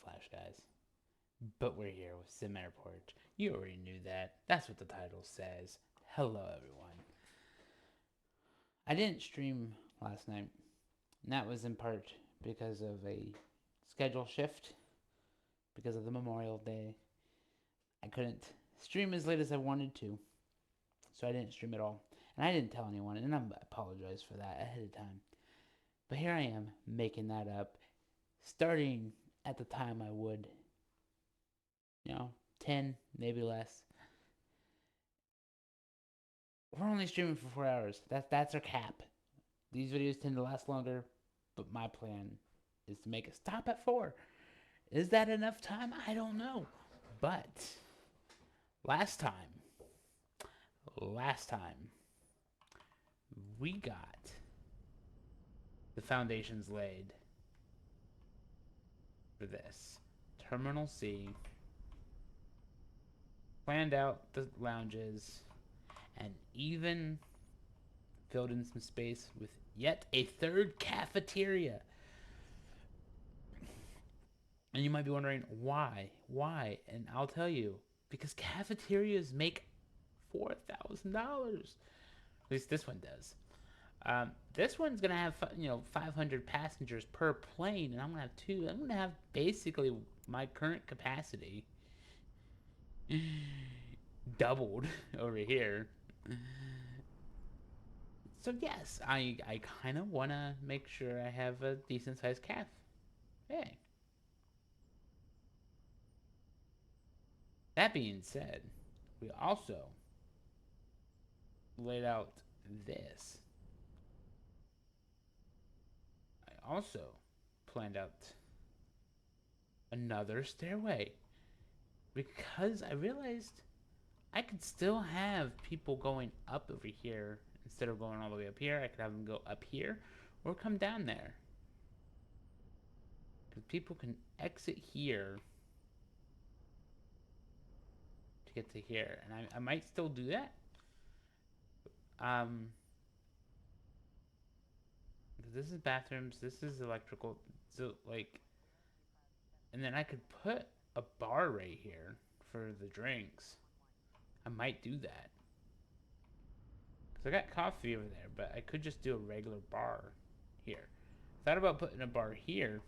Flash, guys. But we're here with SimAirport. You already knew that. That's what the title says. Hello, everyone. I didn't stream last night, and that was in part because of a schedule shift, because of the Memorial Day. I couldn't stream as late as I wanted to, so I didn't stream at all. And I didn't tell anyone, and I apologize for that ahead of time. But here I am making that up, starting at the time I would, 10, maybe less. We're only streaming for 4 hours. That's our cap. These videos tend to last longer, but my plan is to make it stop at 4. Is that enough time? I don't know. But last time, last time, we got the foundations laid for this. Terminal C, planned out the lounges, and even filled in some space with yet a third cafeteria. And you might be wondering why? Why? And I'll tell you, because cafeterias make $4,000. At least this one does. This one's gonna have 500 passengers per plane, and I'm gonna have two. I'm gonna have basically my current capacity doubled over here. So yes, I kind of wanna make sure I have a decent sized calf. Hey. That being said, we also laid out this. I also planned out another stairway because I realized I could still have people going up over here instead of going all the way up here. I could have them go up here or come down there. Because people can exit here to get to here. And I might still do that. This is bathrooms, this is electrical. So, like, and then I could put a bar right here for the drinks. I might do that. Because I got coffee over there, but I could just do a regular bar here. Thought about putting a bar here,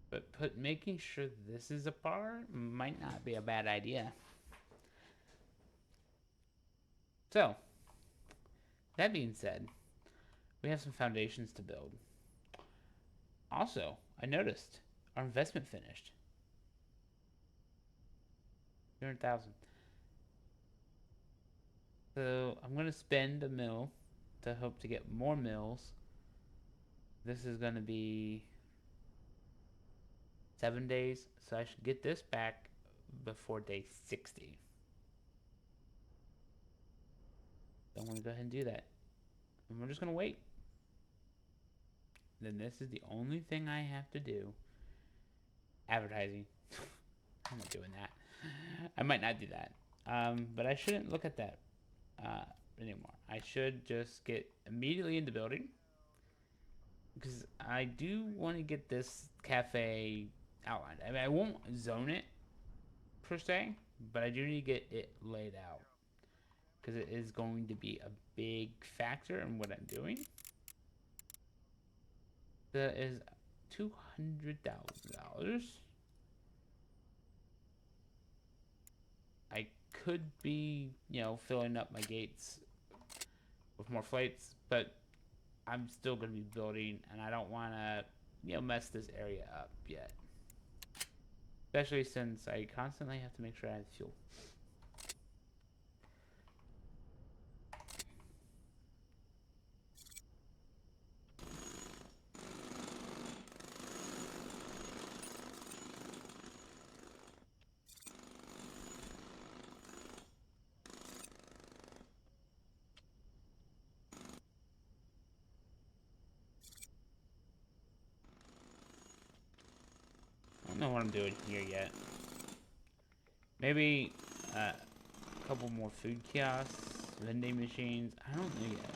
but making sure this is a bar might not be a bad idea. So, that being said, we have some foundations to build. Also, I noticed our investment finished. 300,000. So I'm gonna spend a mill to hope to get more mills. This is gonna be 7 days, so I should get this back before day 60. So I'm gonna go ahead and do that. And we're just gonna wait. Then this is the only thing I have to do. Advertising. I'm not doing that. I might not do that. But I shouldn't look at that anymore. I should just get immediately into building. Because I do want to get this cafe outlined. I mean, I won't zone it per se, but I do need to get it laid out. Because it is going to be a big factor in what I'm doing. That is $200,000. I could be, filling up my gates with more flights, but I'm still going to be building, and I don't want to, mess this area up yet. Especially since I constantly have to make sure I have fuel. I don't know what I'm doing here yet. Maybe a couple more food kiosks, vending machines. I don't know yet.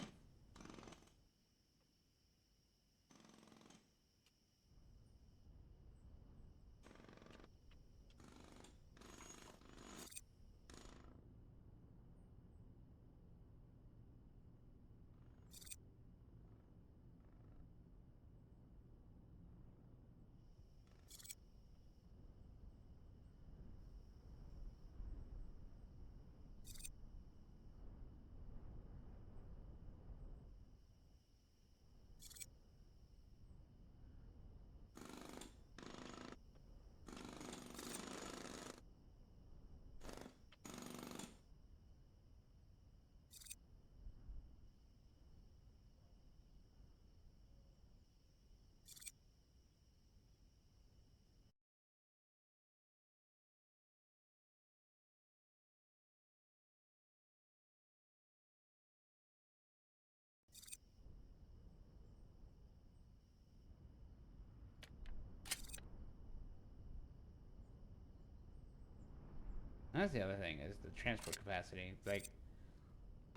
That's the other thing, is the transport capacity. Like,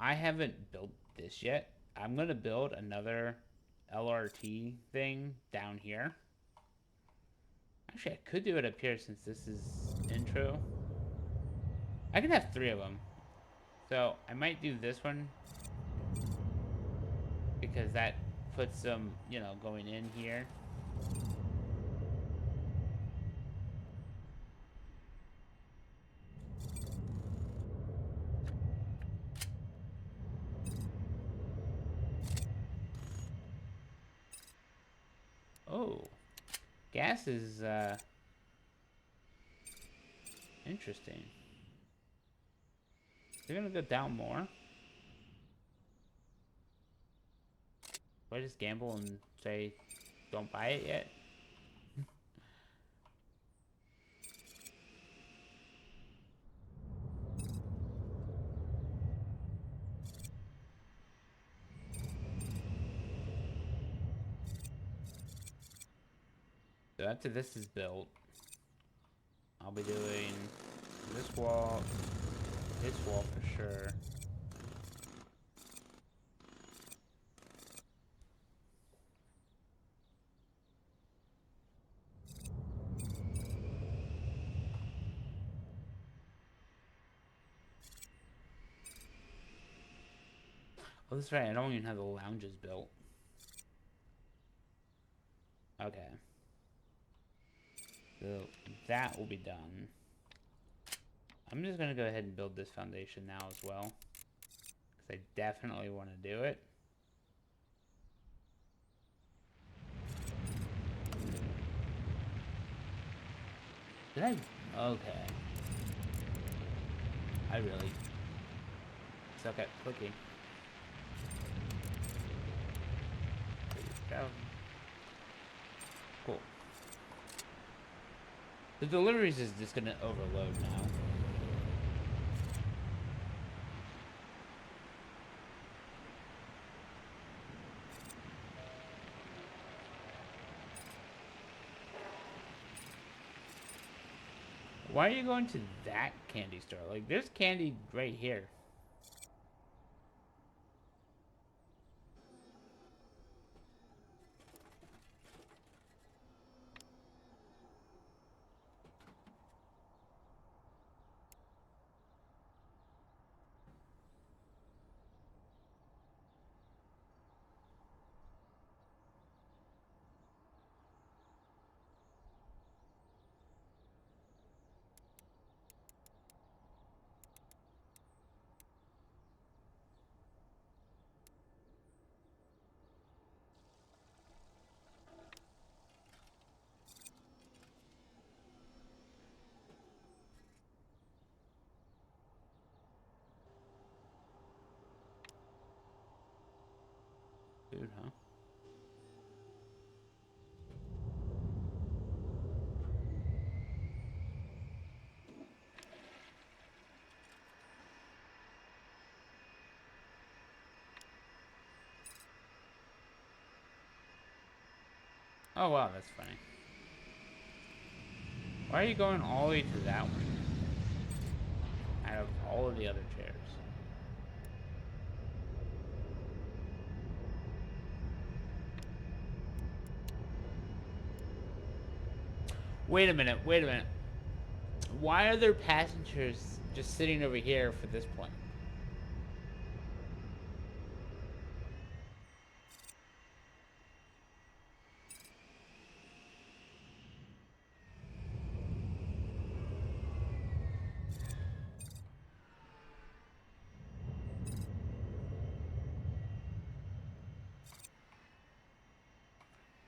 I haven't built this yet. I'm gonna build another LRT thing down here. Actually, I could do it up here since this is intro. I can have 3 of them. So I might do this one because that puts them, you know, going in here. Oh, gas is interesting. They're gonna go down more. Do I just gamble and say don't buy it yet? So after this is built, I'll be doing this wall for sure. Oh, that's right. I don't even have the lounges built. Okay. So that will be done. I'm just going to go ahead and build this foundation now as well, because I definitely want to do it. Did I? Okay. I really suck at clicking. There we go. Cool. The deliveries is just going to overload now. Why are you going to that candy store? Like, there's candy right here. Dude, huh? Oh, wow, that's funny. Why are you going all the way to that one? Out of all of the other chairs. Wait a minute, wait a minute. Why are there passengers just sitting over here for this point?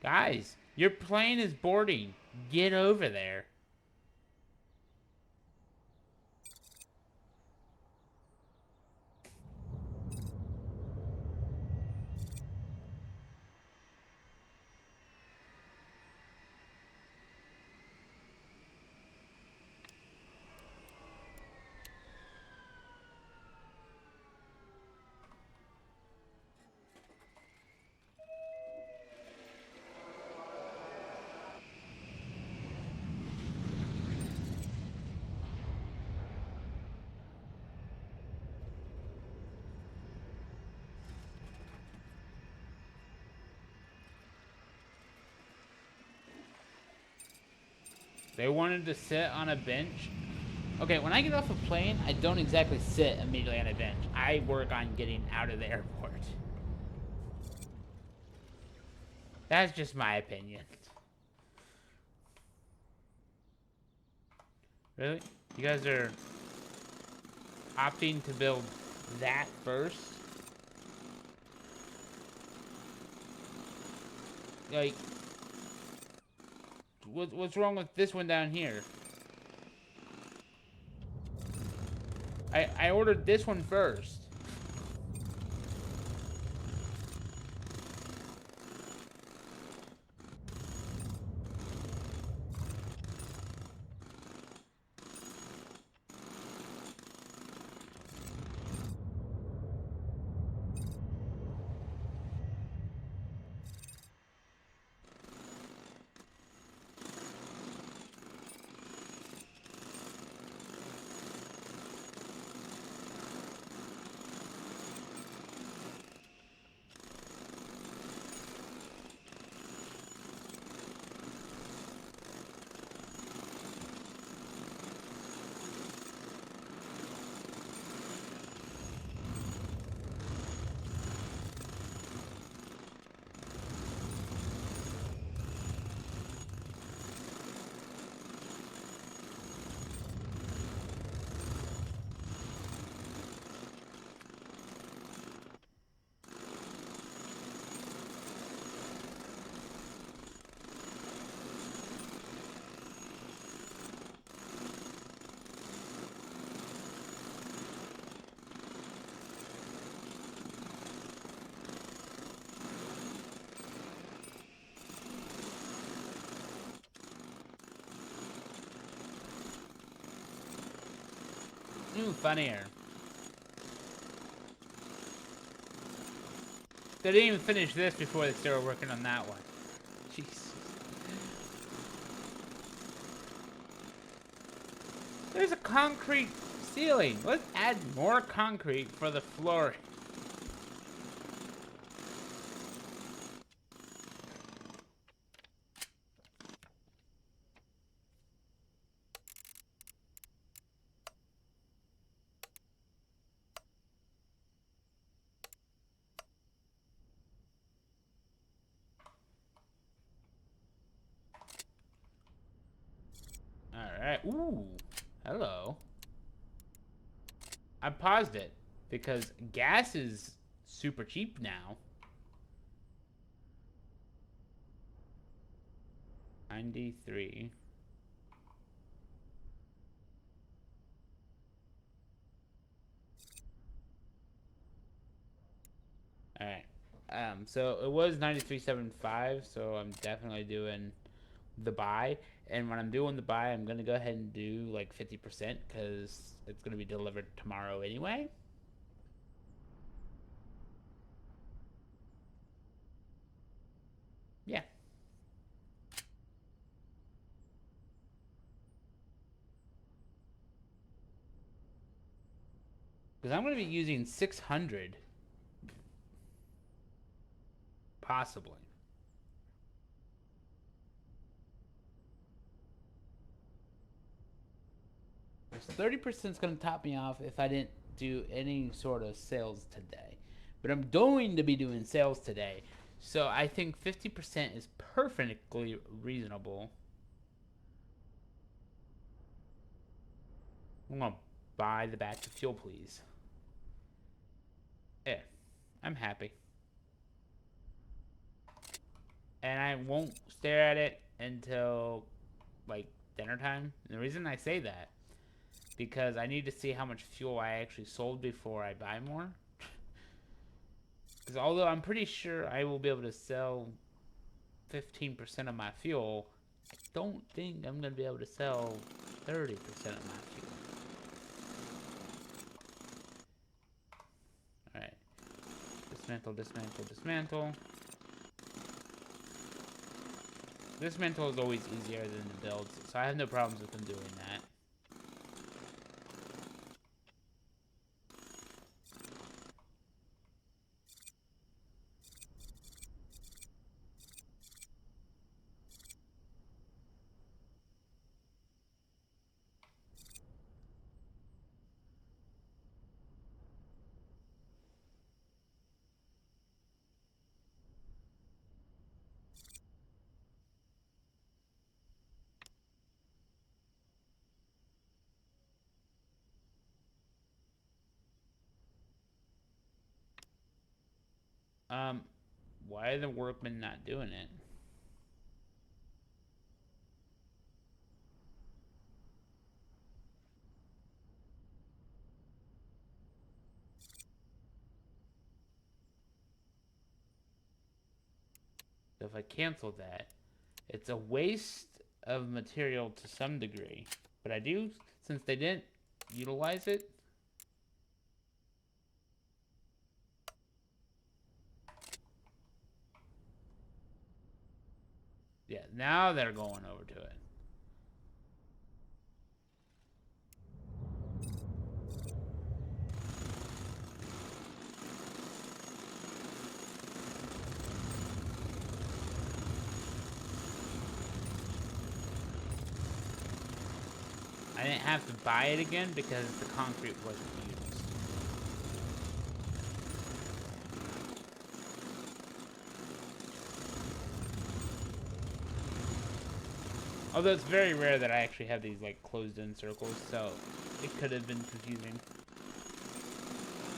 Guys, your plane is boarding. Get over there. They wanted to sit on a bench. Okay, when I get off a plane, I don't exactly sit immediately on a bench. I work on getting out of the airport. That's just my opinion. Really? You guys are opting to build that first? Like, what's wrong with this one down here? I ordered this one first. Funnier. They didn't even finish this before they started working on that one. Jeez. There's a concrete ceiling. Let's add more concrete for the floor. Alright. Ooh. Hello. I paused it because gas is super cheap now. 93. Alright. So it was 93.75, so I'm definitely doing the buy. And when I'm doing the buy, I'm gonna go ahead and do like 50% because it's gonna be delivered tomorrow anyway. Yeah. Because I'm gonna be using 600. Possibly. So 30% is gonna top me off if I didn't do any sort of sales today. But I'm going to be doing sales today. So I think 50% is perfectly reasonable. I'm gonna buy the batch of fuel, please. Yeah, I'm happy. And I won't stare at it until like dinner time. And the reason I say that because I need to see how much fuel I actually sold before I buy more. Because although I'm pretty sure I will be able to sell 15% of my fuel, I don't think I'm going to be able to sell 30% of my fuel. Alright. Dismantle, dismantle, dismantle. Dismantle is always easier than the builds, so I have no problems with them doing that. Um, why are the workmen not doing it? So if I cancel that, it's a waste of material to some degree. But I do, since they didn't utilize it. Yeah, now they're going over to it. I didn't have to buy it again because the concrete wasn't used. Although it's very rare that I actually have these like closed-in circles, so it could have been confusing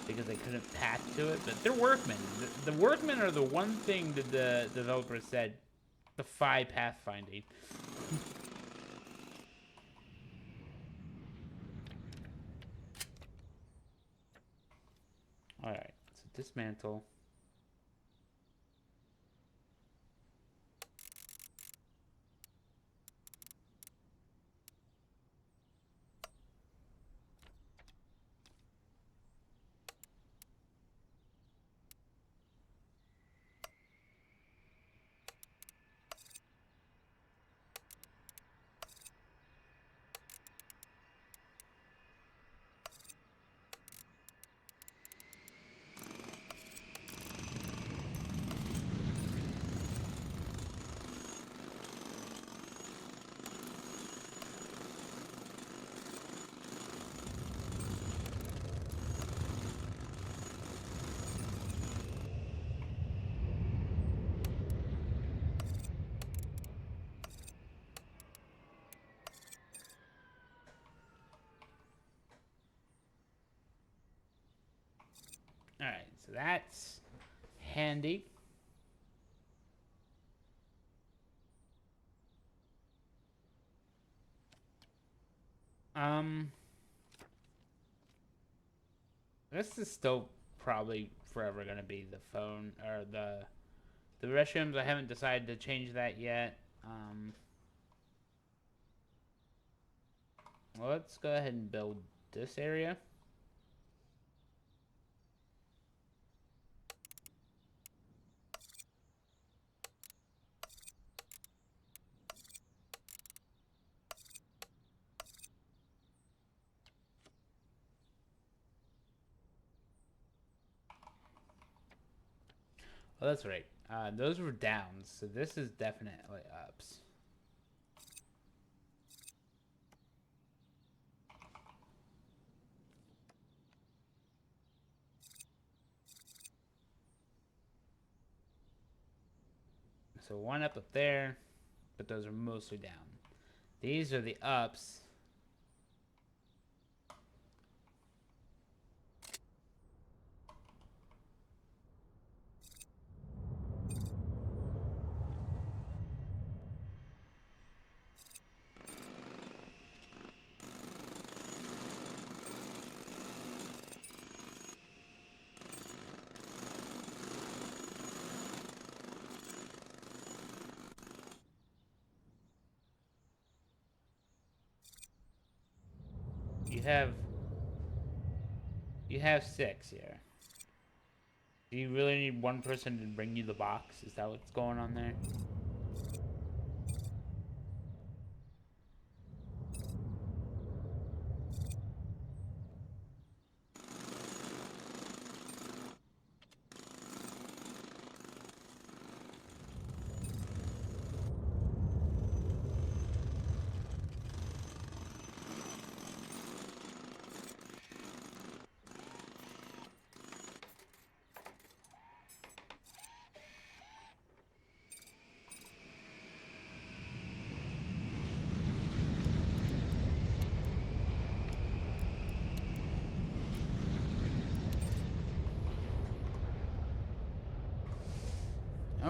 because I couldn't path to it. But they're workmen. The workmen are the one thing that the developer said defy pathfinding. All right, so dismantle. All right, so that's handy. Um, this is still probably forever gonna be the phone or the restrooms. I haven't decided to change that yet. Well, let's go ahead and build this area. Oh, that's right. Those were downs, so this is definitely ups. So one up there, but those are mostly down. These are the ups. You have you have 6 here. Do you really need one person to bring you the box? Is that what's going on there?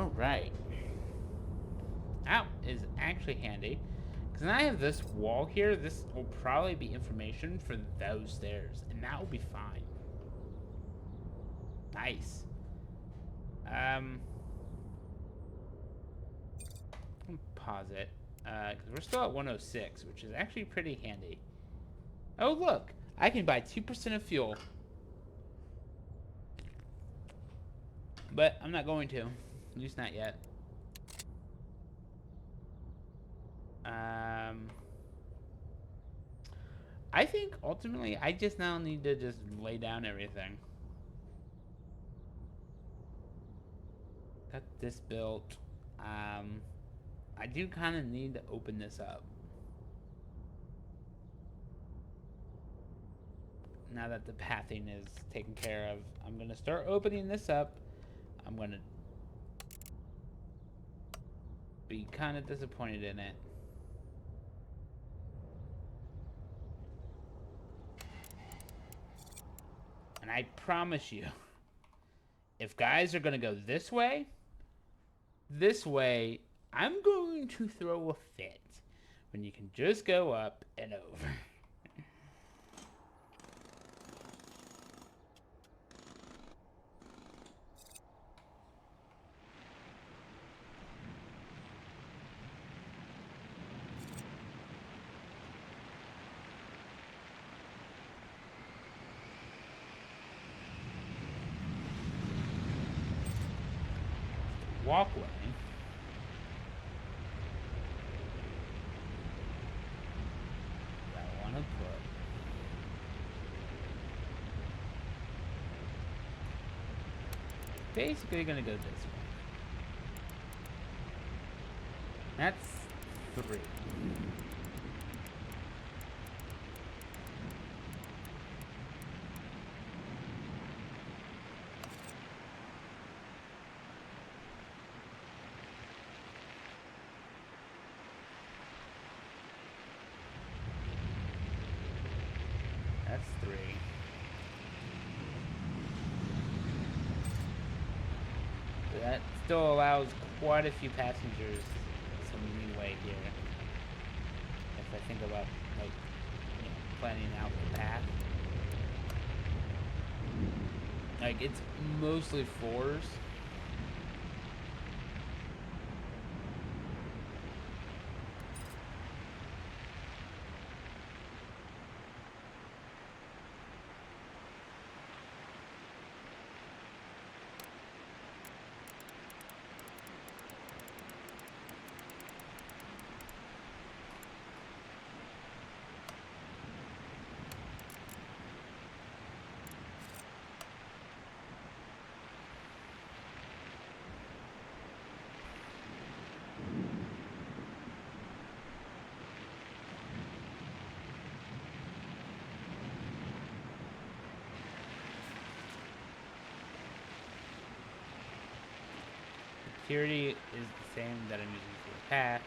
All right. That is actually handy. Because now I have this wall here. This will probably be information for those stairs. And that will be fine. Nice. Pause it. Because we're still at 106, which is actually pretty handy. Oh, look. I can buy 2% of fuel. But I'm not going to. At least not yet. I think ultimately I just now need to just lay down everything. Got this built. I do kind of need to open this up. Now that the pathing is taken care of, I'm going to start opening this up. I'm going to be kind of disappointed in it. And I promise you, if guys are going to go this way, I'm going to throw a fit when you can just go up and over. Walkway. I want to put. Basically, gonna go this way. That's 3. That's 3. That still allows quite a few passengers some leeway here. If I think about, like, you know, planning out the path. Like, it's mostly 4s. Security is the same that I'm using for the path.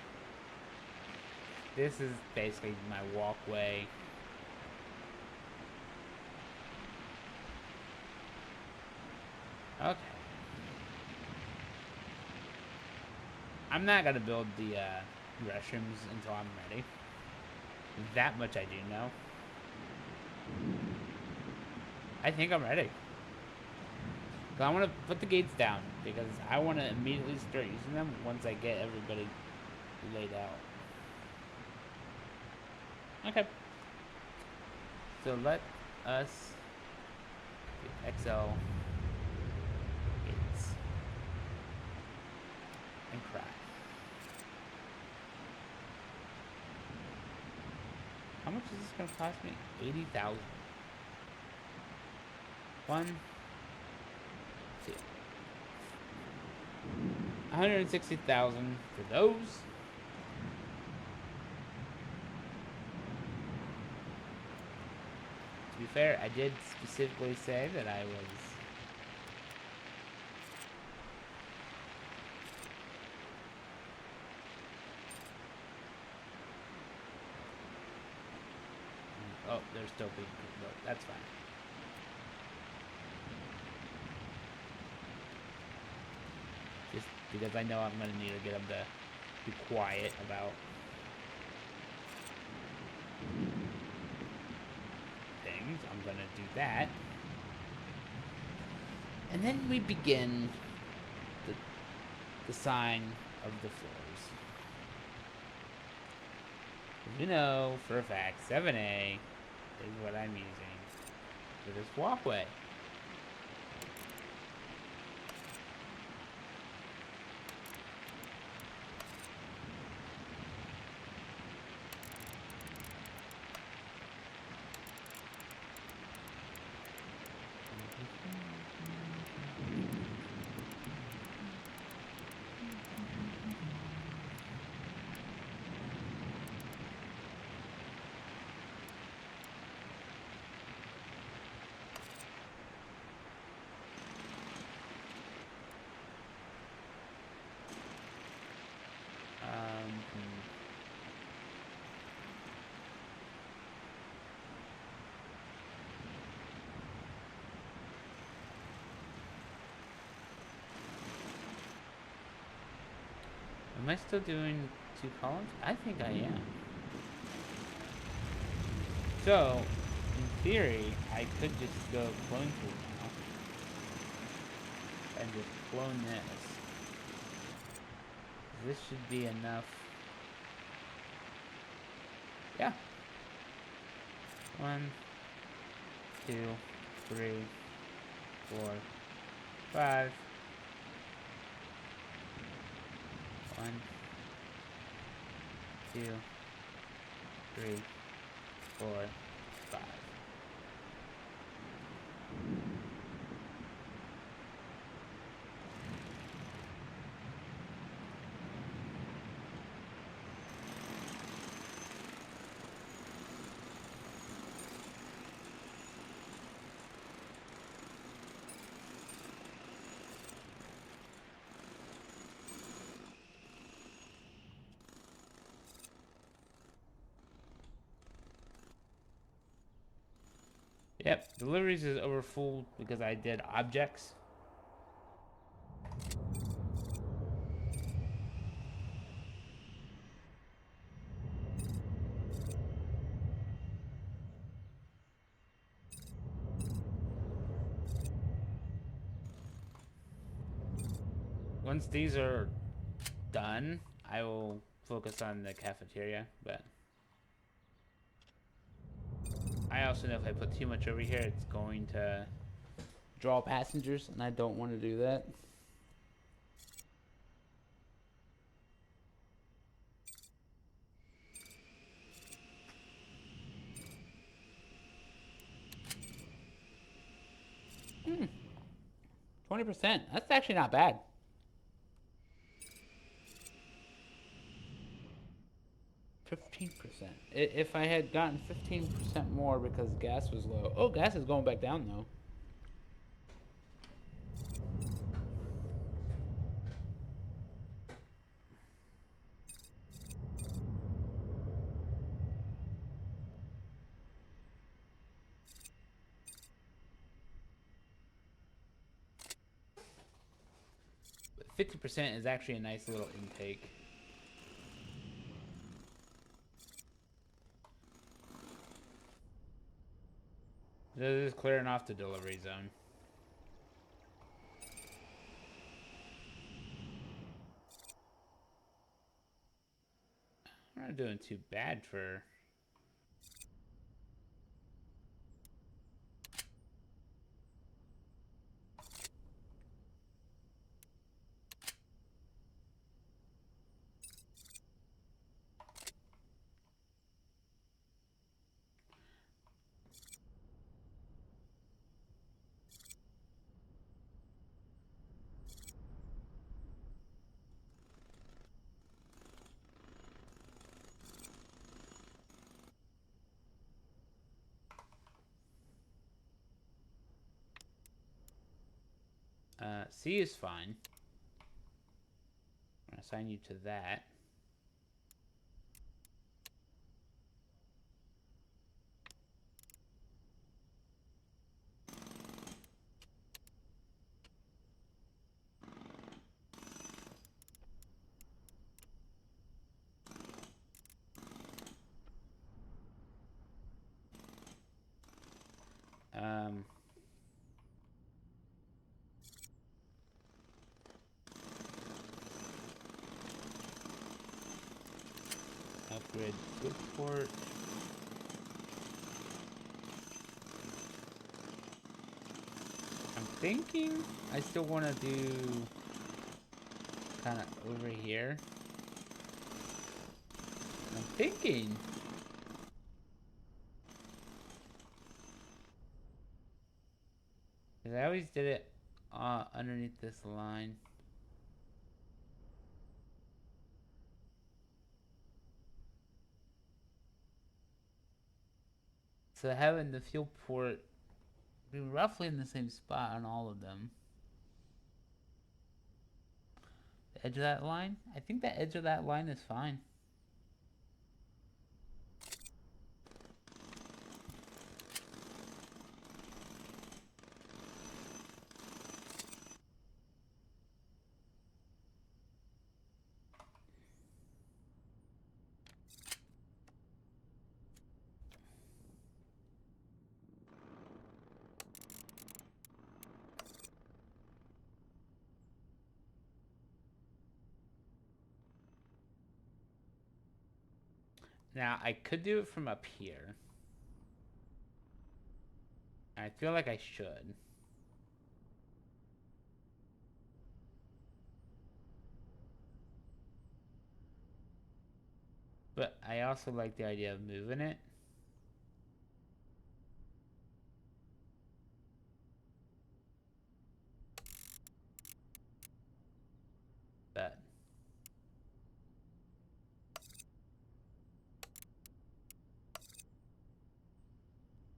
This is basically my walkway. Okay. I'm not gonna build the restrooms until I'm ready. That much I do know. I think I'm ready. I want to put the gates down because I want to immediately start using them once I get everybody laid out. Okay. So let us get XL gates and cry. How much is this going to cost me? 80,000. 1, 2. 160,000 for those. To be fair, I did specifically say that I was oh, they're still being built. That's fine. Just because I know I'm going to need to get them to be quiet about things. I'm going to do that. And then we begin the sign of the floors. You know for a fact 7A is what I'm using for this walkway. Am I still doing 2 columns? I think I am. So, in theory, I could just go clone tool now. And just clone this. This should be enough. Yeah. 1, 2, 3, 4, 5. 1, 2, 3, 4, 5. Yep, deliveries is over full because I did objects. Once these are done, I will focus on the cafeteria, but I also know if I put too much over here, it's going to draw passengers, and I don't want to do that. Hmm. 20%. That's actually not bad. If I had gotten 15% more because gas was low. Oh, gas is going back down though. But 50% is actually a nice little intake. This is clearing off the delivery zone. I'm not doing too bad for... C is fine. I'm going to assign you to that. Upgrade fuel port. I'm thinking I still want to do kind of over here. I'm thinking. Because I always did it underneath this line. So having the fuel port be roughly in the same spot on all of them. The edge of that line? I think the edge of that line is fine. Now, I could do it from up here. I feel like I should. But I also like the idea of moving it. But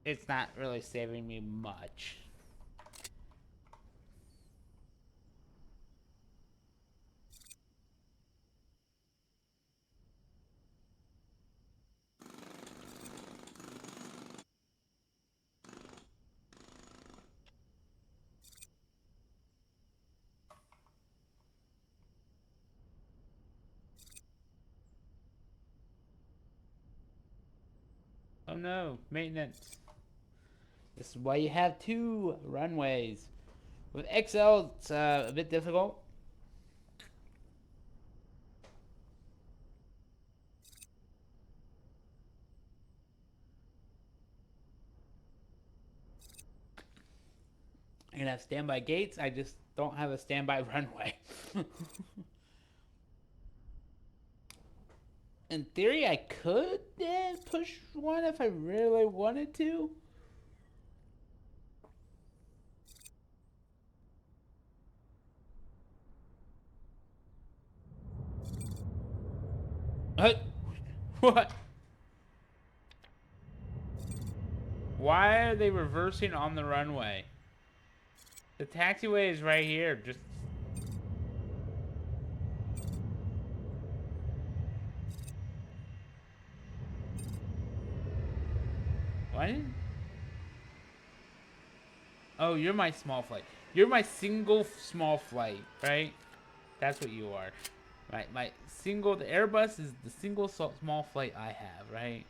it's not really saving me much. Oh no, maintenance. This is why you have 2 runways. With XL, it's a bit difficult. I'm gonna have standby gates. I just don't have a standby runway. In theory, I could push one if I really wanted to. What? What? Why are they reversing on the runway? The taxiway is right here. Just. What? Oh, you're my small flight. You're my single small flight, right? That's what you are. My single. The Airbus is the single small flight I have, right?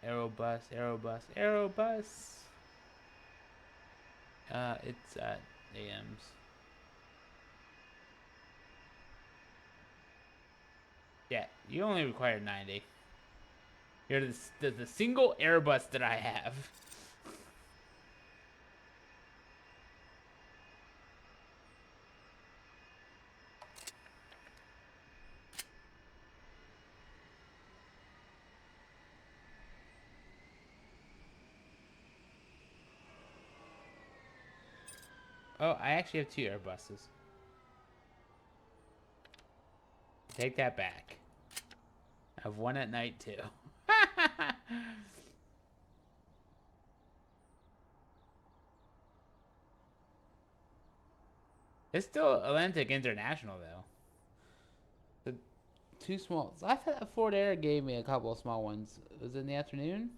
Aerobus, Aerobus, Aerobus. It's at AMs. Yeah, you only require 90. You're the single Airbus that I have. Oh, I actually have 2 Airbuses. Take that back. I have 1 at night too. It's still Atlantic International though. The 2 small. I thought Ford Air gave me a couple of small ones. Was it in the afternoon?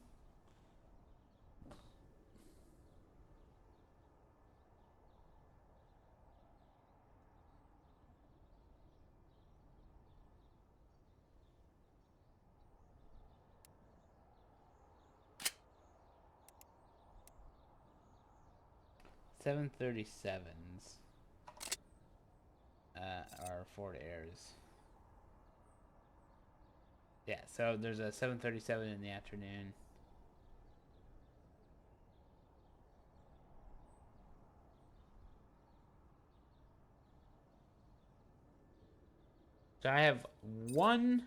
$737s are Ford Airs. Yeah, so there's a 7:37 in the afternoon. So I have one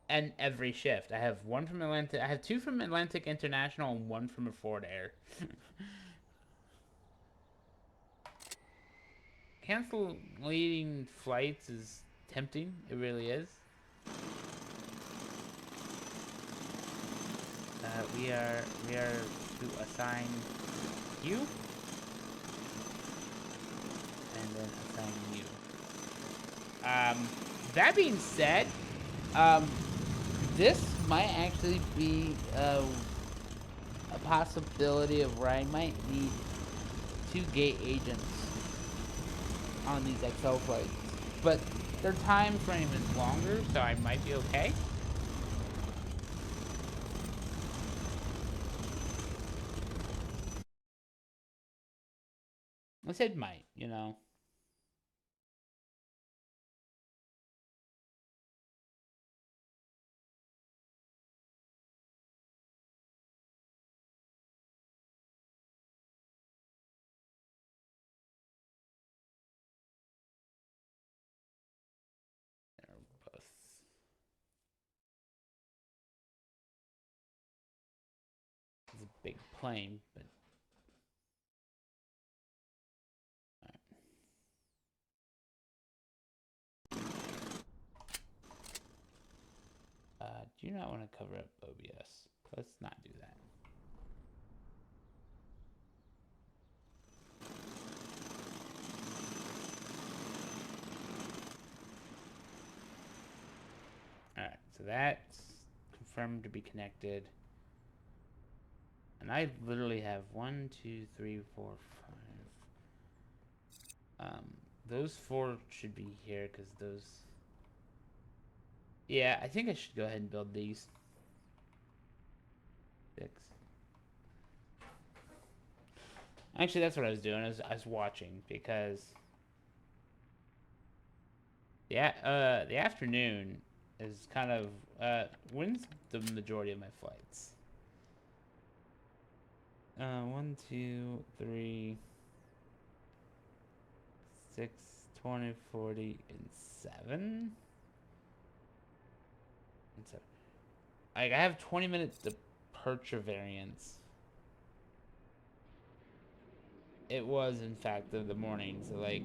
and every shift. I have one from Atlantic. I have two from Atlantic International and one from a Ford Air. Canceling flights is tempting. It really is. We are to assign you and then assign you. That being said, um, this might actually be a possibility of where I might need two gate agents on these XL flights, but their time frame is longer, so I might be okay. I said might, you know. They're both. It's a big plane, but do you not want to cover up OBS? Let's not do that. Alright, so that's confirmed to be connected. And I literally have 1, 2, 3, 4, 5. Those 4 should be here because those. Yeah, I think I should go ahead and build these. 6. Actually, that's what I was doing. I was watching because the afternoon is kind of when's the majority of my flights? 1, 2, 3, 6, 20, 40, and 7. And 7. Like I have 20-minute departure variance. It was in fact the morning, so like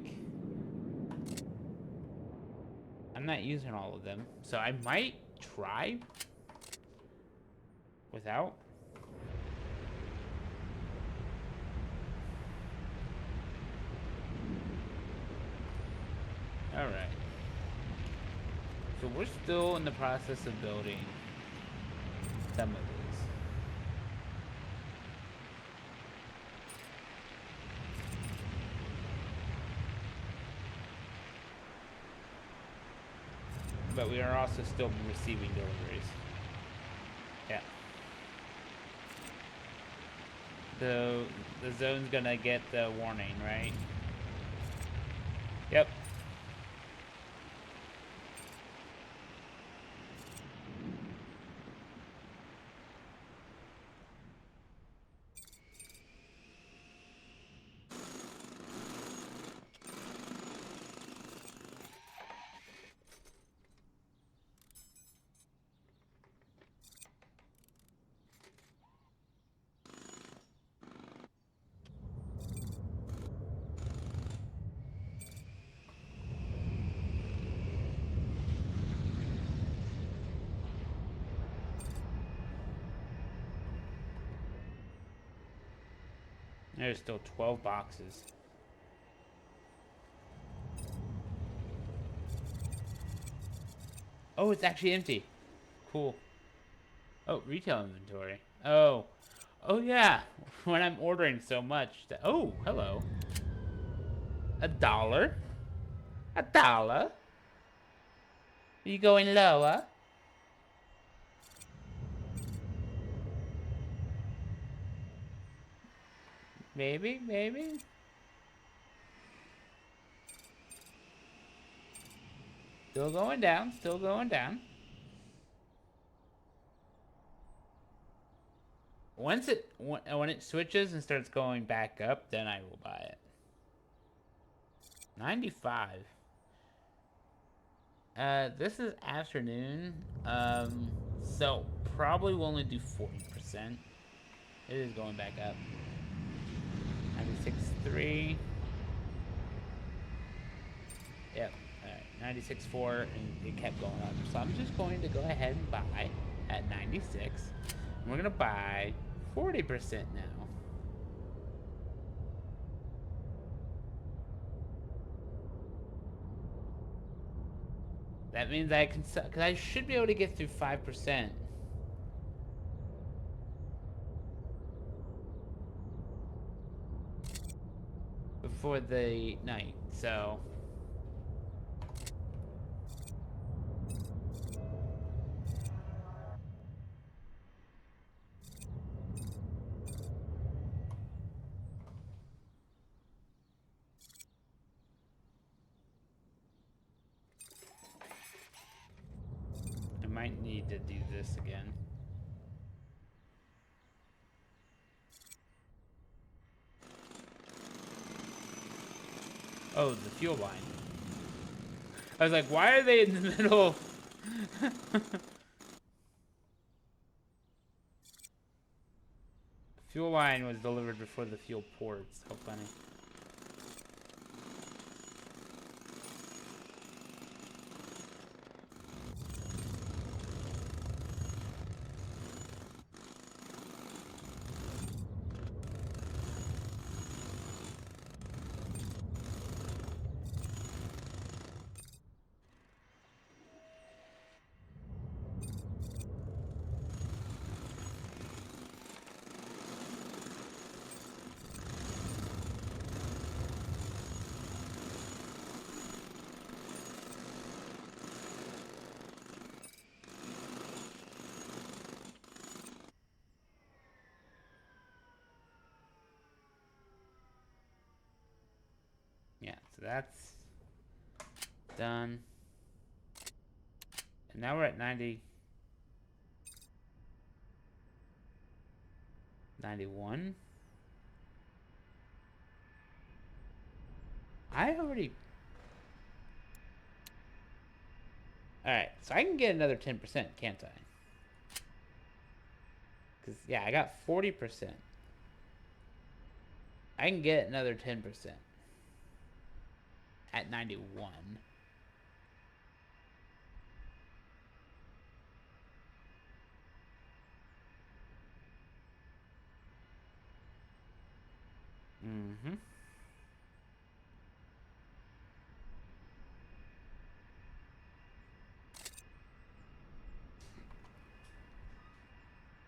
I'm not using all of them, so I might try without. All right. So we're still in the process of building some of these. But we are also still receiving deliveries. Yeah. So the zone's gonna get the warning, right? Yep. There's still 12 boxes. Oh, it's actually empty. Cool. Oh, retail inventory. Oh. Oh, yeah. When I'm ordering so much. Oh, hello. $1. $1. Are you going lower? Maybe, maybe. Still going down, still going down. when it switches and starts going back up, then I will buy it. 95. This is afternoon. So probably will only do 40%. It is going back up. 96.3. Yep. Alright, 96.4, and it kept going up. So I'm just going to go ahead and buy at 96. And we're gonna buy 40% now. That means I can sell, because I should be able to get through 5% before the night, so. I might need to do this again. Oh, the fuel line. I was like, why are they in the middle? Fuel line was delivered before the fuel ports. How funny. Yeah, so that's done. And now we're at 90. 91. I already. Alright, so I can get another 10%, can't I? Because, yeah, I got 40%. I can get another 10% at 91. Mm-hmm.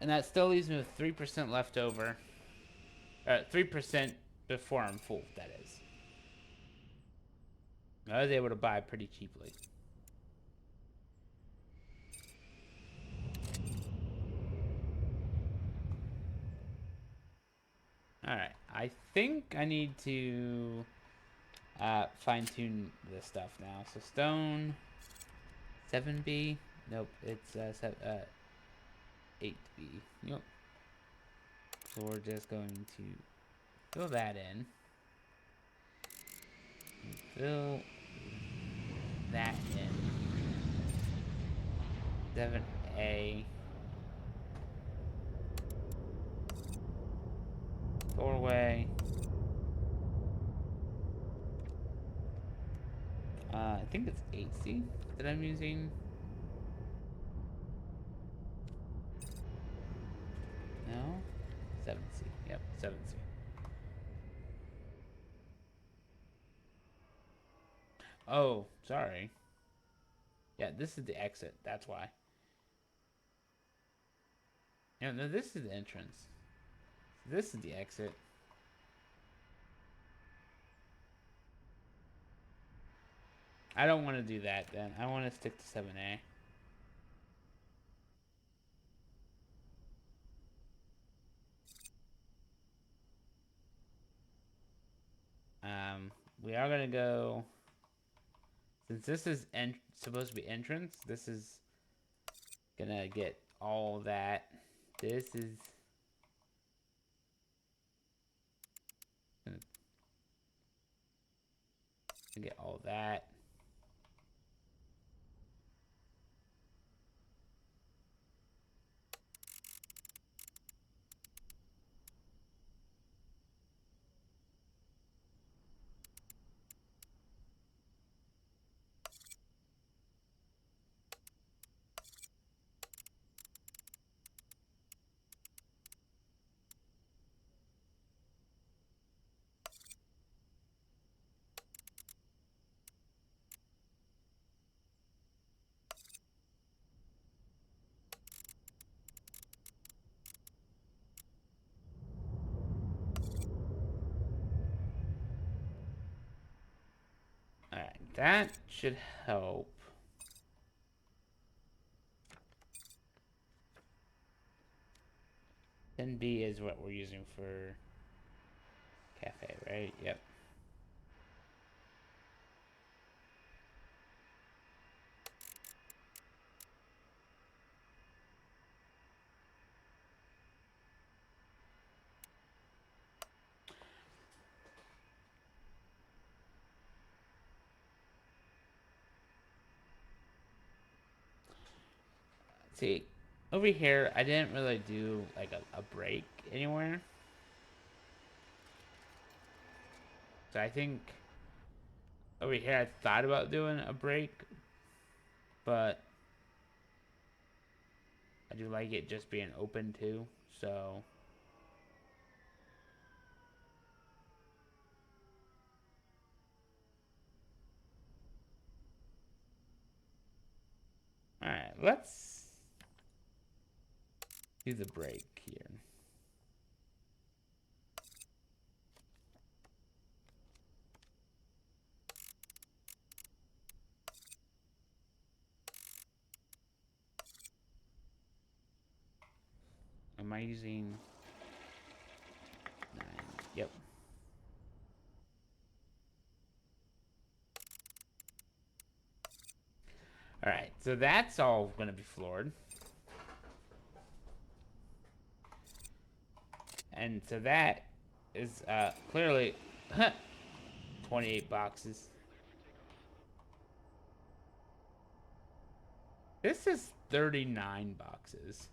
And that still leaves me with 3% left over. 3% before I'm full, that is. I was able to buy pretty cheaply. Alright, I think I need to fine-tune this stuff now. So stone, 7B. Nope, it's 8B. Nope. So we're just going to fill that in. Fill that in. 7A. Doorway. I think it's 8C that I'm using. No? 7C. Yep, 7C. Oh, sorry. Yeah, this is the exit. That's why. Yeah, no, this is the entrance. This is the exit. I don't want to do that then. I want to stick to 7A. We are gonna go. Since this is supposed to be entrance, this is gonna get all that. This is Get all that. Alright, that should help. Then B is what we're using for cafe, right? Yep. See, over here, I didn't really do like a break anywhere. So I think over here I thought about doing a break, but I do like it just being open too. So alright, let's do the break here. Am I using 9? Yep. Alright, so that's all going to be floored. And so that is clearly 28 boxes. This is 39 boxes.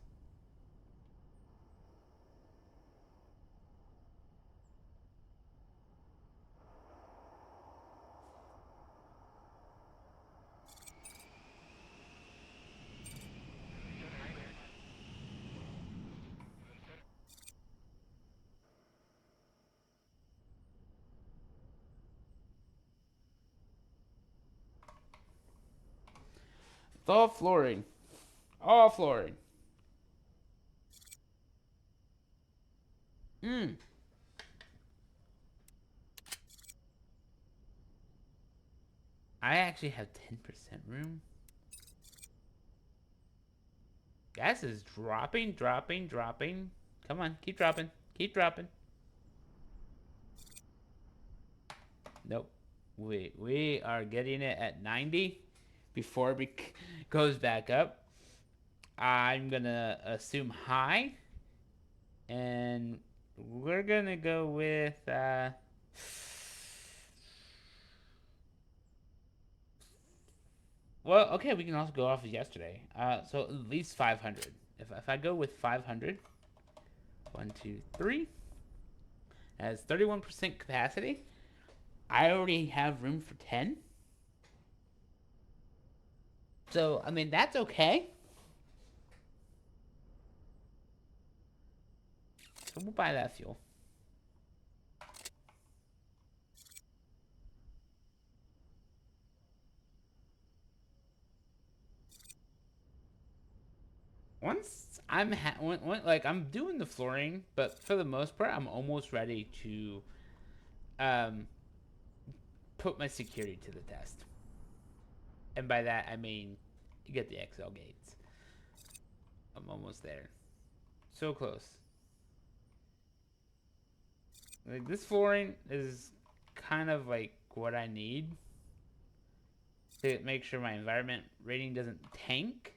It's all flooring. All flooring. I actually have 10% room. Gas is dropping, dropping, dropping. Come on, keep dropping. Keep dropping. Nope. We are getting it at 90 before it goes back up. I'm gonna assume high, and we're gonna go with well, okay, we can also go off of yesterday. So at least 500. If I go with 500, 1, 2, 3, has 31% capacity. I already have room for 10. So, I mean, that's okay. So we'll buy that fuel. Once I'm like I'm doing the flooring, but for the most part, I'm almost ready to um put my security to the test. And by that I mean get the XL gates. I'm almost there. So close. Like this flooring is kind of like what I need to make sure my environment rating doesn't tank.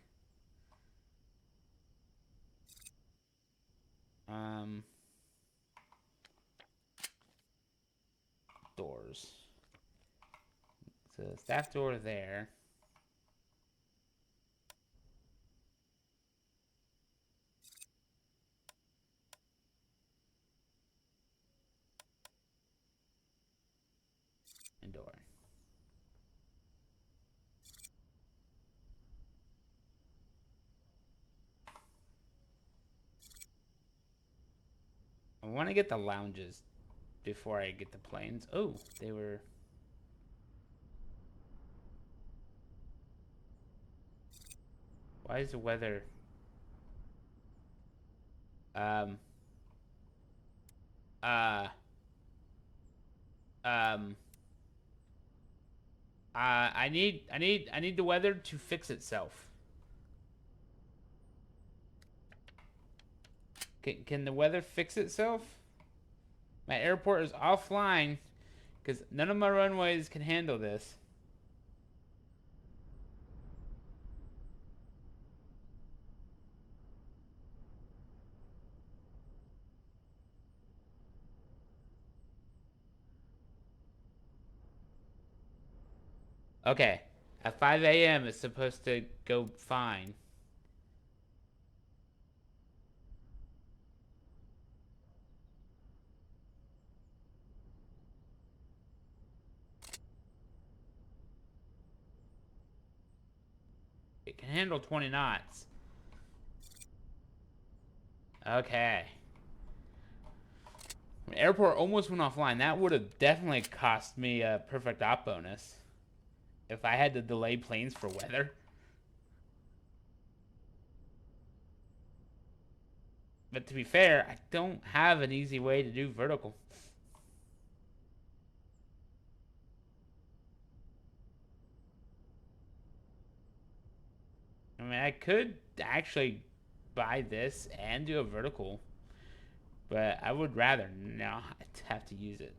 Um, Doors. So staff door there. And door. I want to get the lounges before I get the planes. Oh, they were... Why is the weather... Um... Uh... Um... I need the weather to fix itself. Can the weather fix itself? My airport is offline because none of my runways can handle this. Okay, at 5 a.m. it's supposed to go fine. It can handle 20 knots. Okay. Airport almost went offline. That would have definitely cost me a perfect op bonus if I had to delay planes for weather. But to be fair, I don't have an easy way to do vertical. I mean, I could actually buy this and do a vertical, but I would rather not have to use it.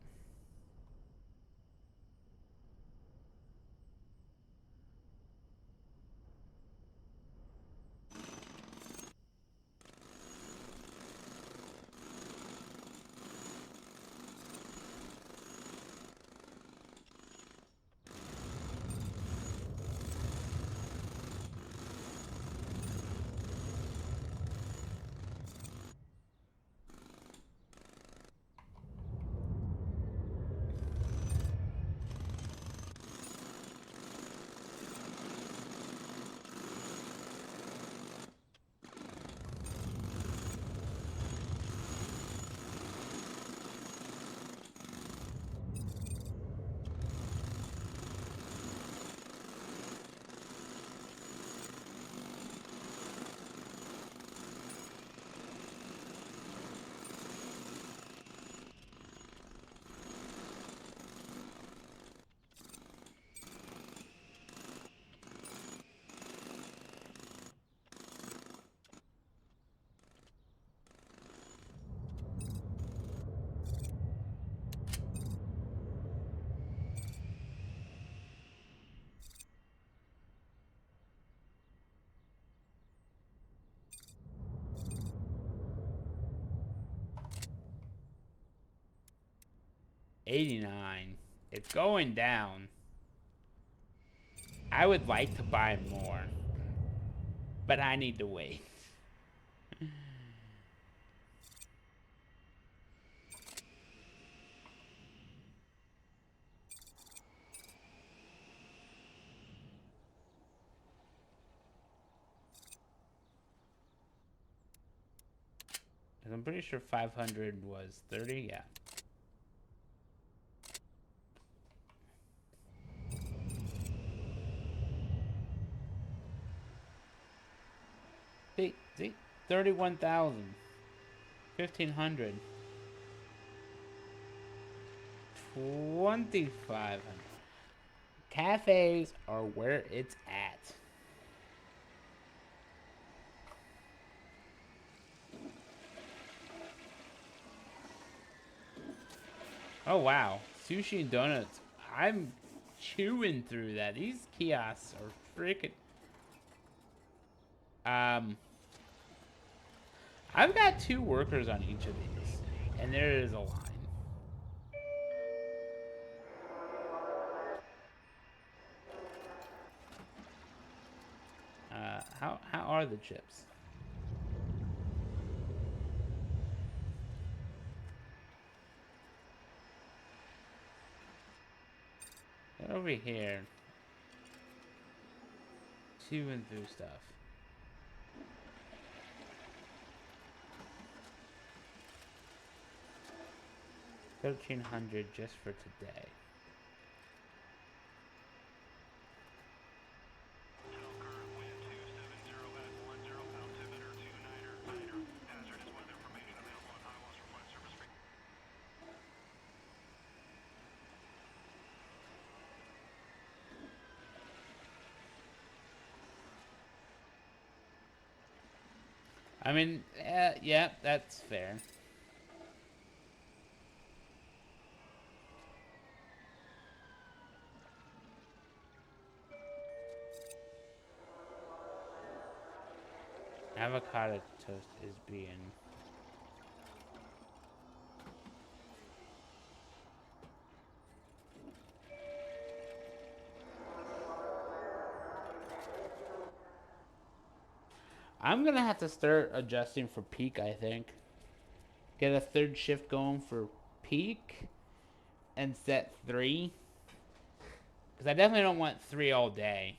$89. It's going down. I would like to buy more, but I need to wait. I'm pretty sure 500 was 30, yeah. See, 31,000, 1,500, 2,500. Cafes are where it's at. Oh wow, sushi and donuts. I'm chewing through that. These kiosks are freaking. I've got 2 workers on each of these, and there is a line. are the chips? They're over here. Chewing through stuff. $1,300 just for today. I mean, yeah, that's fair. Avocado toast is being... I'm gonna have to start adjusting for peak, I think. Get a third shift going for peak and set 3. Because I definitely don't want 3 all day.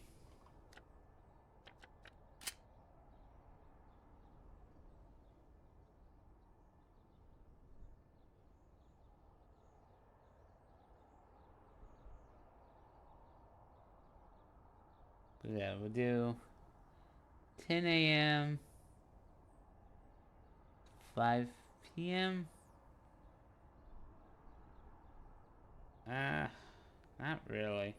Yeah, we'll do 10 a.m., 5 p.m. Not really.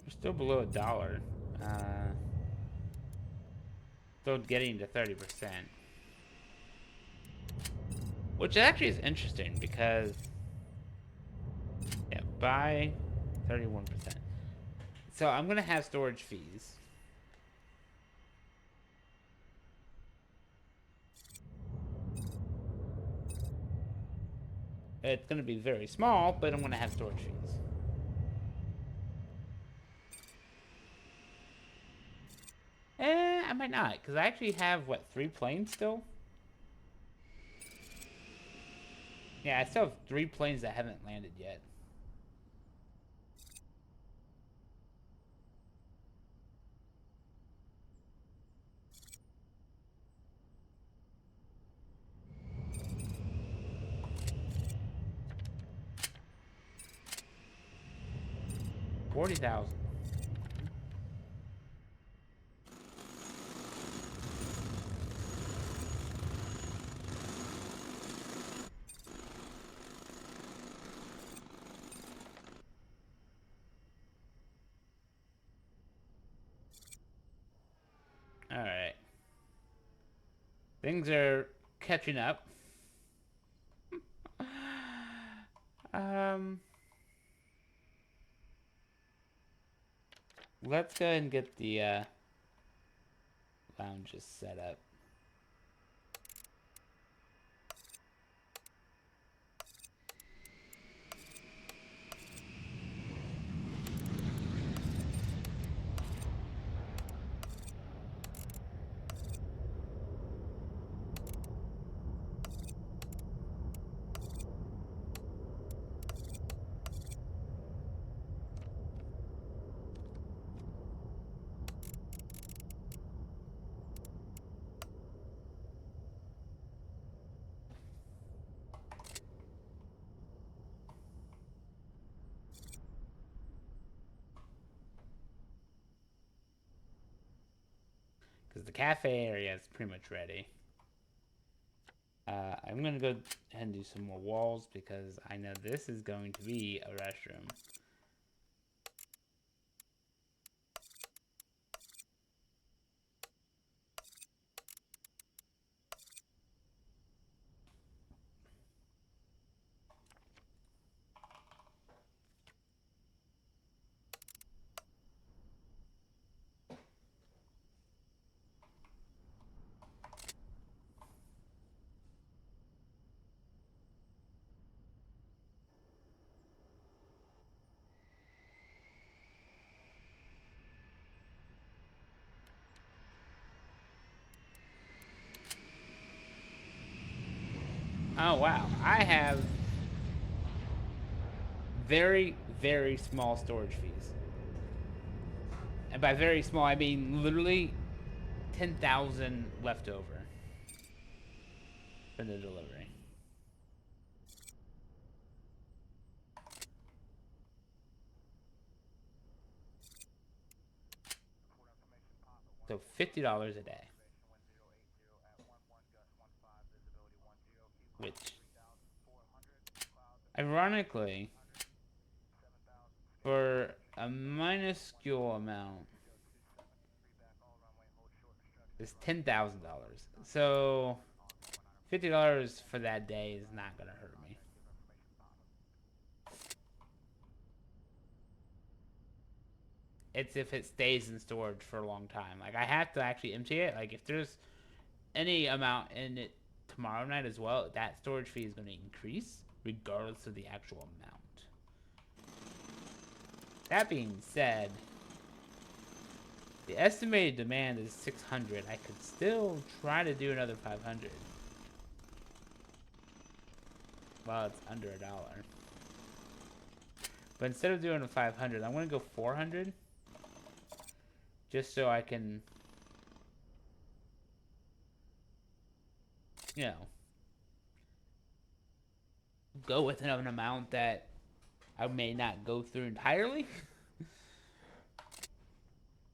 We're still below $1. Still getting to 30%. Which actually is interesting because... Yeah, buy 31%. So I'm going to have storage fees. It's going to be very small, but I'm going to have storage fees. I might not, because I actually have, what, 3 planes still? Yeah, I still have 3 planes that haven't landed yet. $40,000. Alright. Things are catching up. Let's go ahead and get the lounges set up. because the cafe area is pretty much ready. I'm gonna go ahead and do some more walls because I know this is going to be a restroom. Oh wow, I have very, very small storage fees. And by very small, I mean literally 10,000 left over for the delivery. So $50 a day. Which, ironically, for a minuscule amount, is $10,000. So $50 for that day is not gonna hurt me. It's if it stays in storage for a long time. Like I have to actually empty it. Like if there's any amount in it tomorrow night as well, that storage fee is going to increase regardless of the actual amount. That being said, the estimated demand is 600. I could still try to do another 500. Well, it's under $1. But instead of doing a 500, I'm going to go 400. Just so I can, you know, go with an amount that I may not go through entirely.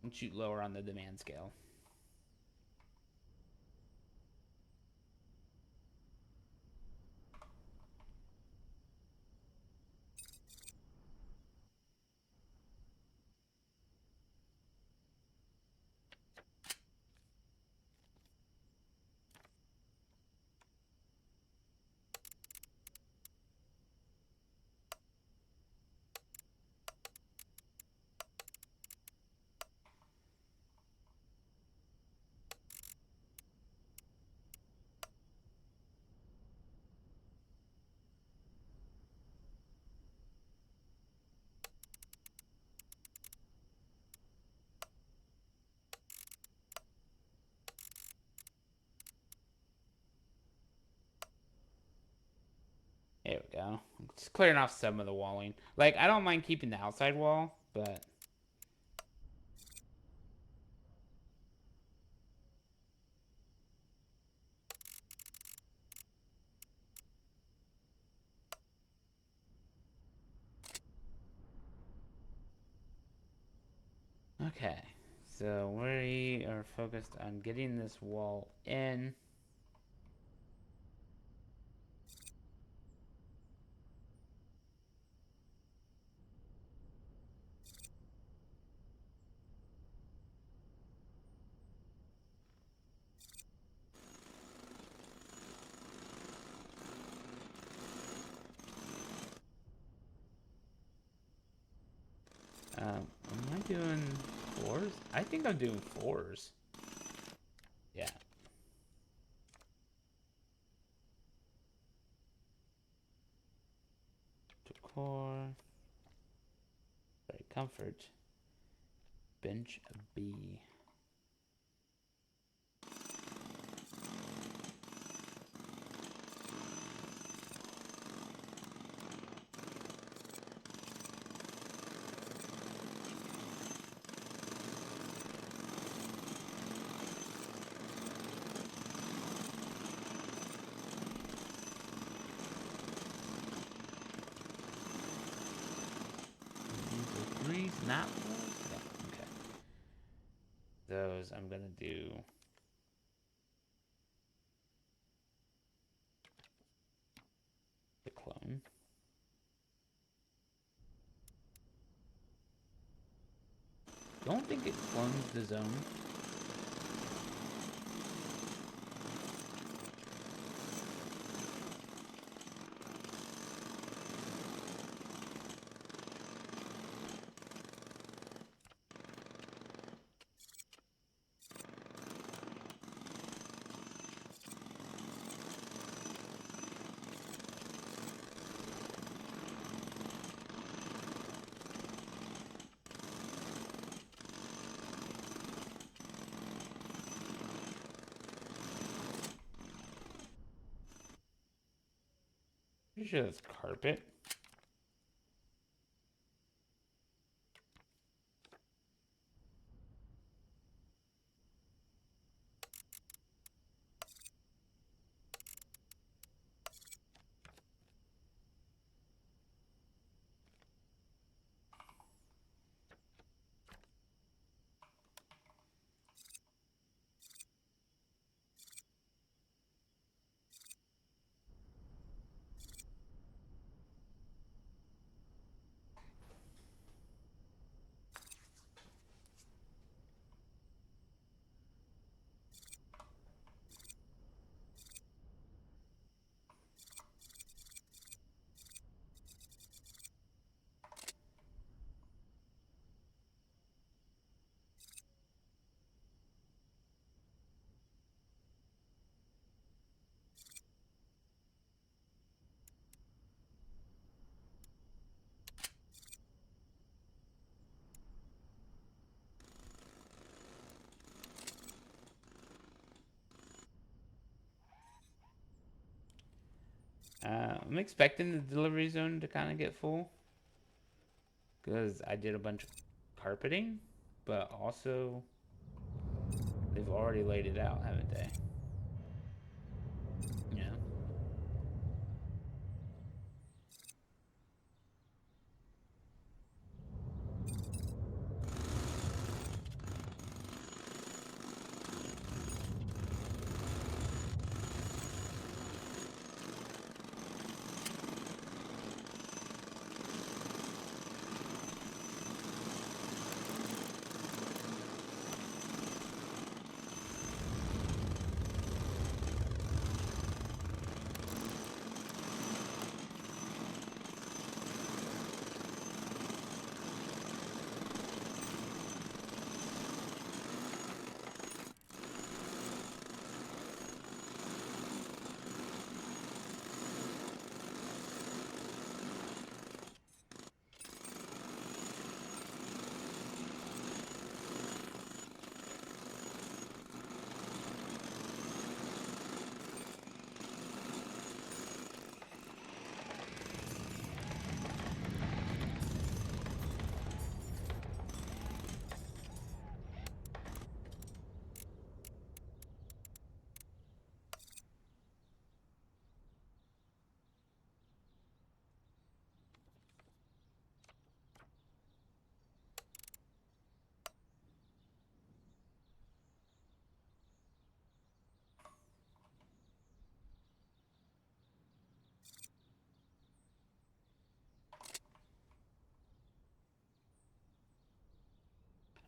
And shoot lower on the demand scale. There we go. Just clearing off some of the walling. Like, I don't mind keeping the outside wall, but... Okay. So, we are focused on getting this wall in. Am I doing 4s? I think I'm doing 4s. Yeah. Decor. Sorry, comfort. Bench B. Not yeah, okay. those, I'm gonna do the clone. Don't think it clones the zone. Pretty sure that's carpet. I'm expecting the delivery zone to kind of get full because I did a bunch of carpeting, but also they've already laid it out, haven't they? Yeah.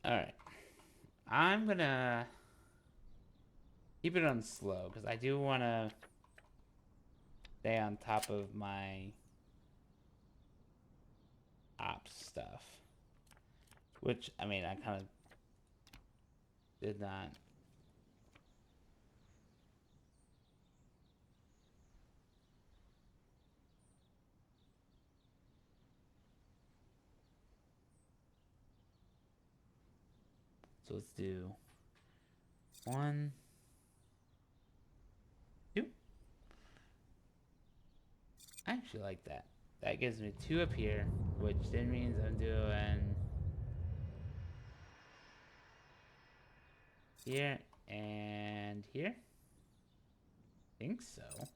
All right. I'm gonna keep it on slow because I do want to stay on top of my ops stuff. Which, I mean, I kind of did not. So let's do 1, 2. I actually like that. That gives me 2 up here, which then means I'm doing here and here. Think so.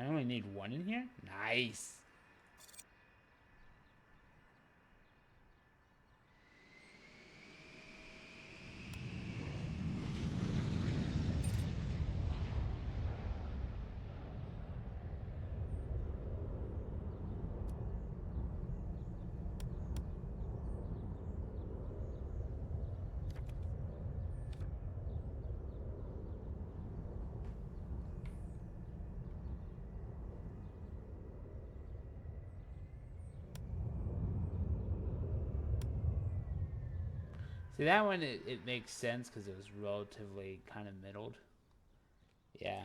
I only need one in here? Nice. See, that one, it makes sense because it was relatively kind of middled. Yeah.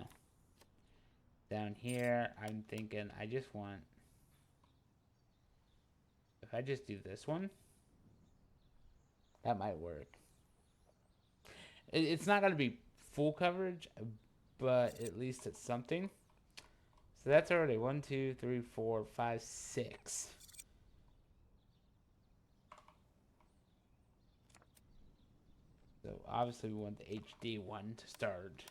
Down here, I'm thinking I just want... If I just do this one, that might work. It's not going to be full coverage, but at least it's something. So that's already 1, 2, 3, 4, 5, 6. So obviously we want the HD one to start.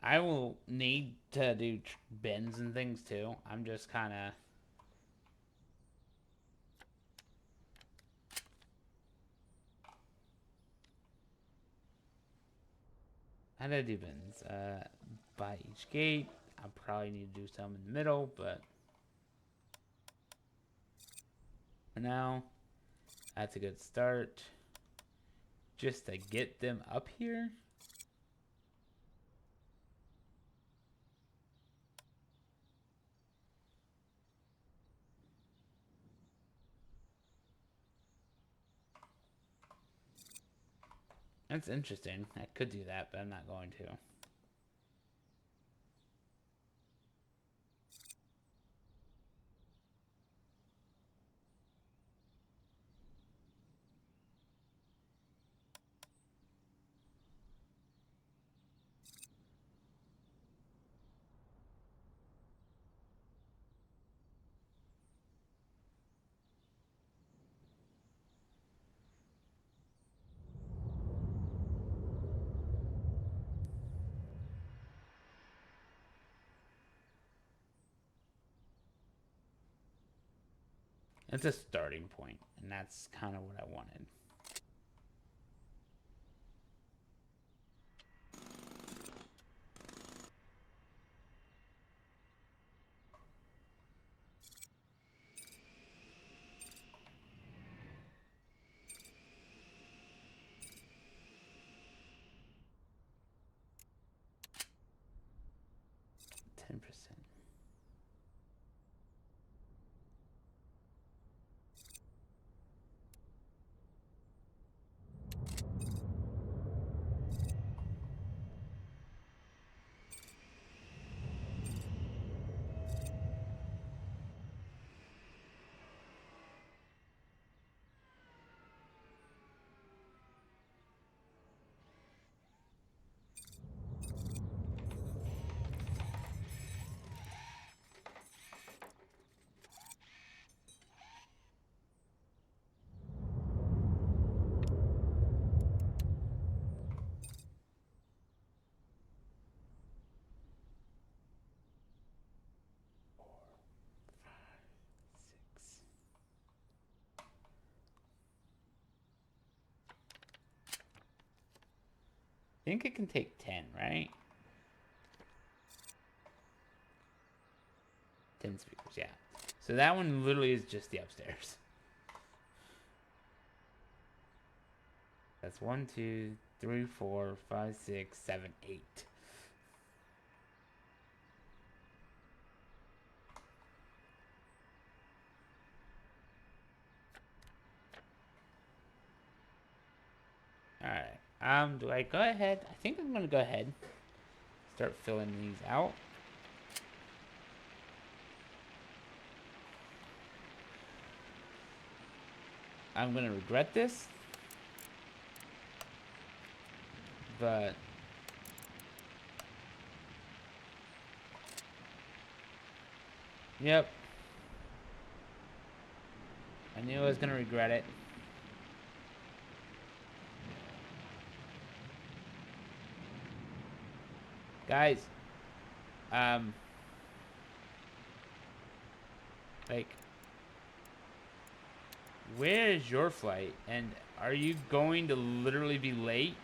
I will need to do bends and things too. I'm just kind of... How do I do bends? By each gate. I probably need to do some in the middle, but... For now, that's a good start. Just to get them up here. That's interesting. I could do that, but I'm not going to. It's a starting point, and that's kind of what I wanted. think it can take 10, right? 10 speakers, yeah. So that one literally is just the upstairs. That's 1, 2, 3, 4, 5, 6, 7, 8. Alright. Do I go ahead? I think I'm gonna go ahead. Start filling these out. I'm gonna regret this. But yep. I knew I was gonna regret it. Guys, like, where is your flight? And are you going to literally be late?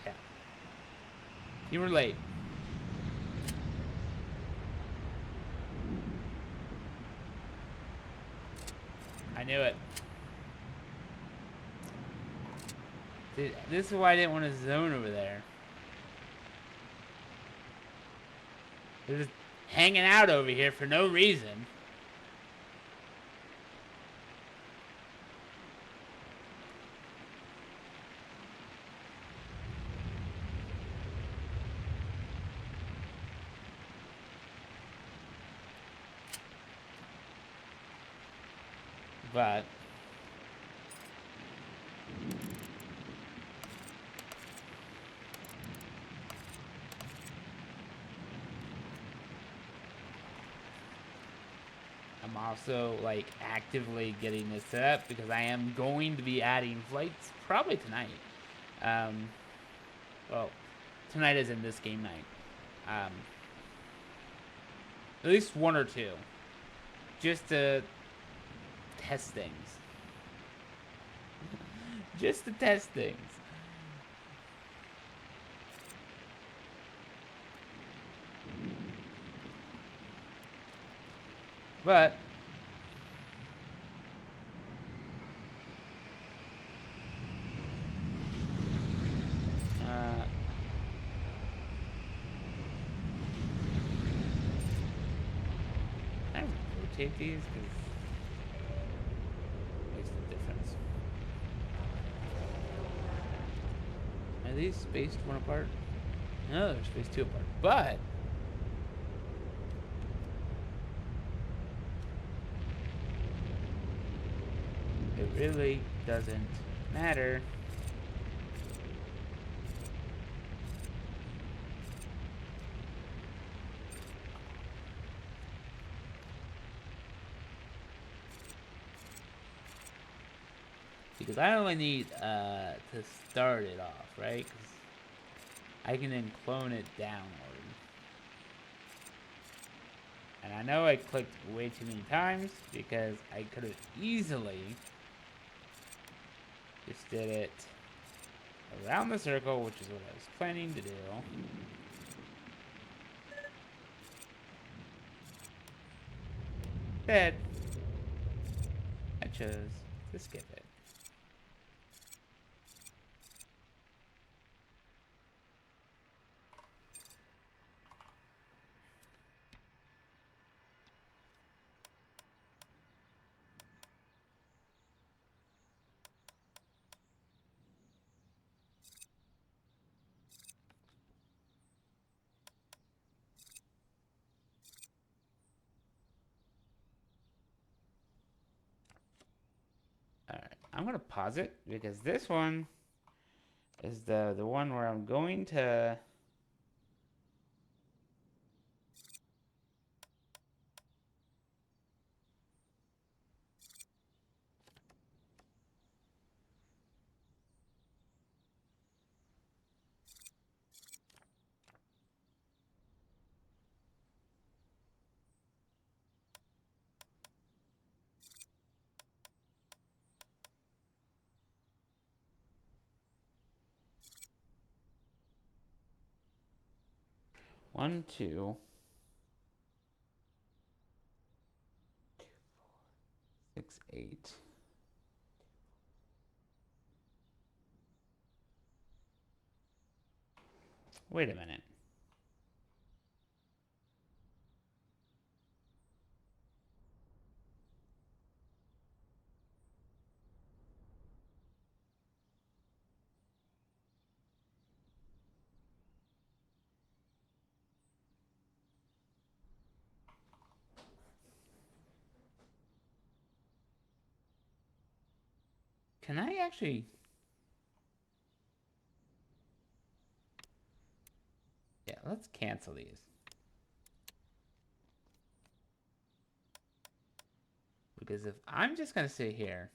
Yeah. You were late. I knew it. Dude, this is why I didn't want to zone over there. They're just hanging out over here for no reason. But I'm also like actively getting this set up because I am going to be adding flights probably tonight. Well, tonight is in this game night. At least one or two, just to test things. Just to test things. But I rotate these because it makes the difference. Are these spaced one apart? No, they're spaced two apart. But it really doesn't matter. Because I only need to start it off, right? Because I can then clone it downward. And I know I clicked way too many times because I could have easily just did it around the circle, which is what I was planning to do. Instead, I chose to skip it. Alright, I'm gonna pause it because this one is the one where I'm going to 1, 2, 6, 8. Wait a minute. Can I actually... Yeah, let's cancel these. Because if I'm just going to sit here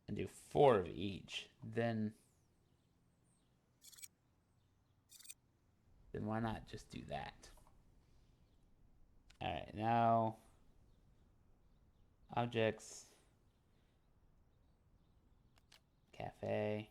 and do 4 of each, then why not just do that? All right, now objects, cafe.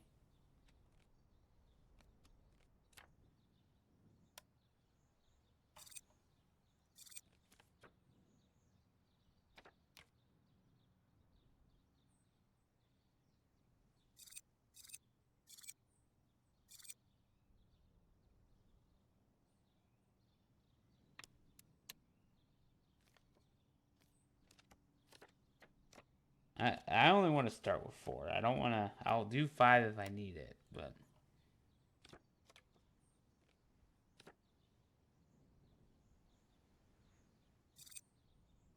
I only want to start with 4. I don't want to... I'll do 5 if I need it, but...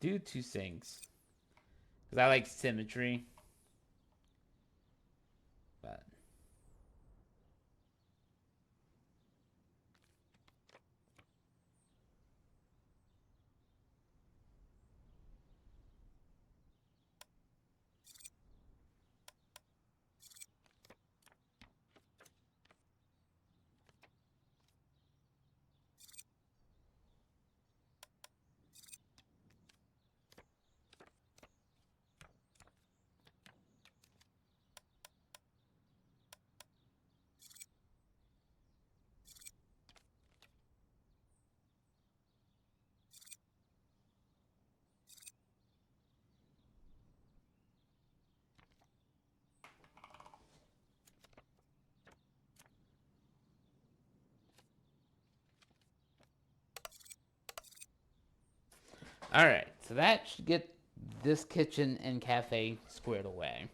Do 2 sinks. Because I like symmetry. But... Alright, so that should get this kitchen and cafe squared away.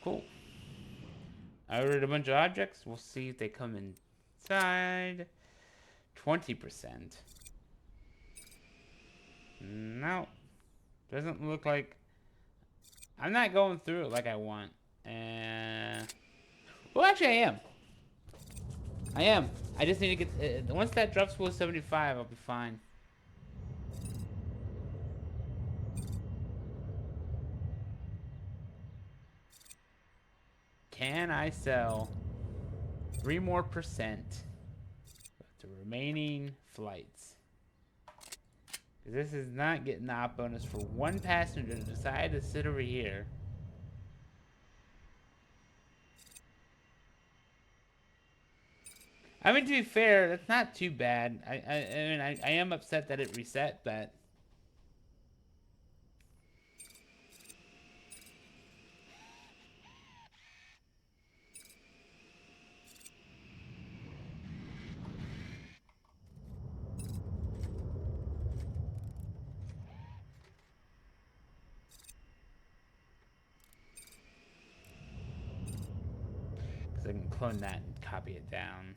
Cool. I ordered a bunch of objects. We'll see if they come inside. 20%. No. Doesn't look like... I'm not going through it like I want. Well, actually, I am. I am. I just need to get... once that drops below 75, I'll be fine. Can I sell 3 more percent to remaining flights? This is not getting the op bonus for one passenger to decide to sit over here. I mean, to be fair, that's not too bad. I mean, I am upset that it reset, but clone that and copy it down.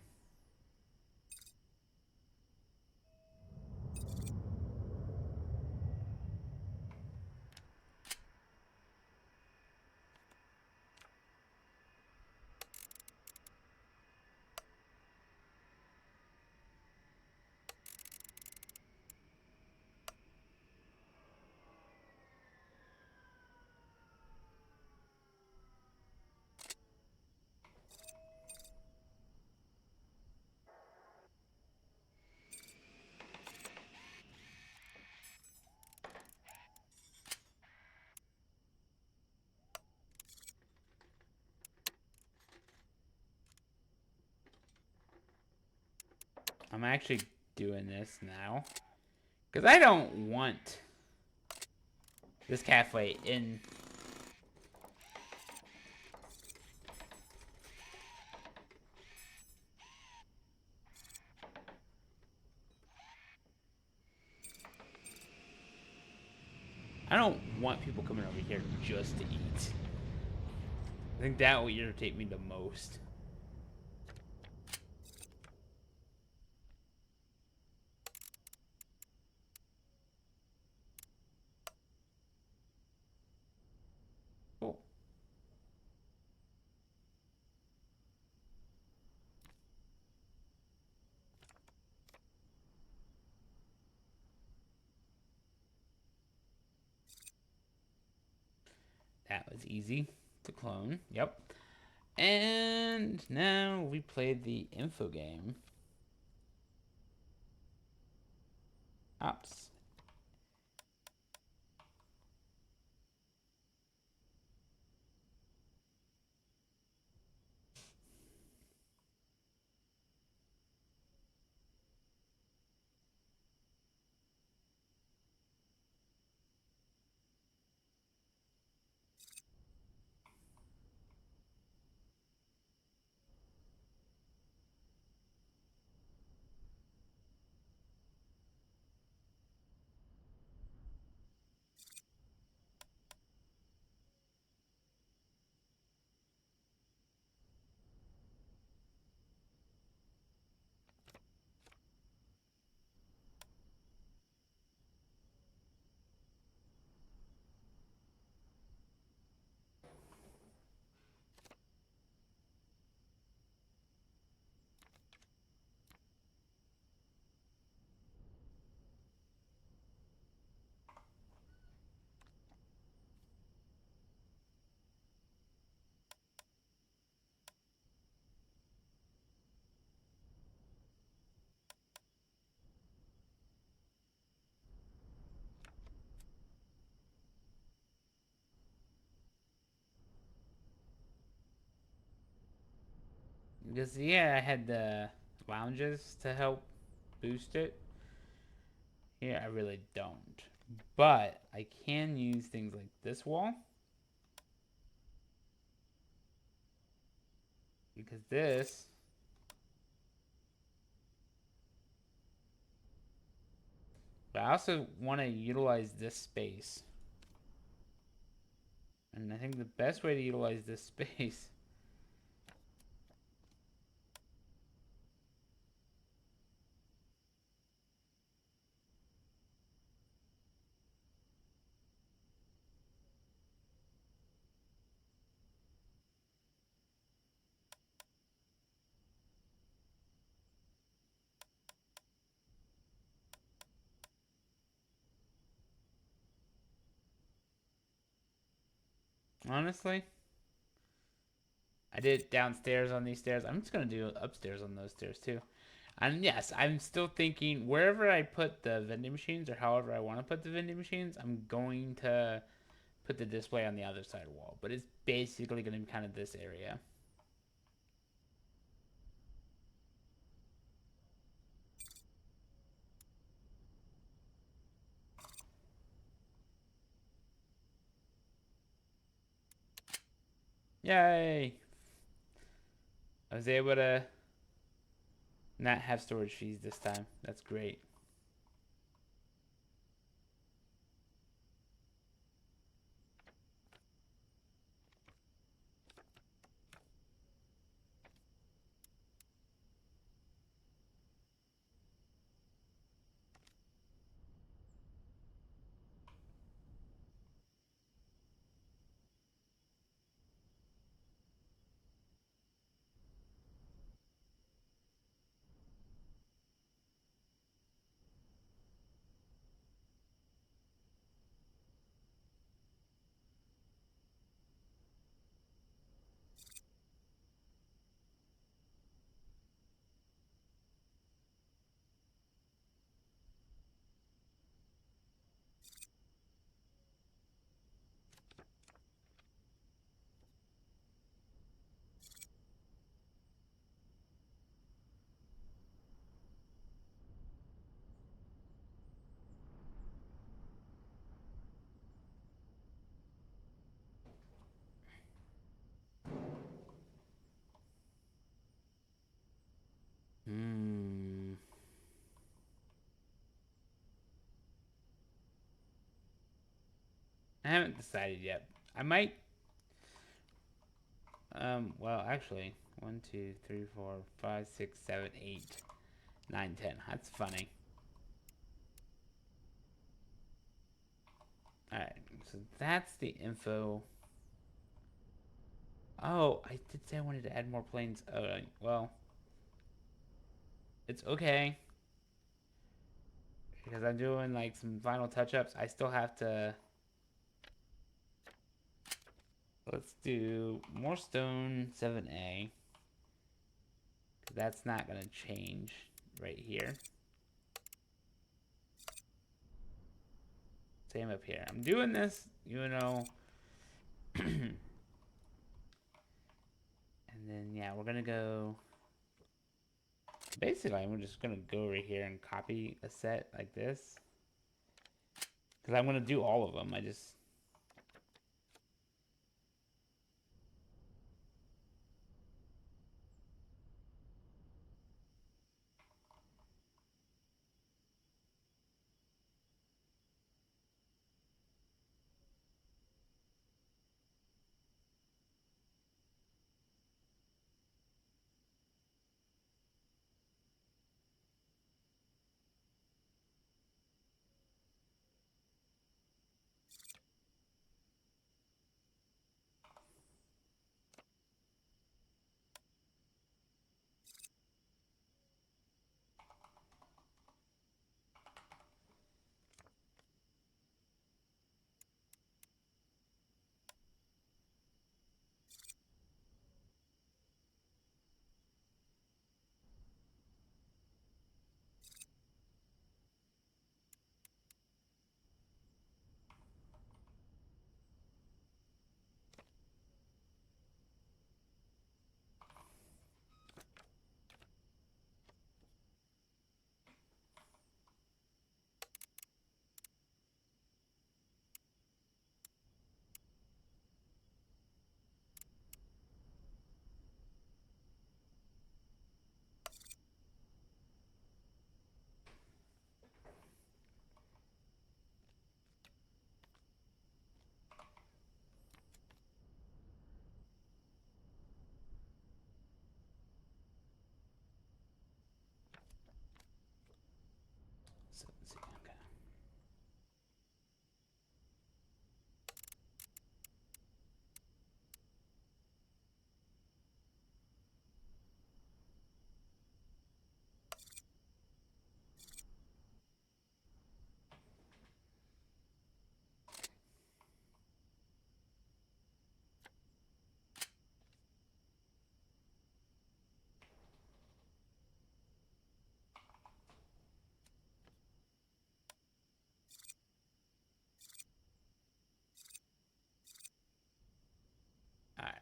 I'm actually doing this now because I don't want this cafe in. I don't want people coming over here just to eat. I think that will irritate me the most. Oh. That was easy to clone. Yep. And now we played the info game. Ops. Because, yeah, I had the lounges to help boost it. Here, I really don't. But I can use things like this wall. Because this... But I also want to utilize this space. And I think the best way to utilize this space... Honestly, I did downstairs on these stairs. I'm just going to do upstairs on those stairs too. And yes, I'm still thinking wherever I put the vending machines or however I want to put the vending machines, I'm going to put the display on the other side of the wall. But it's basically going to be kind of this area. Yay! I was able to not have storage fees this time. That's great. I haven't decided yet. I might. Well, actually, 1, 2, 3, 4, 5, 6, 7, 8, 9, 10. That's funny. Alright, so that's the info. Oh, I did say I wanted to add more planes. Oh, well, it's okay. Because I'm doing like some final touch-ups. I still have to... Let's do more stone 7A. That's not going to change right here. Same up here. I'm doing this, you know. And then, yeah, we're going to go... Basically, I'm just going to go over here and copy a set like this. Because I'm going to do all of them. I just... So, let's see, okay. All right.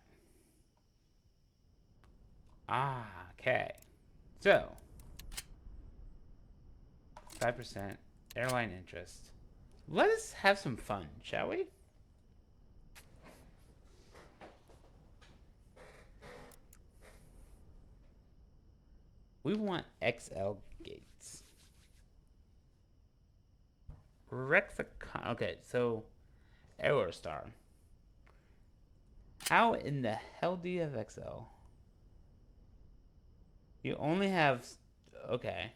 Ah, okay. So, 5% airline interest. Let us have some fun, shall we? We want XL gates. Rexicana. Okay, so Aerostar. How in the hell do you have XL? You only have... Okay.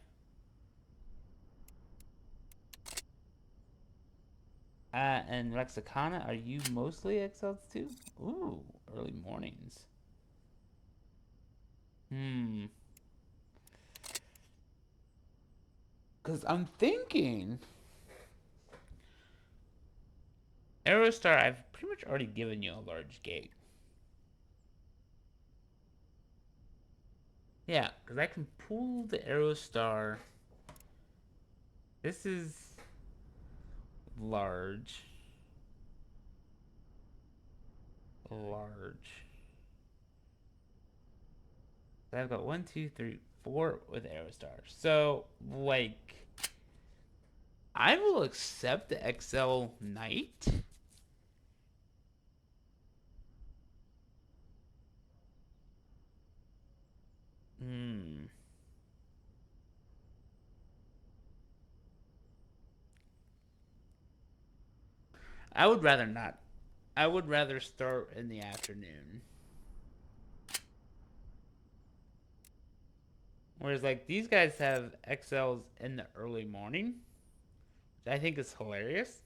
And Rexicana, are you mostly XLs too? Ooh, early mornings. Because I'm thinking... Aerostar, I've pretty much already given you a large gate. Yeah, because I can pull the Aerostar. This is large. Large. So I've got 1, 2, 3, 4 with Aerostar. So, like, I will accept the XL Knight. Hmm. I would rather not. I would rather start in the afternoon. Whereas, like, these guys have XLs in the early morning, which I think is hilarious.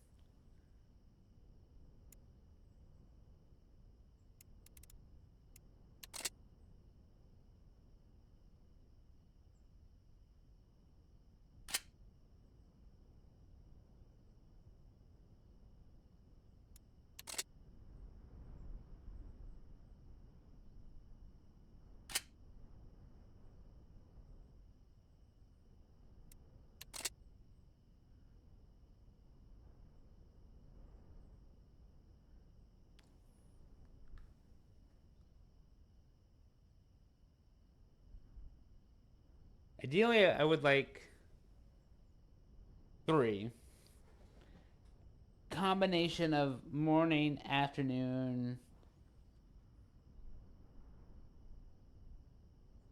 Ideally, I would like three. Combination of morning, afternoon.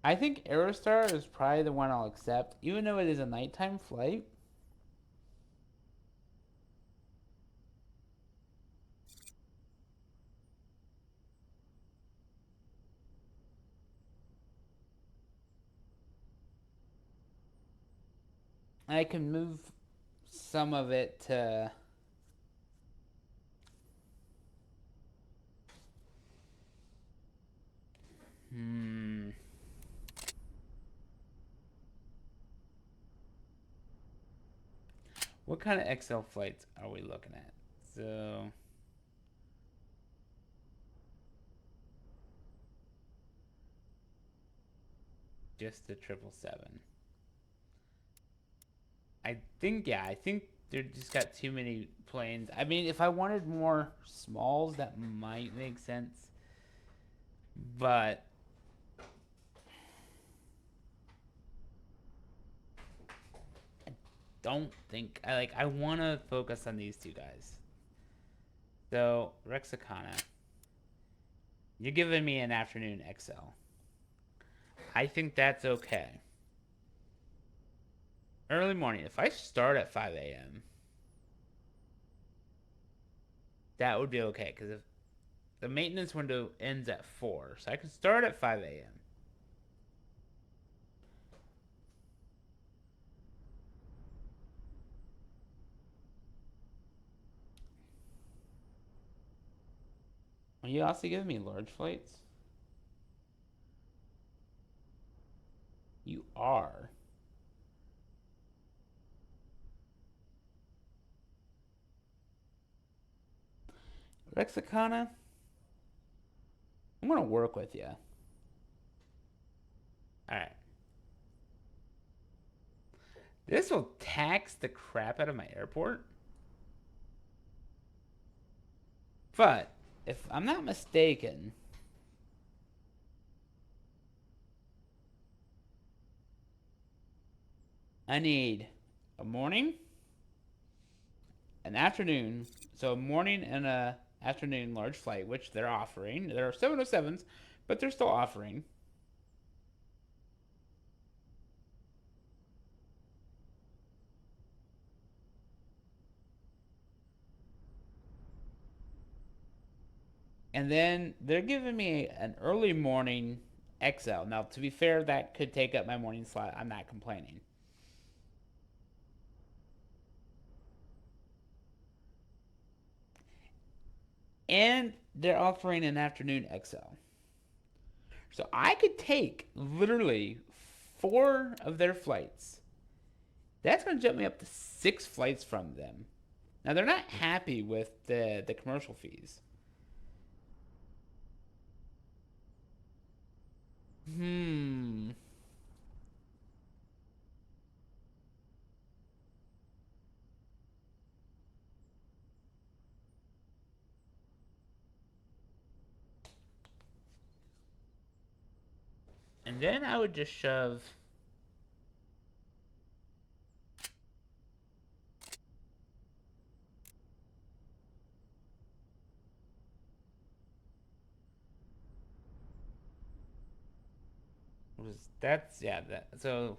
I think Aerostar is probably the one I'll accept, even though it is a nighttime flight. I can move some of it to. Hmm. What kind of XL flights are we looking at? So, just the 777. I think they just got too many planes. I mean, if I wanted more smalls, that might make sense. But don't think I want to focus on these two guys. So, Rexicana, you're giving me an afternoon XL. I think that's okay. Early morning, if I start at 5 a.m., that would be okay because if the maintenance window ends at 4, so I can start at 5 a.m. Are you also giving me large flights? You are. Rexicana, I'm going to work with you. Alright. This will tax the crap out of my airport. But, if I'm not mistaken, I need a morning, an afternoon, so a morning and a afternoon large flight, which they're offering. There are 707s, but they're still offering. And then they're giving me an early morning XL. Now, to be fair, that could take up my morning slot. I'm not complaining. And they're offering an afternoon XL. So I could take literally 4 of their flights. That's going to jump me up to 6 flights from them. Now, they're not happy with the commercial fees. Hmm. And then I would just shove. That's, yeah, that. So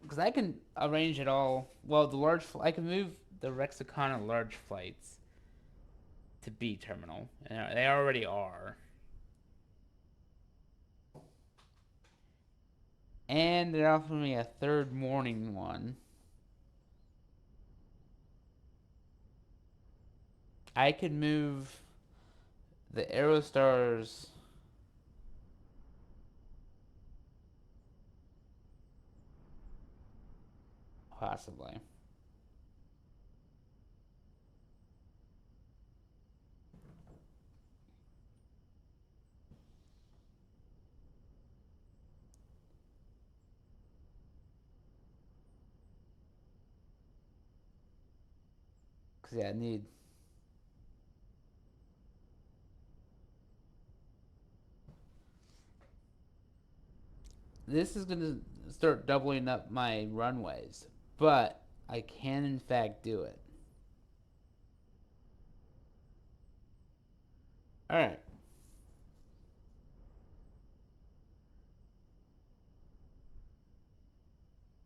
because I can arrange it all. Well, the large I can move the Rexicana large flights to B terminal, and they already are. And they're offering me a third morning one. I could move the Aerostars possibly. Because, yeah, I need. This is going to start doubling up my runways. But I can, in fact, do it. Alright.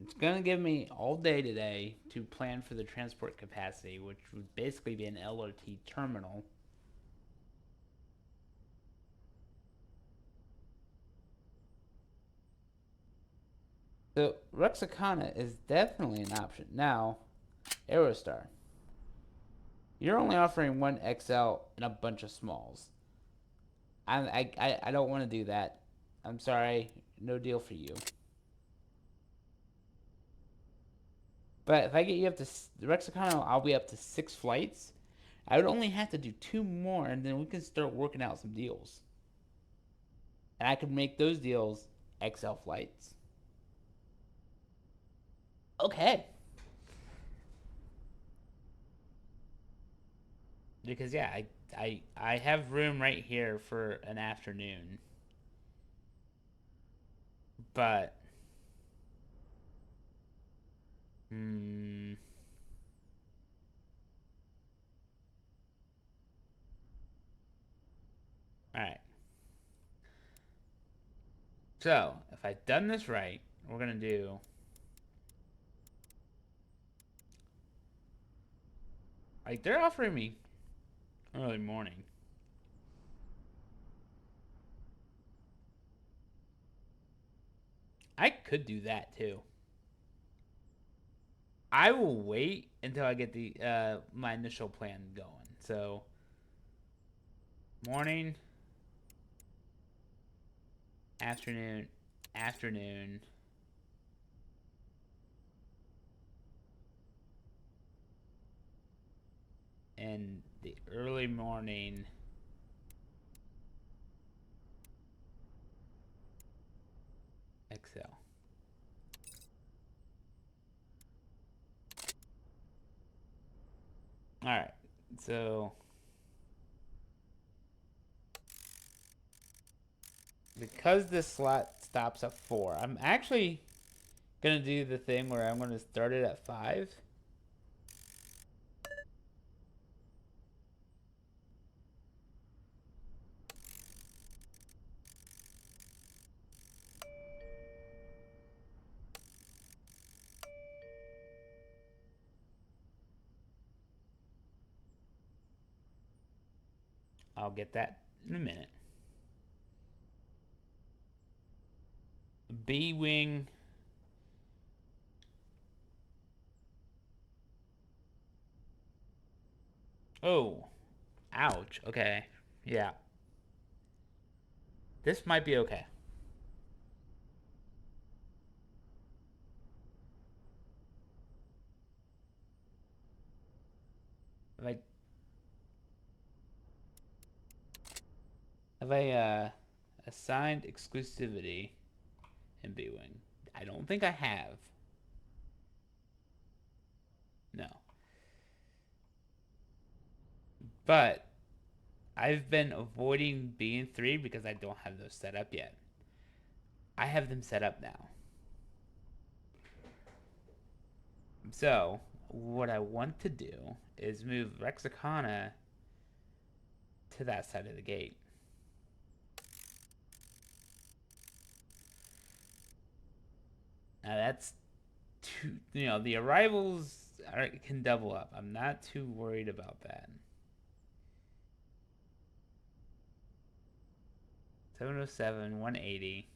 It's going to give me all day today to plan for the transport capacity, which would basically be an LRT terminal. So, Rexicana is definitely an option. Now, Aerostar. You're only offering one XL and a bunch of smalls. I don't want to do that. I'm sorry. No deal for you. But if I get you up to the Rexicana, I'll be up to 6 flights. I would only have to do 2 more, and then we can start working out some deals. And I could make those deals XL flights. Okay. Because yeah, I have room right here for an afternoon. But hmm. Alright. So, if I've done this right, we're gonna do like they're offering me early morning. I could do that too. I will wait until I get the my initial plan going. So morning, afternoon, afternoon, and the early morning. XL. All right. So because this slot stops at 4, I'm actually gonna do the thing where I'm gonna start it at 5. I'll get that in a minute. B wing. Oh, ouch. Okay. Yeah. This might be okay. Like, have I assigned exclusivity in B wing? I don't think I have. No. But I've been avoiding B and 3 because I don't have those set up yet. I have them set up now. So, what I want to do is move Rexicana to that side of the gate. Now that's two, the arrivals it can double up. I'm not too worried about that. 707, 180,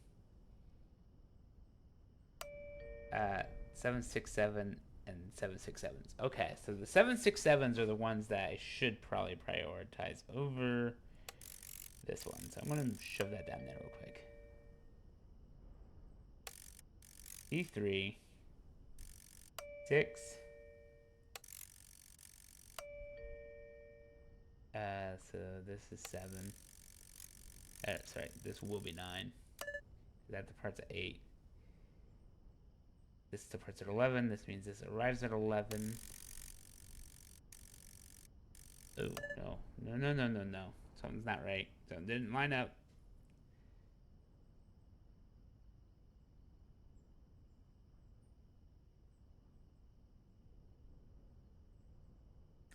767, and 767s. Okay, so the 767s are the ones that I should probably prioritize over this one. So I'm going to shove that down there real quick. E3, 6. So this is 7. That's right. This will be 9. That departs at 8. This departs at 11. This means this arrives at 11. Oh, no. No, no, no, no, no. Something's not right. Something didn't line up.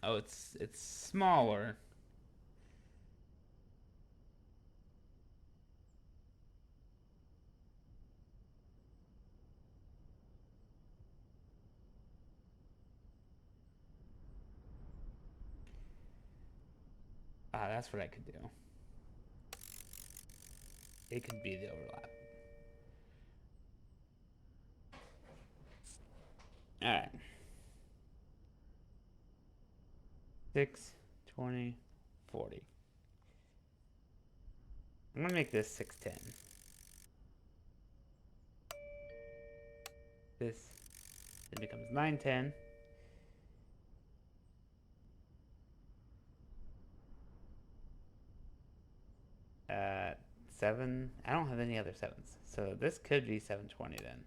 Oh, it's smaller. Ah, that's what I could do. It could be the overlap. All right. 6, 20, 40. I'm gonna make this 610. This then becomes 910. Uh, 7. I don't have any other 7s, so this could be 720 then.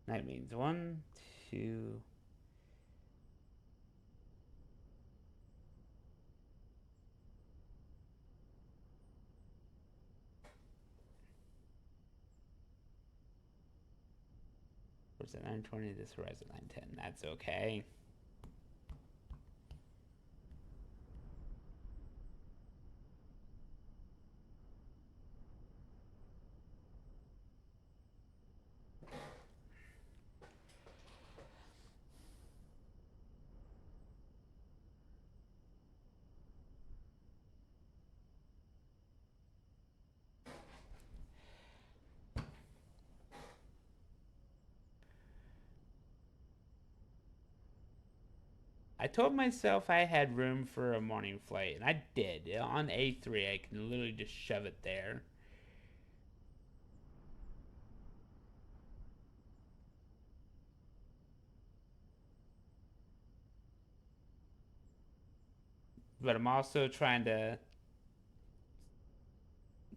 That means 1, 2. Where's at 920? This arrives at 910. That's okay. I told myself I had room for a morning flight, and I did. On A3, I can literally just shove it there. But I'm also trying to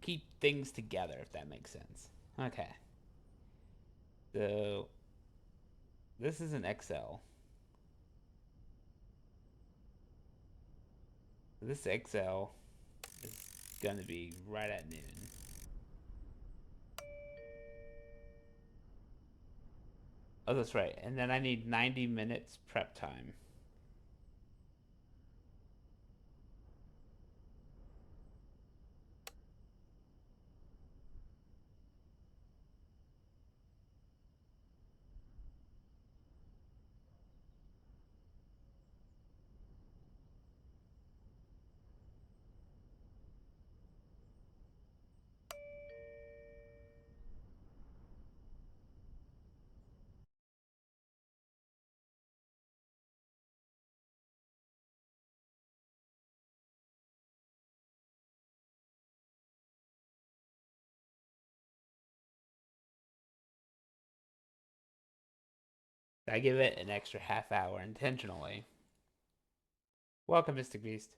keep things together, if that makes sense. Okay. So, this is an XL. This XL is going to be right at noon. Oh, that's right. And then I need 90 minutes prep time. I give it an extra half hour intentionally. Welcome, Mystic Beast.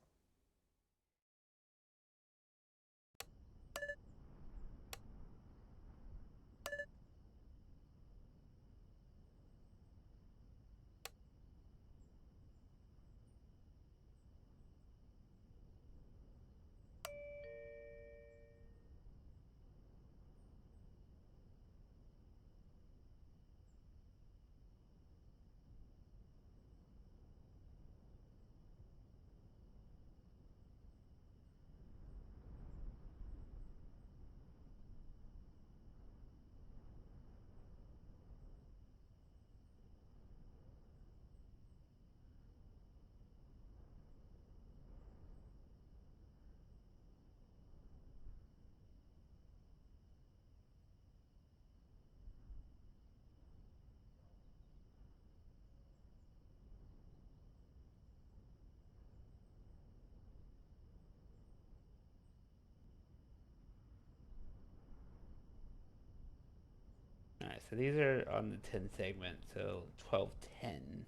so these are on the 10 segment, so 12:10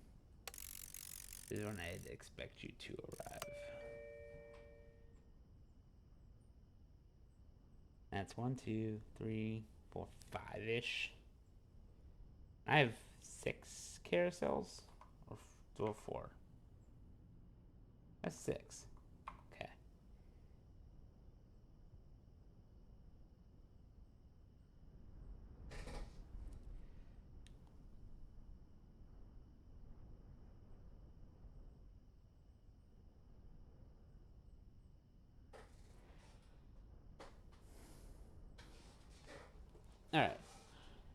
is when I'd expect you to arrive. That's 1, 2, 3, 4, 5-ish. I have 6 carousels, or 4. That's 6. Okay. All right.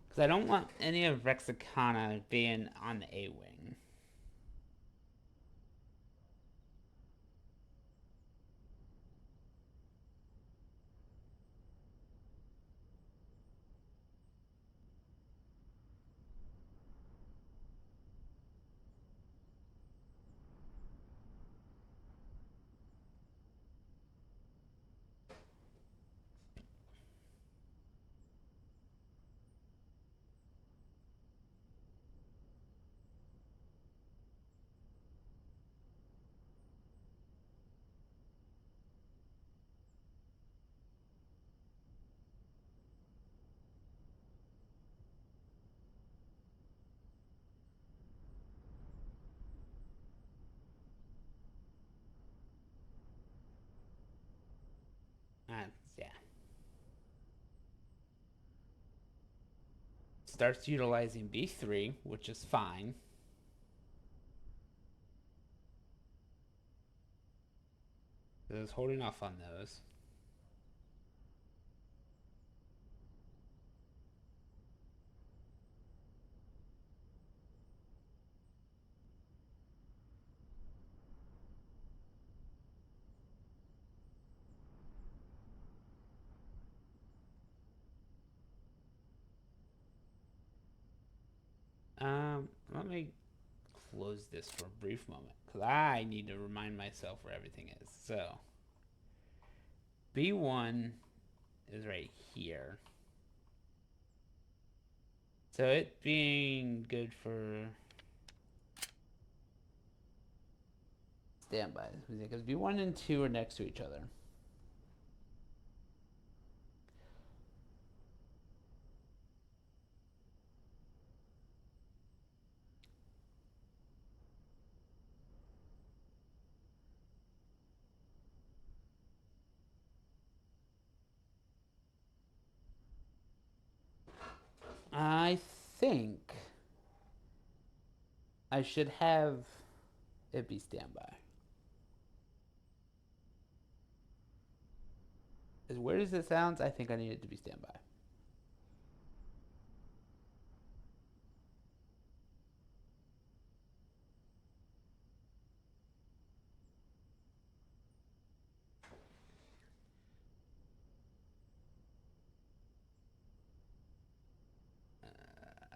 Because I don't want any of Rexicana being on the A wing. Yeah. Starts utilizing B3, which is fine. It was holding off on those. Let me close this for a brief moment because I need to remind myself where everything is. So, B1 is right here. So it being good for standby because B1 and 2 are next to each other. I think I should have it be standby. As weird as it sounds, I think I need it to be standby.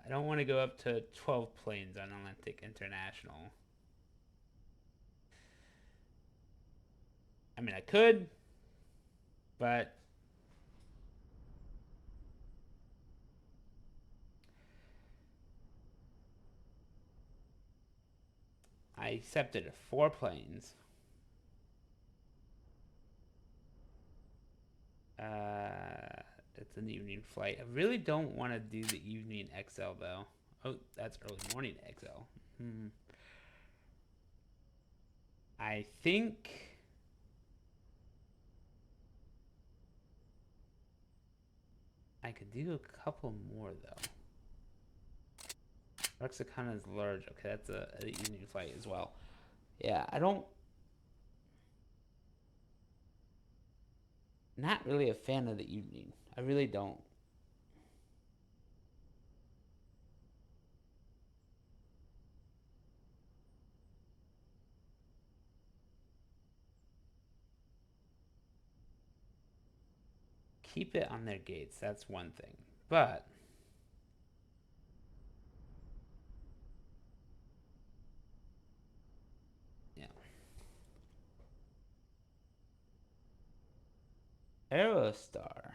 I don't want to go up to 12 planes on Atlantic International. I mean, I could, but I accepted 4 planes. It's an evening flight. I really don't want to do the evening XL though. Oh, that's early morning XL. I think I could do a couple more though. Rexicana is large. Okay, that's an evening flight as well. Yeah, I don't. Not really a fan of the evening. I really don't. Keep it on their gates. That's one thing. But yeah, Aerostar.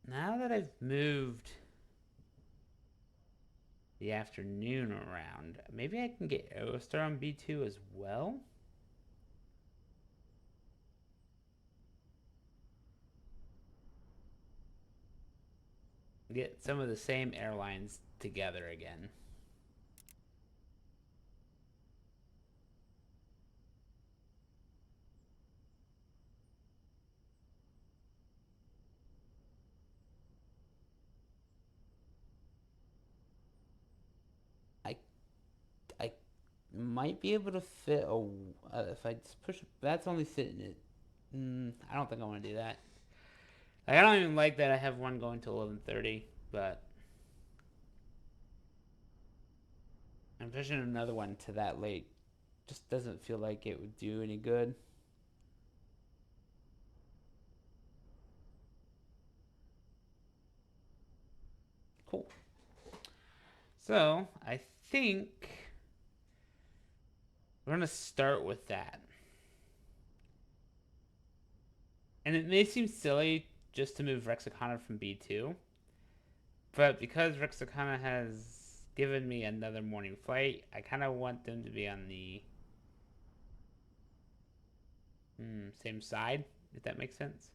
Now that I've moved the afternoon around, maybe I can get Aerostar on B2 as well? Get some of the same airlines together again. I I might be able to fit a if I just push. That's only fitting it. I don't think I want to do that. Like, I don't even like that I have one going to 11:30, but I'm pushing another one to that late. Just doesn't feel like it would do any good. Cool. So I think we're gonna start with that. And it may seem silly just to move Rexicana from B2, but because Rexicana has given me another morning flight, I kind of want them to be on the same side, if that makes sense.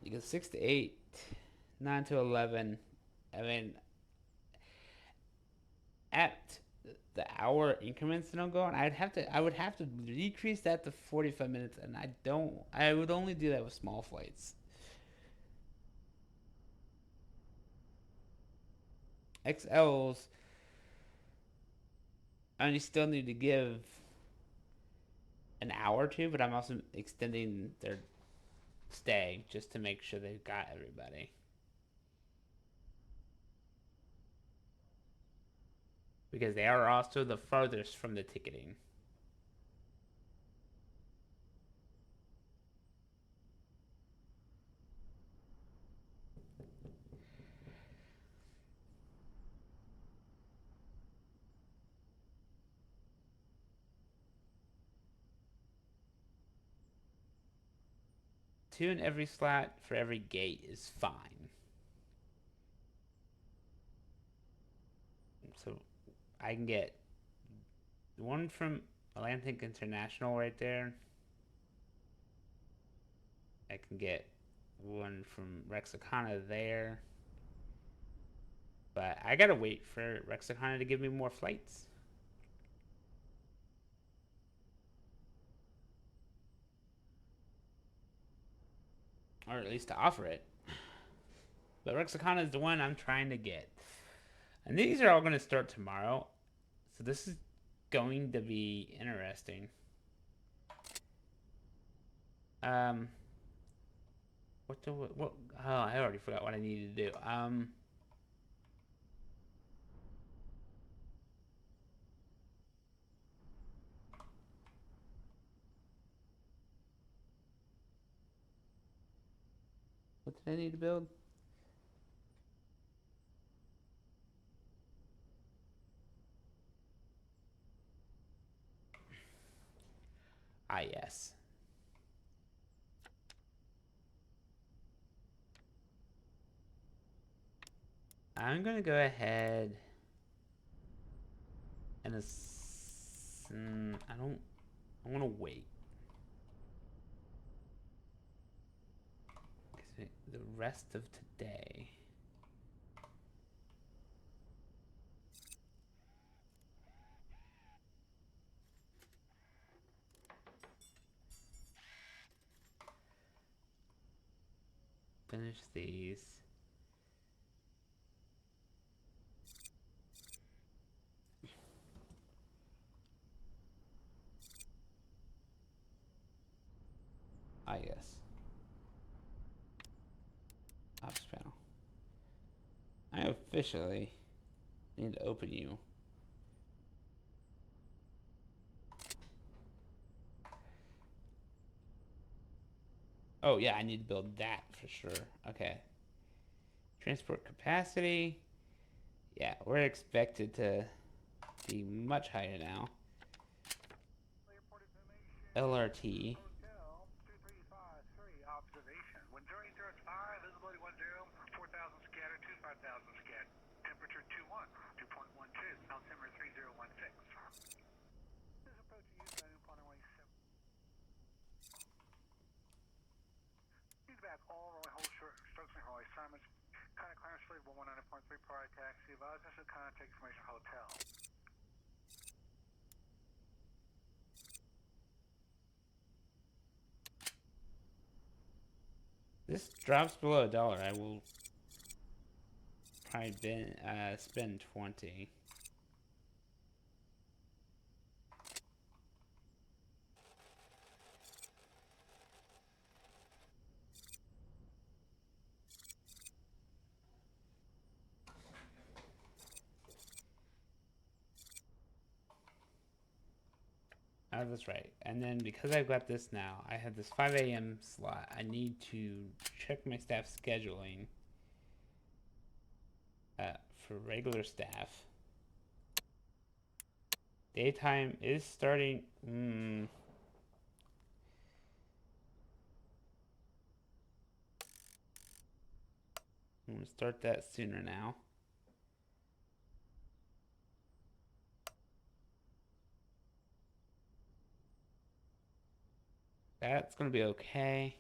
You go 6 to 8, 9 to 11. I mean, at the hour increments that I'm going, I would have to decrease that to 45 minutes, and I would only do that with small flights. XLs, I only still need to give an hour or two, but I'm also extending their stay just to make sure they've got everybody. Because they are also the farthest from the ticketing. Two in every slot for every gate is fine. So I can get one from Atlantic International right there. I can get one from Rexicana there. But I gotta wait for Rexicana to give me more flights. Or at least to offer it. But Rexicana is the one I'm trying to get. And these are all going to start tomorrow. So this is going to be interesting. Um, what? Oh, I already forgot what I needed to do. What did I need to build? Ah, yes. I'm gonna go ahead and I don't. I want to wait. The rest of today. Finish these. Ah, yes. Ops panel. I officially need to open you. Oh, yeah, I need to build that for sure. Okay. Transport capacity. Yeah, we're expected to be much higher now. LRT. Hotel 2353, observation. Wind 085, visibility 10, 4,000 scatter, 25,000 scatter. Temperature 21, 2.12, altimeter 3016. This is approaching you, landing upon runway 7. Feedback, all runway hold short, instruction runway assignments. Contact clearance fleet 119.3 prior taxi. Advise us to contact information hotel. This drops below $1. I will probably spend 20. Oh, that's right. And then because I've got this now, I have this 5 a.m. slot. I need to check my staff scheduling for regular staff. Daytime is starting. I'm going to start that sooner now. That's going to be okay.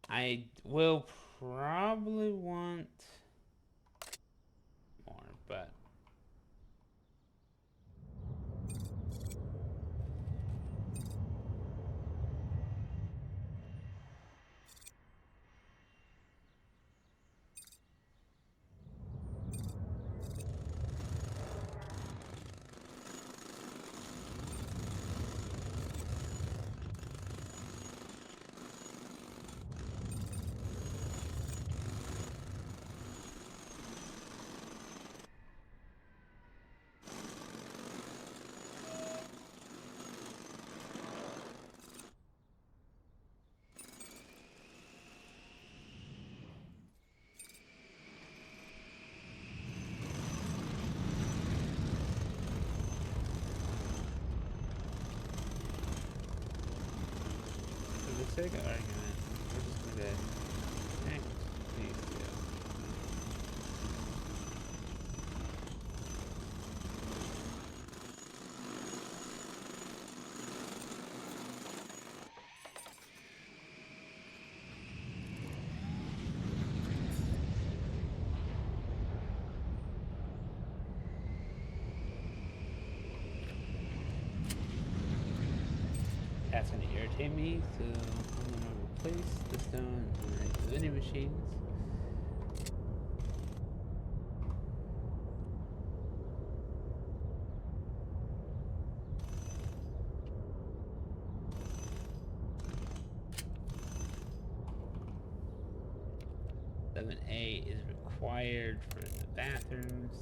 I will probably want more, but for the sake of argument, we're just going to connect these two. That's going to irritate me, so I'm going to replace the stone underneath the vending machines. Seven A is required for the bathrooms.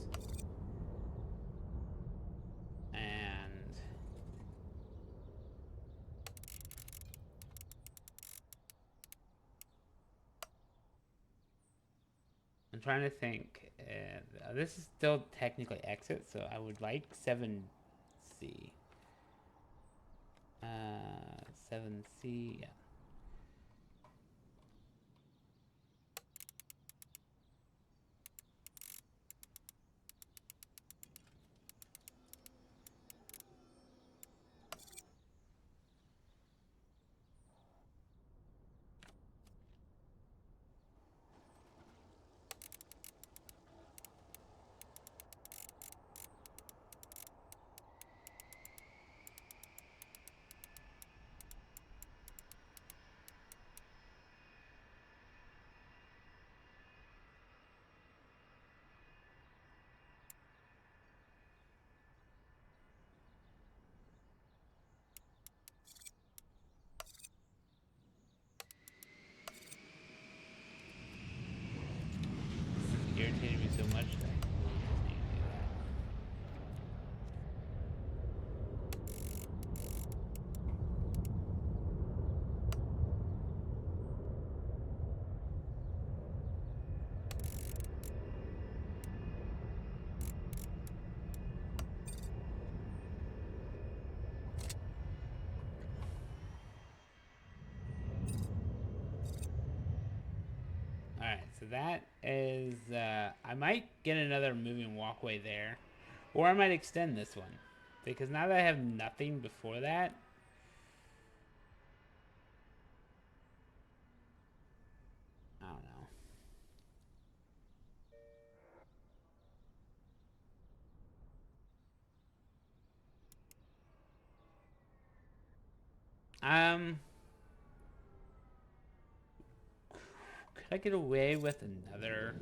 And I'm trying to think. This is still technically exit, so I would like 7C. 7C, yeah. Alright, so that is, I might get another moving walkway there. Or I might extend this one. Because now that I have nothing before that, I don't know. Could I get away with another?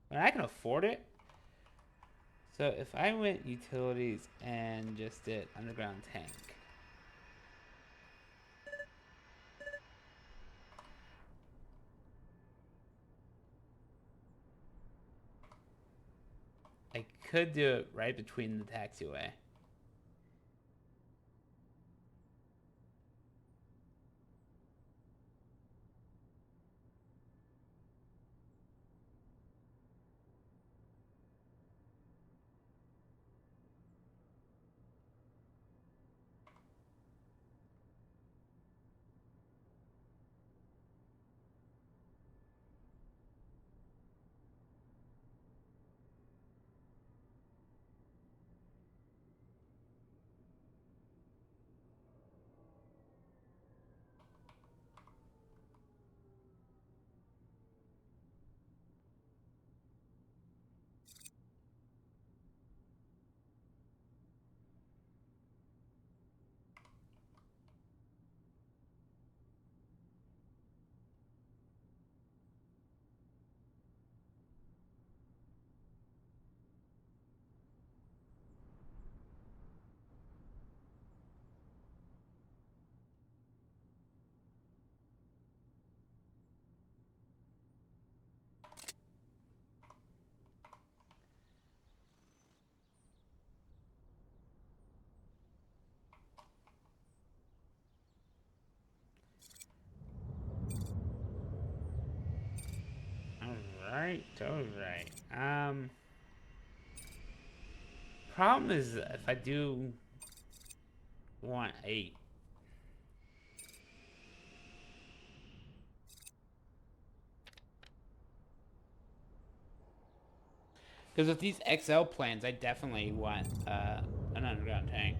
When I can afford it. So if I went utilities and just did underground tank. I could do it right between the taxiway. Alright. Problem is if I do want 8. Because with these XL plans, I definitely want an underground tank.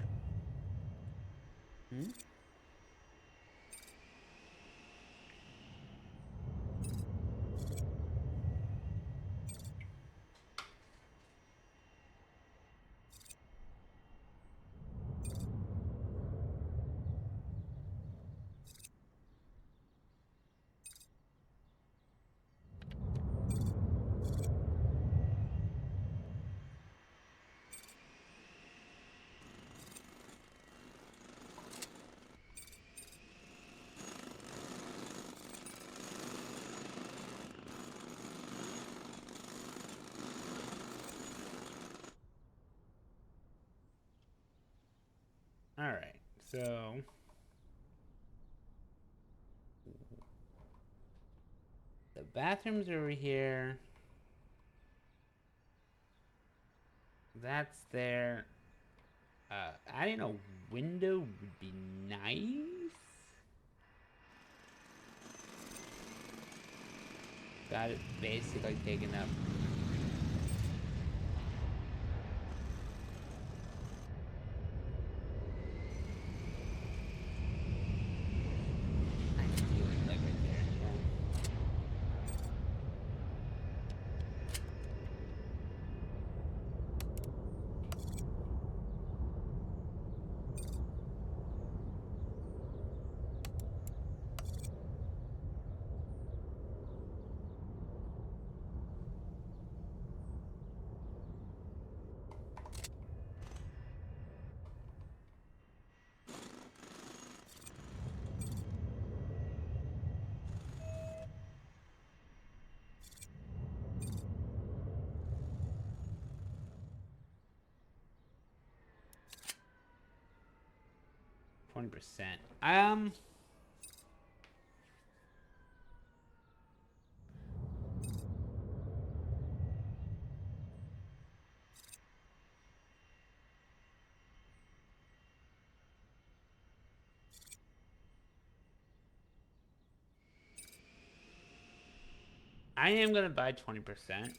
Hmm? Alright, so the bathroom's over here. That's there. Adding a window would be nice. Got it basically taken up. I can do it like right there. Yeah. 20%. I am gonna buy 20%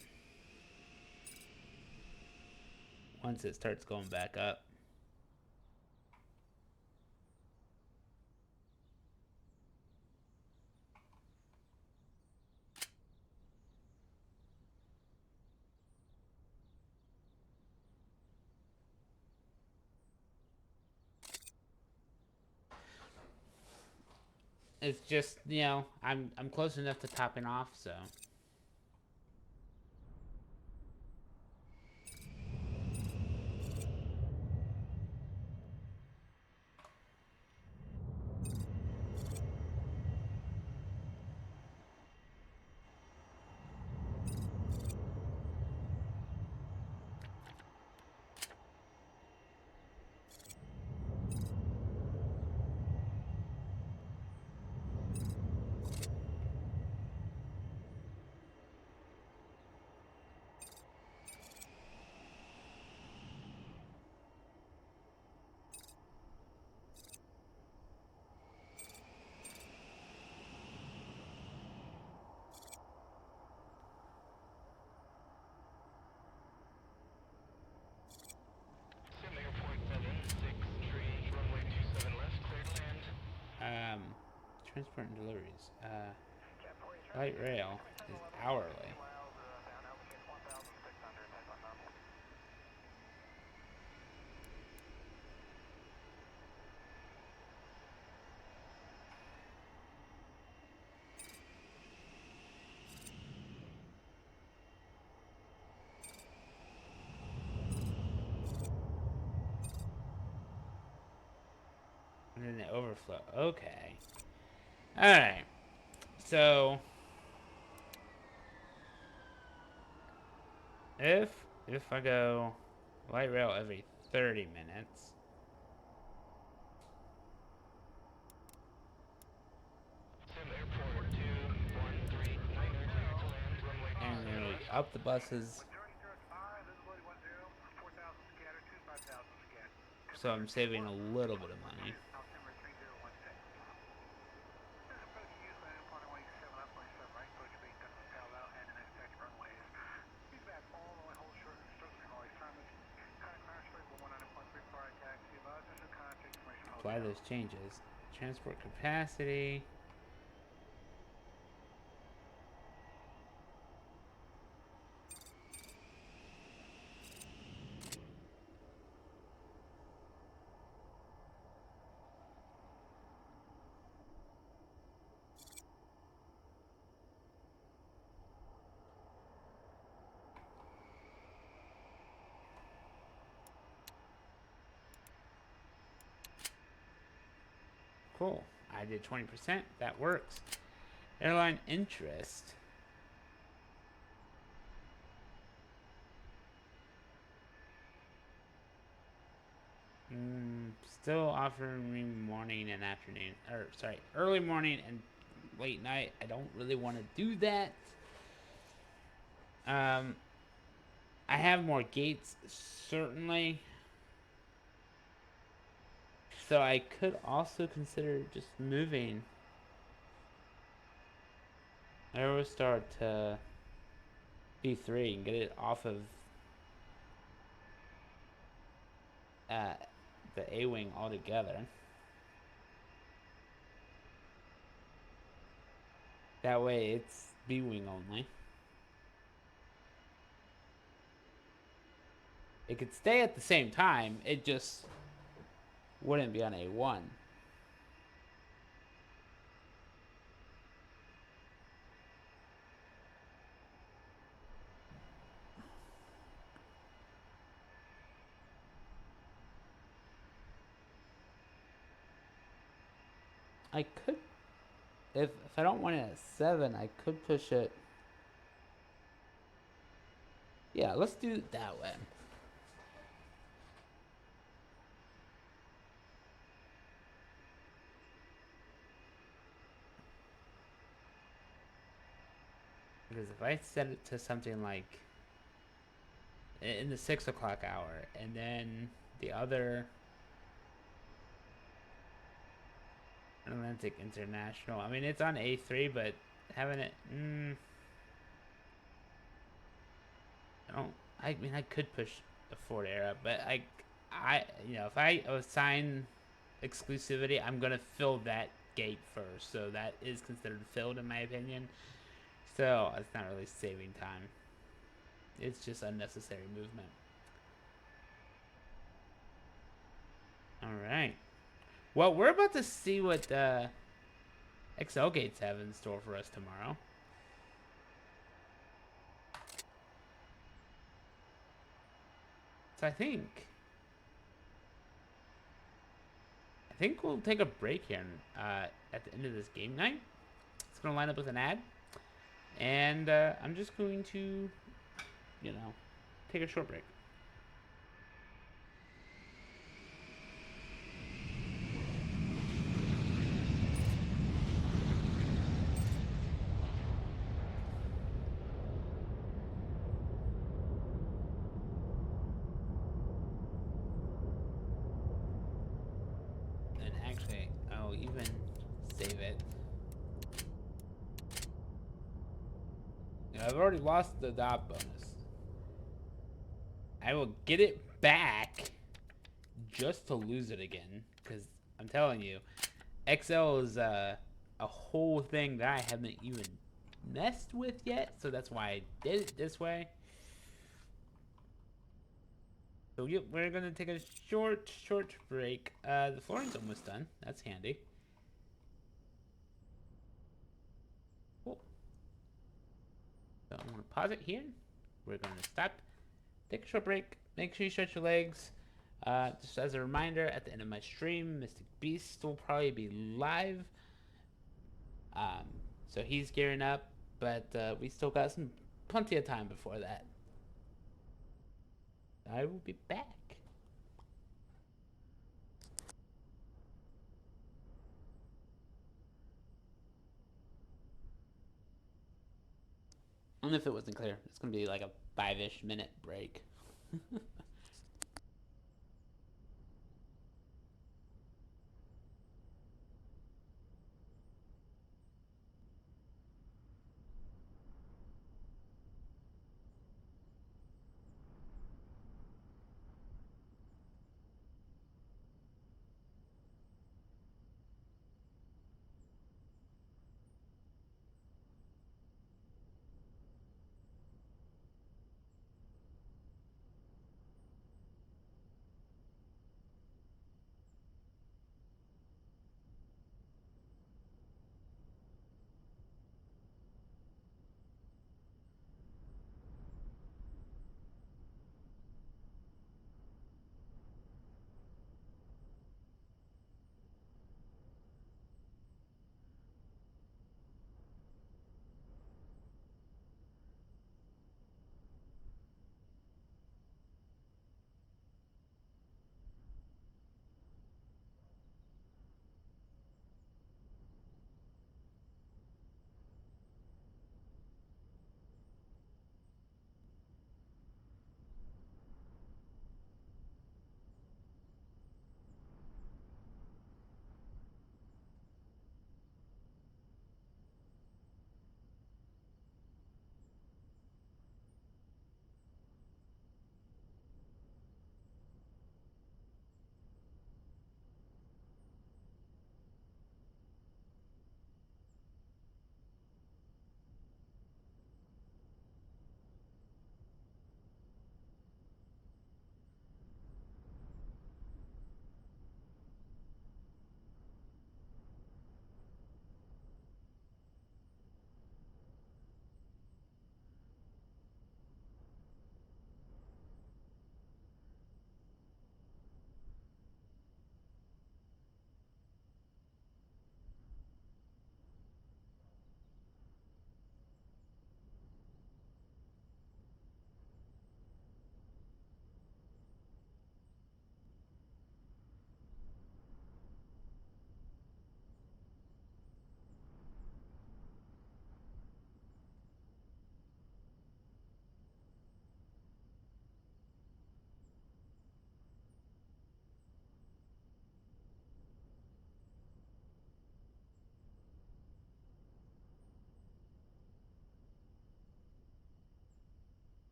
once it starts going back up. It's just, you know, I'm close enough to topping off, so. SimAirport 763, runway 27 left, clear to land. Transport and deliveries. Light rail is hourly. And then the overflow. Okay. Alright. So if I go light rail every 30 minutes, SimAirport 213, niner, clear to land, runway and 27 then we left. up the buses, Journey through at 5, visibility 10, 4,000 scatter, 25,000 scatter. so I'm saving a little bit of money. Altimeter 3016. This is approach use landing upon runway 7 up, 27 right, approach being done with parallel and the next taxi runways. Please back all the way, hold short instruction, always time this kind of crash rate 119.3 prior taxi. Advise this is contact information. Apply those changes. Transport capacity. Cool. I did 20%. That works. Airline interest. Still offering me morning and afternoon. Or, sorry, early morning and late night. I don't really want to do that. I have more gates, certainly. So I could also consider just moving Aerostar to B3 and get it off of the A-Wing altogether. That way it's B-Wing only. It could stay at the same time, it just wouldn't be on A1. I could, if I don't want it at 7, I could push it. Yeah, let's do it that way. Because if I set it to something like in the 6 o'clock hour, and then the other Atlantic International, I mean, it's on A3, but having it, I don't. I mean, I could push the forward arrow, but if I assign exclusivity, I'm gonna fill that gate first. So that is considered filled in my opinion. So it's not really saving time. It's just unnecessary movement. All right. Well, we're about to see what XL gates have in store for us tomorrow. So I think we'll take a break here at the end of this game night. It's gonna line up with an ad, and I'm just going to, take a short break. And actually, I'll even save it. I've already lost the dot bonus. I will get it back just to lose it again, because I'm telling you, XL is a whole thing that I haven't even messed with yet, so that's why I did it this way. So we're gonna take a short break. The flooring's almost done. That's handy. Cool. So I'm gonna pause it here. We're gonna stop, take a short break. Make sure you stretch your legs. Just as a reminder, at the end of my stream, Mystic Beast will probably be live. So he's gearing up, but we still got plenty of time before that. I will be back. And if it wasn't clear, it's gonna be like a 5-ish minute break.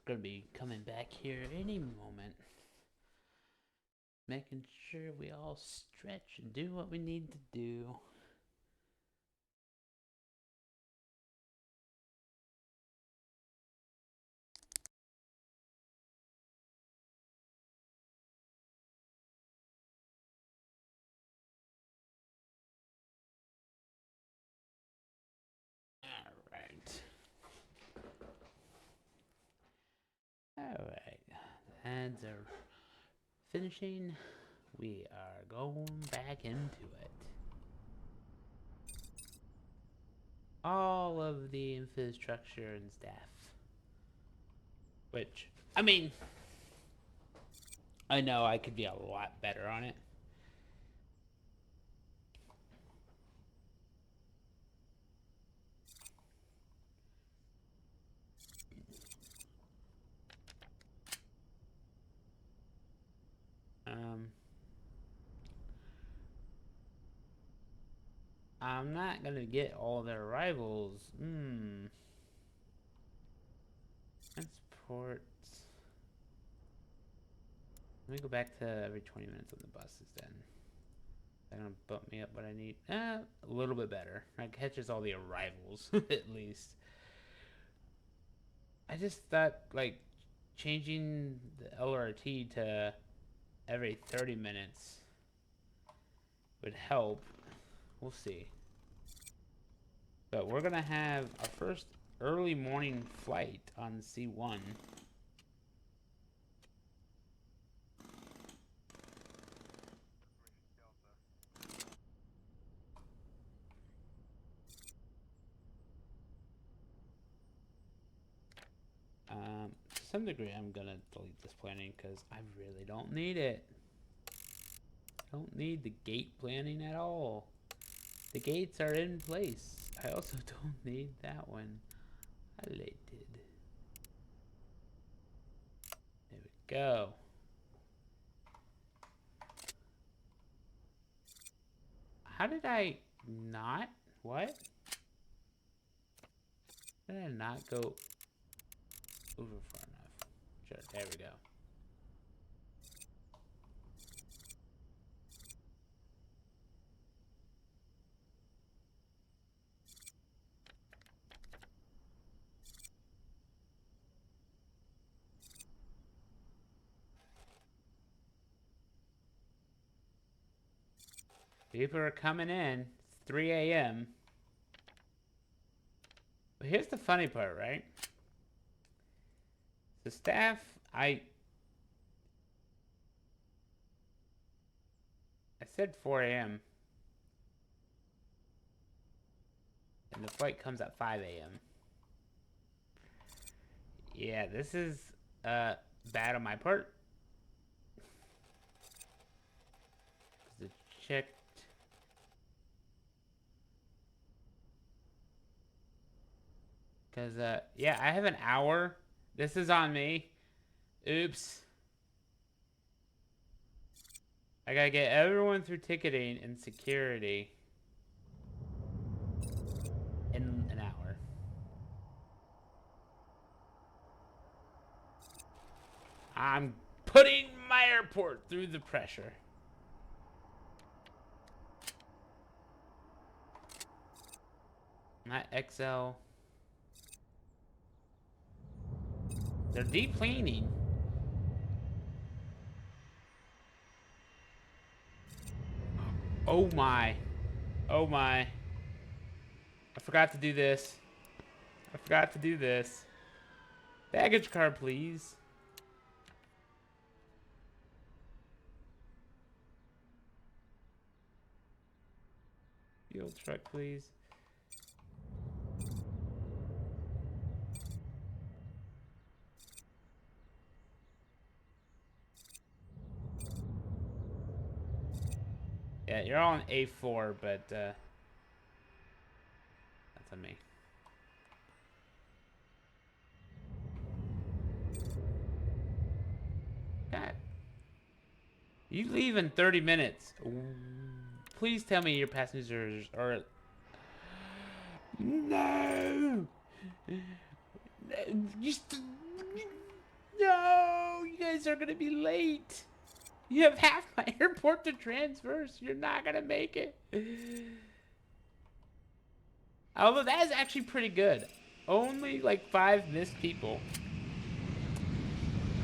gonna be coming back here any moment. Making sure we all stretch and do what we need to do. Alright. Alright. The ads are finishing. We are going back into it. All of the infrastructure and staff. Which, I mean, I know I could be a lot better on it. I'm not gonna get all their rivals. Transports. Let me go back to every 20 minutes on the buses then. They're gonna bump me up what I need. A little bit better. That catches all the arrivals, at least. I just thought, like, changing the LRT to every 30 minutes would help. We'll see. But we're gonna have our first early morning flight on C1. To some degree, I'm gonna delete this planning because I really don't need it. Don't need the gate planning at all. The gates are in place. I also don't need that one highlighted. There we go. How did I not? What? Did I not go over far enough? Sure, there we go. People are coming in. It's 3 a.m. But here's the funny part, right? The staff, I said 4 a.m. and the flight comes at 5 a.m. Yeah, this is bad on my part. Because it checked. Because, yeah, I have an hour. This is on me. Oops. I gotta get everyone through ticketing and security in an hour. I'm putting my airport through the pressure. Not XL. They're deplaning. Oh my. Oh my. I forgot to do this. I forgot to do this. Baggage car, please. Fuel truck, please. Yeah, you're on A4, but that's on me. God. You leave in 30 minutes. Please tell me your passengers are... No! No, you guys are gonna be late. You have half my airport to transverse. You're not gonna make it. Although that is actually pretty good. Only like 5 missed people.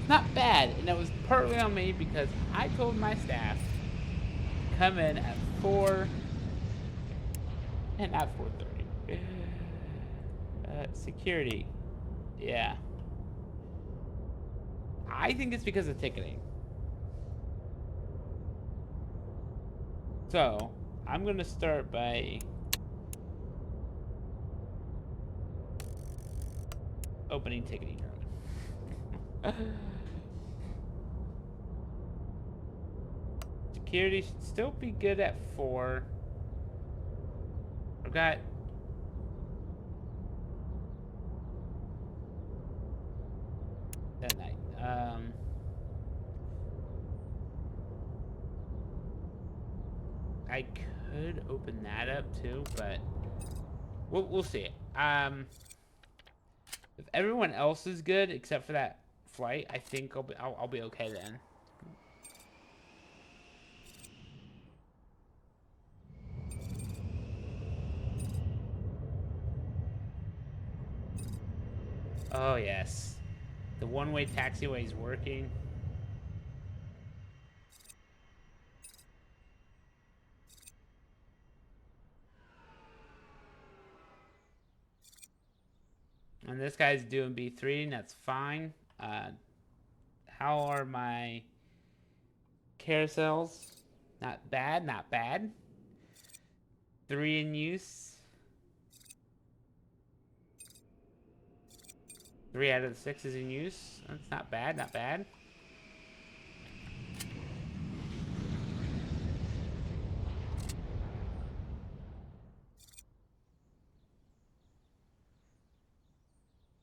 Not bad, and that was partly on me because I told my staff to come in at 4 and not 4:30. Security. Yeah. I think it's because of ticketing. So, I'm gonna start by opening ticketing room. Security should still be good at 4. I've got that night. I could open that up too, but we'll see. If everyone else is good except for that flight, I think I'll be okay then. Oh yes, the one-way taxiway is working. And this guy's doing B3, and that's fine. How are my carousels? Not bad, not bad. 3 in use. 3 out of the 6 is in use. That's not bad, not bad.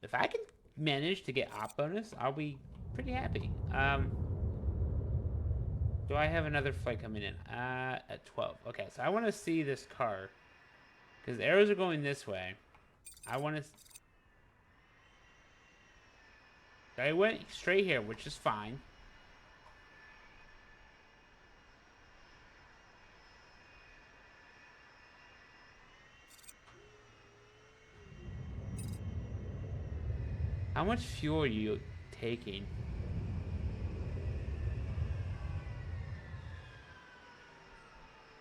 If I can manage to get op bonus, I'll be pretty happy. Do I have another flight coming in? At 12. Okay, so I want to see this car. Because the arrows are going this way. I want to... I went straight here, which is fine. How much fuel are you taking?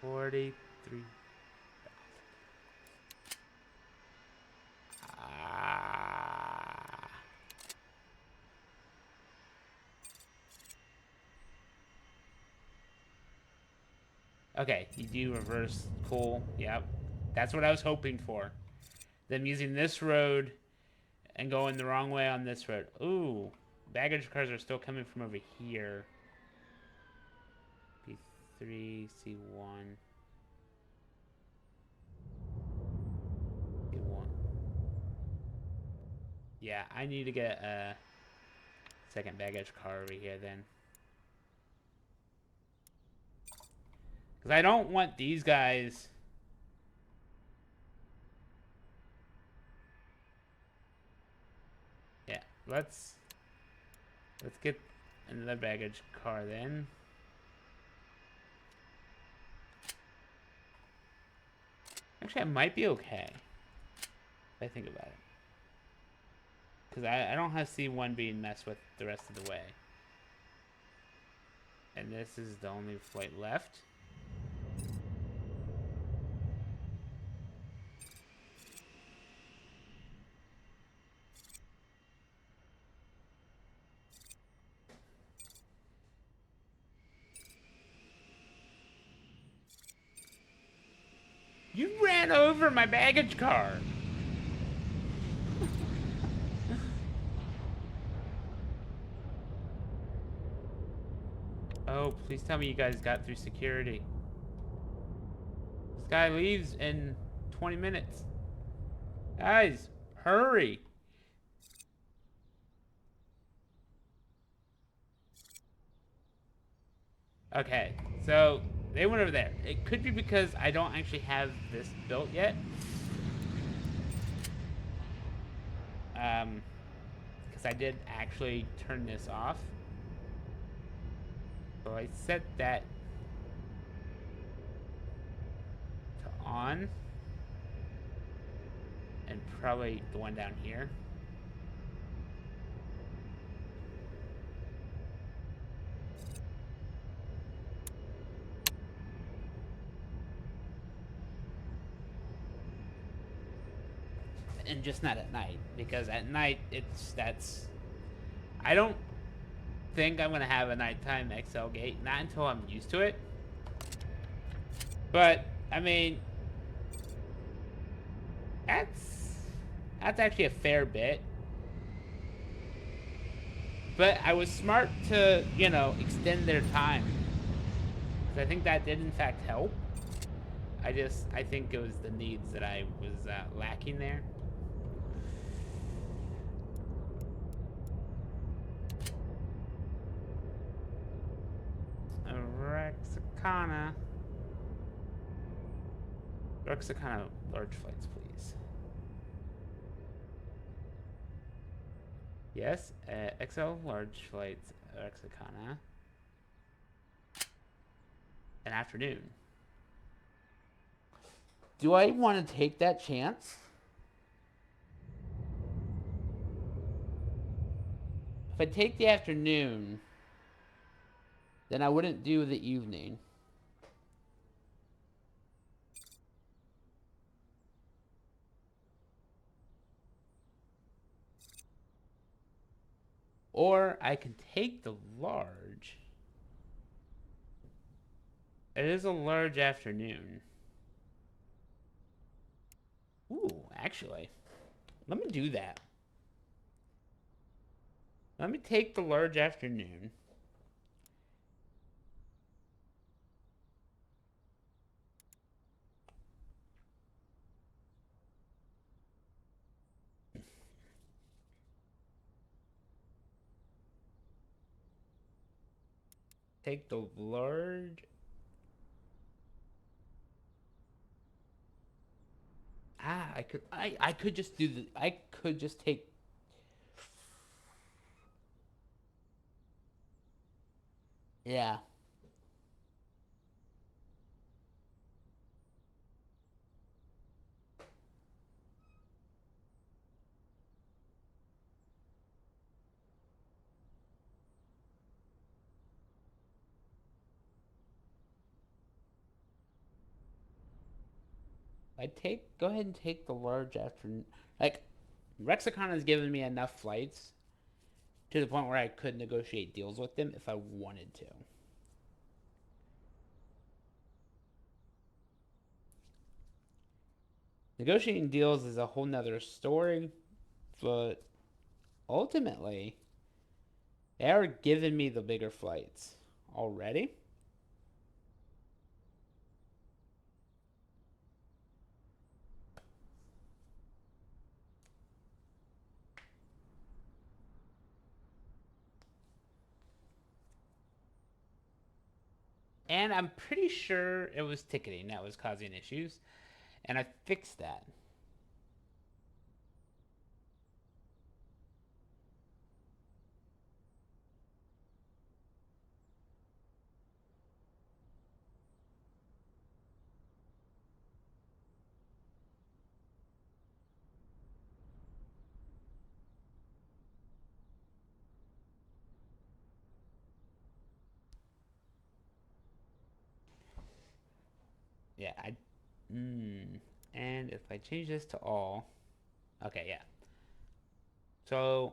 $43,000. Okay, you do reverse. Cool. Yep. That's what I was hoping for. Them using this road and going the wrong way on this road. Ooh. Baggage cars are still coming from over here. B3, C1. C1. Yeah, I need to get a second baggage car over here then. Because I don't want these guys... Yeah, let's get another baggage car then. Actually, I might be okay. If I think about it. Because I don't have C1 being messed with the rest of the way. And this is the only flight left. You ran over my baggage car. Oh, please tell me you guys got through security. This guy leaves in 20 minutes. Guys, hurry. Okay, so they went over there. It could be because I don't actually have this built yet. Because because I did actually turn this off. So I set that to on, and probably the one down here. And just not at night, because at night I don't think I'm gonna have a nighttime XL gate, not until I'm used to it. But I mean, that's actually a fair bit. But I was smart to, extend their time, because I think that did in fact help. I think it was the needs that I was lacking there. Rexicana. Rexicana large flights, please. Yes, XL large flights, Rexicana. An afternoon. Do I want to take that chance? If I take the afternoon, then I wouldn't do the evening. Or I can take the large. It is a large afternoon. Ooh, actually. Let me do that. Let me take the large afternoon. Take the large. I could just do the I could just take. Yeah. Go ahead and take the large afternoon. Like, Rexicana has given me enough flights to the point where I could negotiate deals with them if I wanted to. Negotiating deals is a whole nother story, but ultimately, they are giving me the bigger flights already. And I'm pretty sure it was ticketing that was causing issues. And I fixed that. Yeah, and if I change this to all, okay, yeah. So,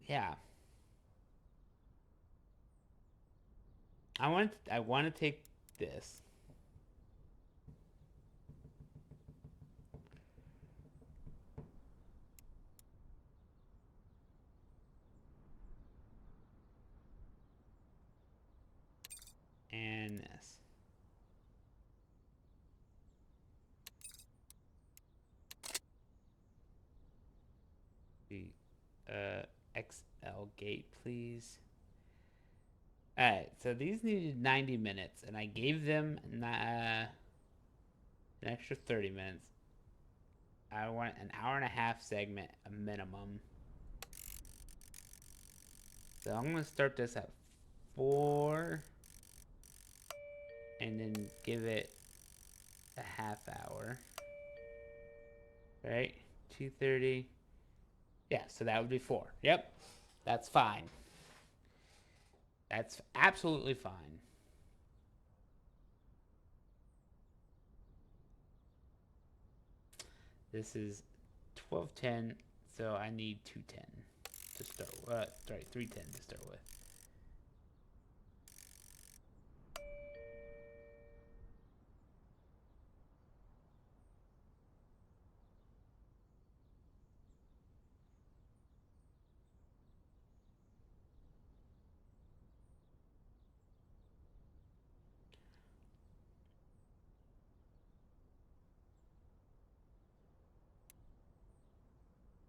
yeah, I want to take this. And this. The XL gate, please. Alright, so these needed 90 minutes, and I gave them an extra 30 minutes. I want an hour and a half segment, a minimum. So I'm gonna start this at 4, and then give it a half hour. Right? 2:30. Yeah, so that would be 4. Yep, that's fine. That's absolutely fine. This is 12:10, so I need 2:10 to start with. Sorry, 3:10 to start with.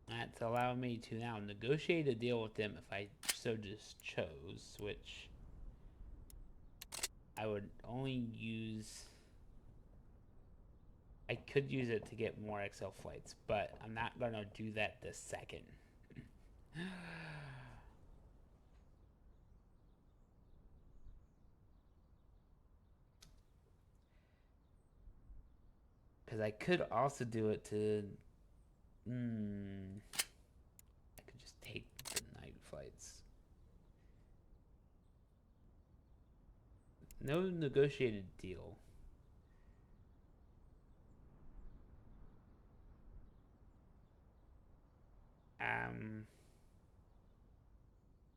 That's allowing me to now negotiate a deal with them if I so just chose, which I would only use. I could use it to get more XL flights, but I'm not going to do that this second. Because I could also do it to. I could just take the night flights. No negotiated deal.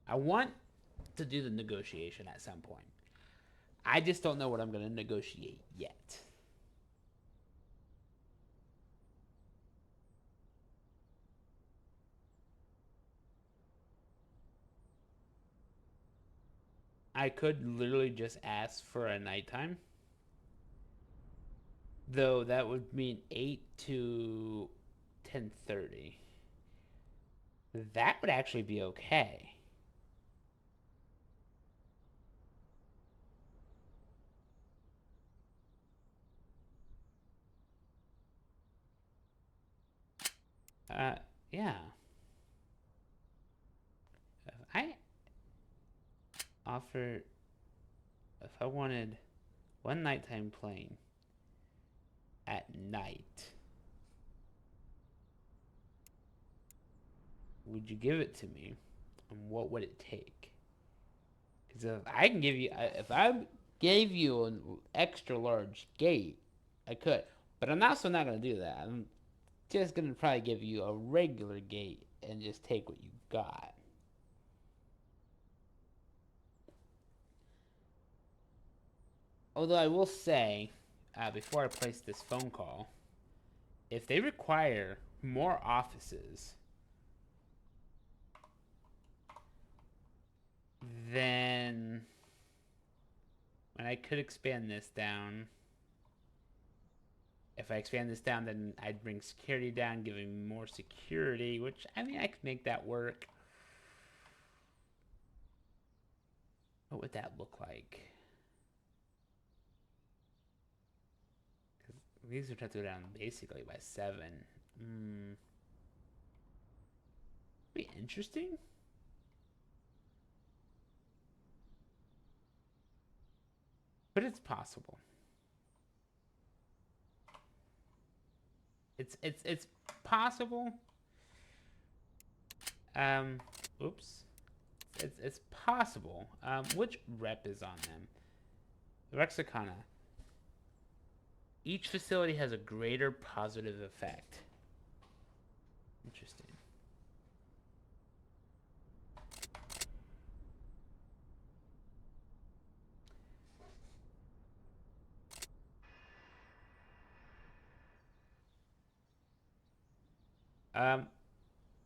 I want to do the negotiation at some point. I just don't know what I'm going to negotiate yet. I could literally just ask for a nighttime. Though that would mean 8 to 10:30. That would actually be okay. Yeah. If I offer, if I wanted one nighttime plane at night, would you give it to me? And what would it take? Because if I can give you, if I gave you an extra large gate, I could. But I'm also not going to do that. I'm just going to probably give you a regular gate and just take what you got. Although I will say, before I place this phone call, if they require more offices, then when I could expand this down. If I expand this down, then I'd bring security down, giving more security, which, I mean, I could make that work. What would that look like? Because these would have to go down basically by 7. Be interesting. But it's possible. It's possible. Oops. It's possible. Which rep is on them? Rexicana. Each facility has a greater positive effect. Interesting.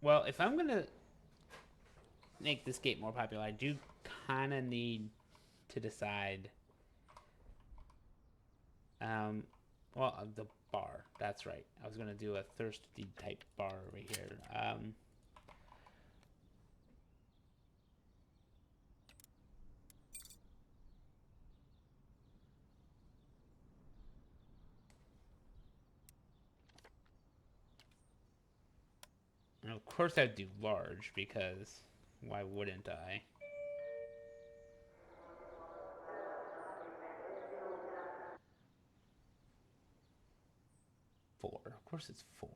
Well, if I'm gonna make this gate more popular, I do kind of need to decide. Well, the bar. That's right. I was gonna do a thirsty type bar over here. And of course I'd do large, because why wouldn't I? Four. Of course it's 4.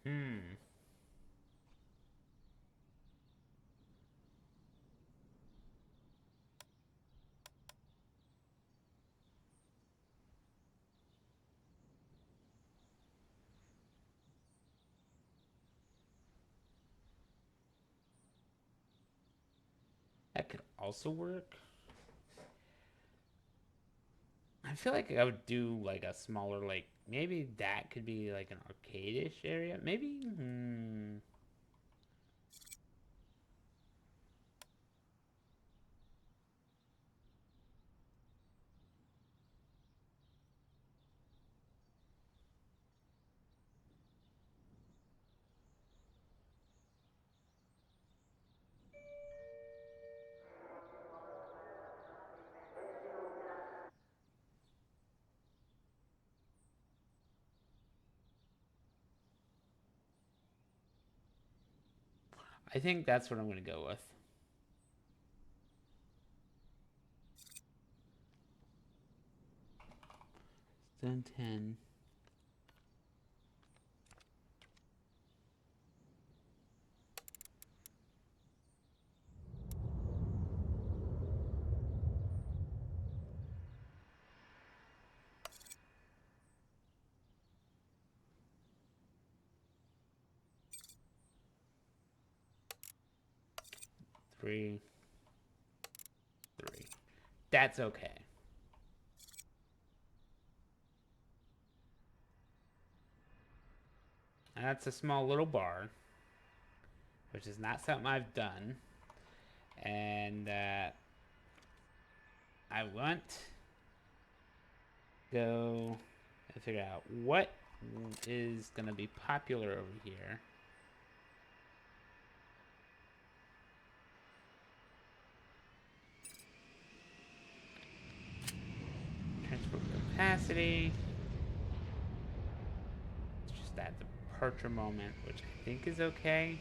Hmm. That could also work. I feel like I would do like a smaller, like maybe that could be like an arcade-ish area. Maybe. I think that's what I'm gonna go with. Then 10. Three. That's okay. And that's a small little bar, which is not something I've done. And I want to go and figure out what is going to be popular over here. Transport capacity. It's just that departure moment, which I think is okay.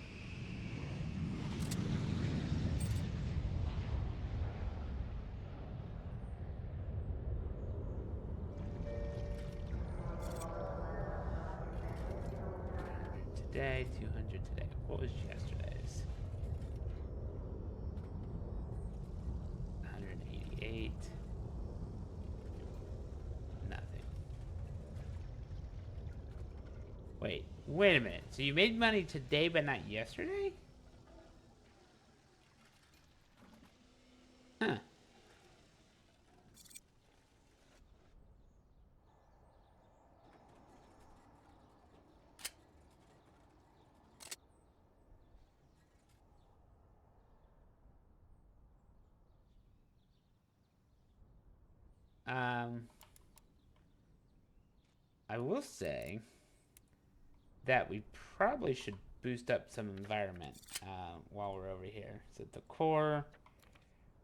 Today, 200 today. What was yesterday's? 188. Nothing. Wait a minute. So you made money today but not yesterday? Huh. I will say that we probably should boost up some environment while we're over here. So the core,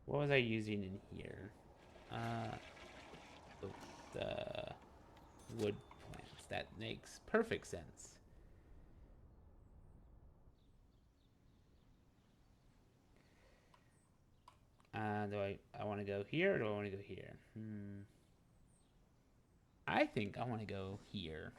what was I using in here? The wood plants. That makes perfect sense. Do I want to go here or do I want to go here? I think I want to go here.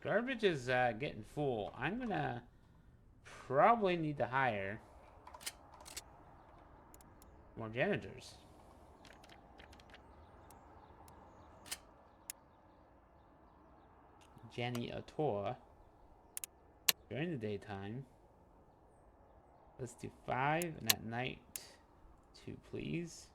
Garbage is getting full. I'm gonna probably need to hire more janitors. Janitor during the daytime. Let's do 5, and at night 2, please.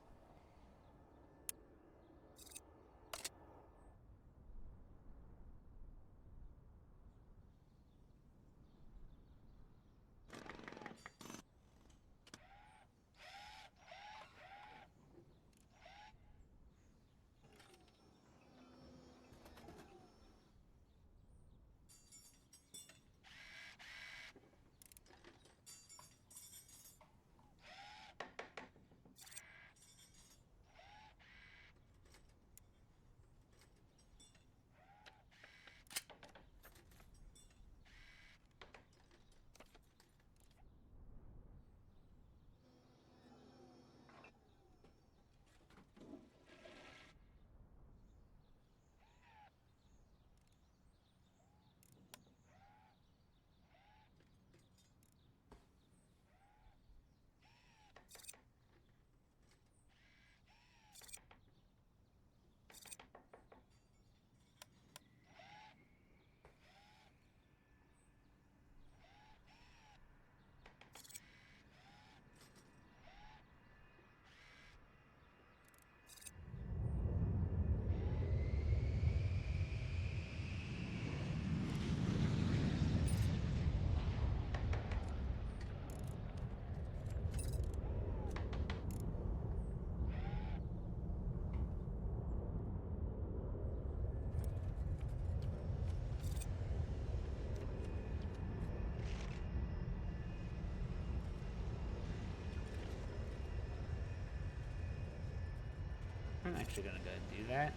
I'm actually gonna go do that.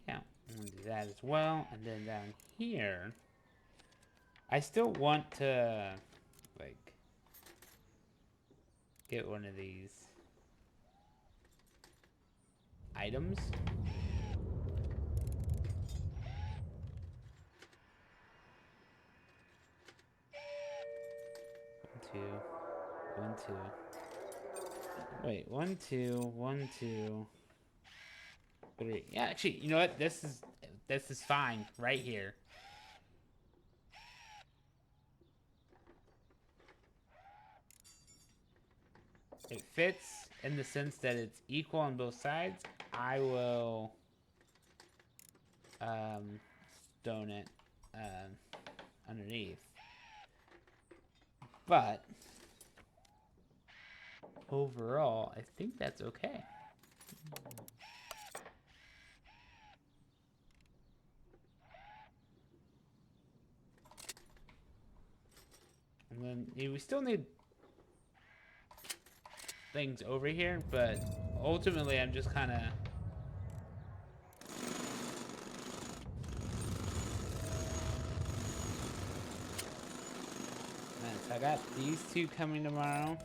Yeah, I'm gonna do that as well. And then down here, I still want to, like, get one of these items. One, two. Wait, 1, 2, 1, 2, 3. Yeah, actually, you know what? This is fine right here. It fits in the sense that it's equal on both sides. I will stone it underneath. But overall, I think that's okay. And then we still need things over here, but ultimately I'm just kind of so I got these two coming tomorrow.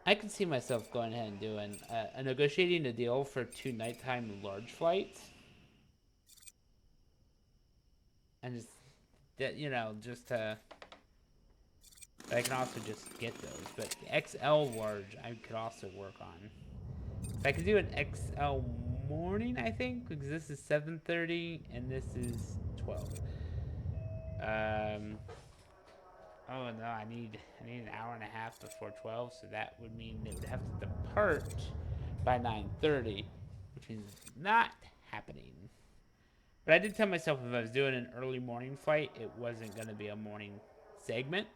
I can see myself going ahead and doing negotiating a deal for 2 nighttime large flights, and just that, you know, just to. But I can also just get those. But the XL large, I could also work on. So I could do an XL morning, I think, because this is 7:30 and this is 12. Oh no, I need an hour and a half before 12, so that would mean it would have to depart by 9:30, which is not happening. But I did tell myself if I was doing an early morning flight, it wasn't going to be a morning segment.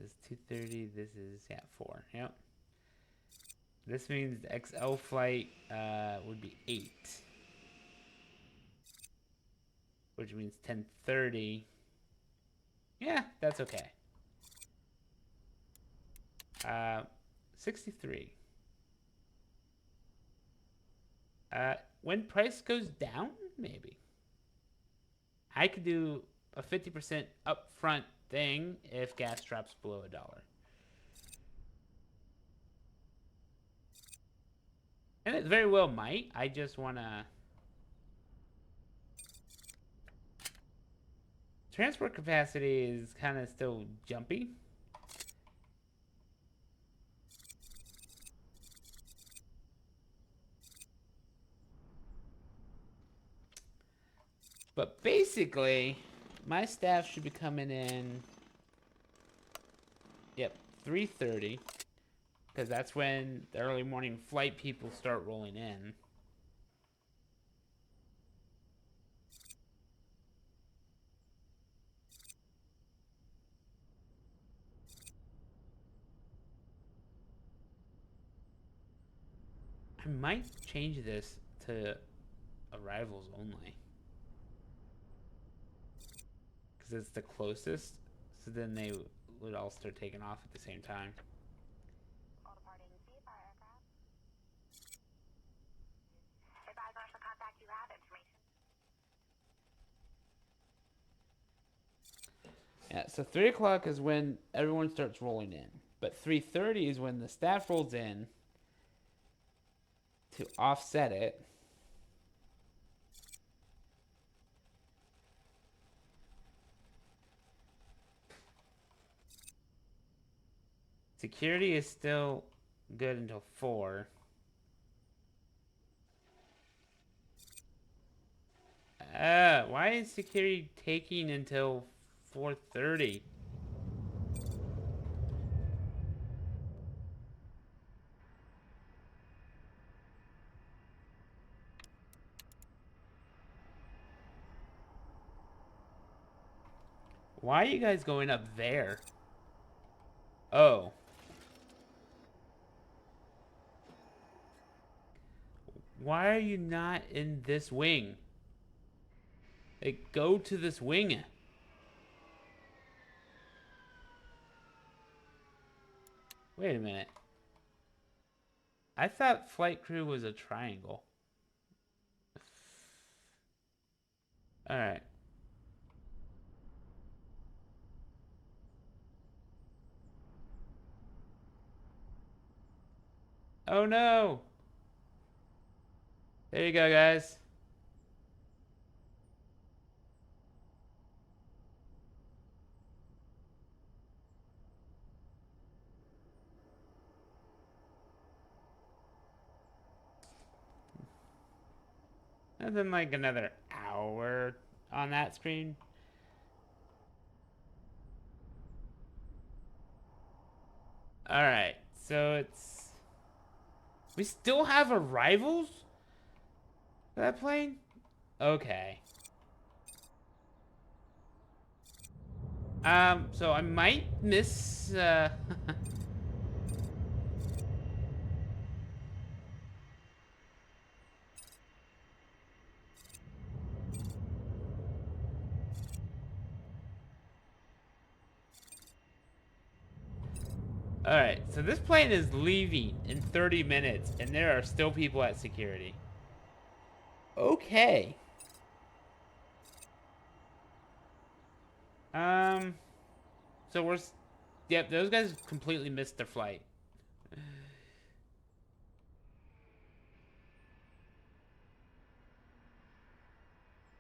This is 2:30. This is 4. Yep. This means the XL flight would be 8, which means 10:30. Yeah, that's okay. 63. When price goes down, maybe I could do a 50% upfront thing if gas drops below $1. And it very well might. I just want to... Transport capacity is kind of still jumpy. But basically, my staff should be coming in... Yep, 3:30. Because that's when the early morning flight people start rolling in. I might change this to arrivals only. Because it's the closest. So then they would all start taking off at the same time. All departing SimAirport. Advise us the contact you have information. Yeah, so 3 o'clock is when everyone starts rolling in. But 3:30 is when the staff rolls in to offset it. Security is still good until 4. Why is security taking until 4:30? Why are you guys going up there? Oh. Why are you not in this wing? Like, go to this wing. Wait a minute. I thought flight crew was a triangle. Alright. Oh no! There you go, guys. And then like another hour on that screen. Alright, so it's... We still have arrivals? For that plane? Okay. So I might miss, Alright, so this plane is leaving in 30 minutes, and there are still people at security. Okay. So we're... Yep, those guys completely missed their flight.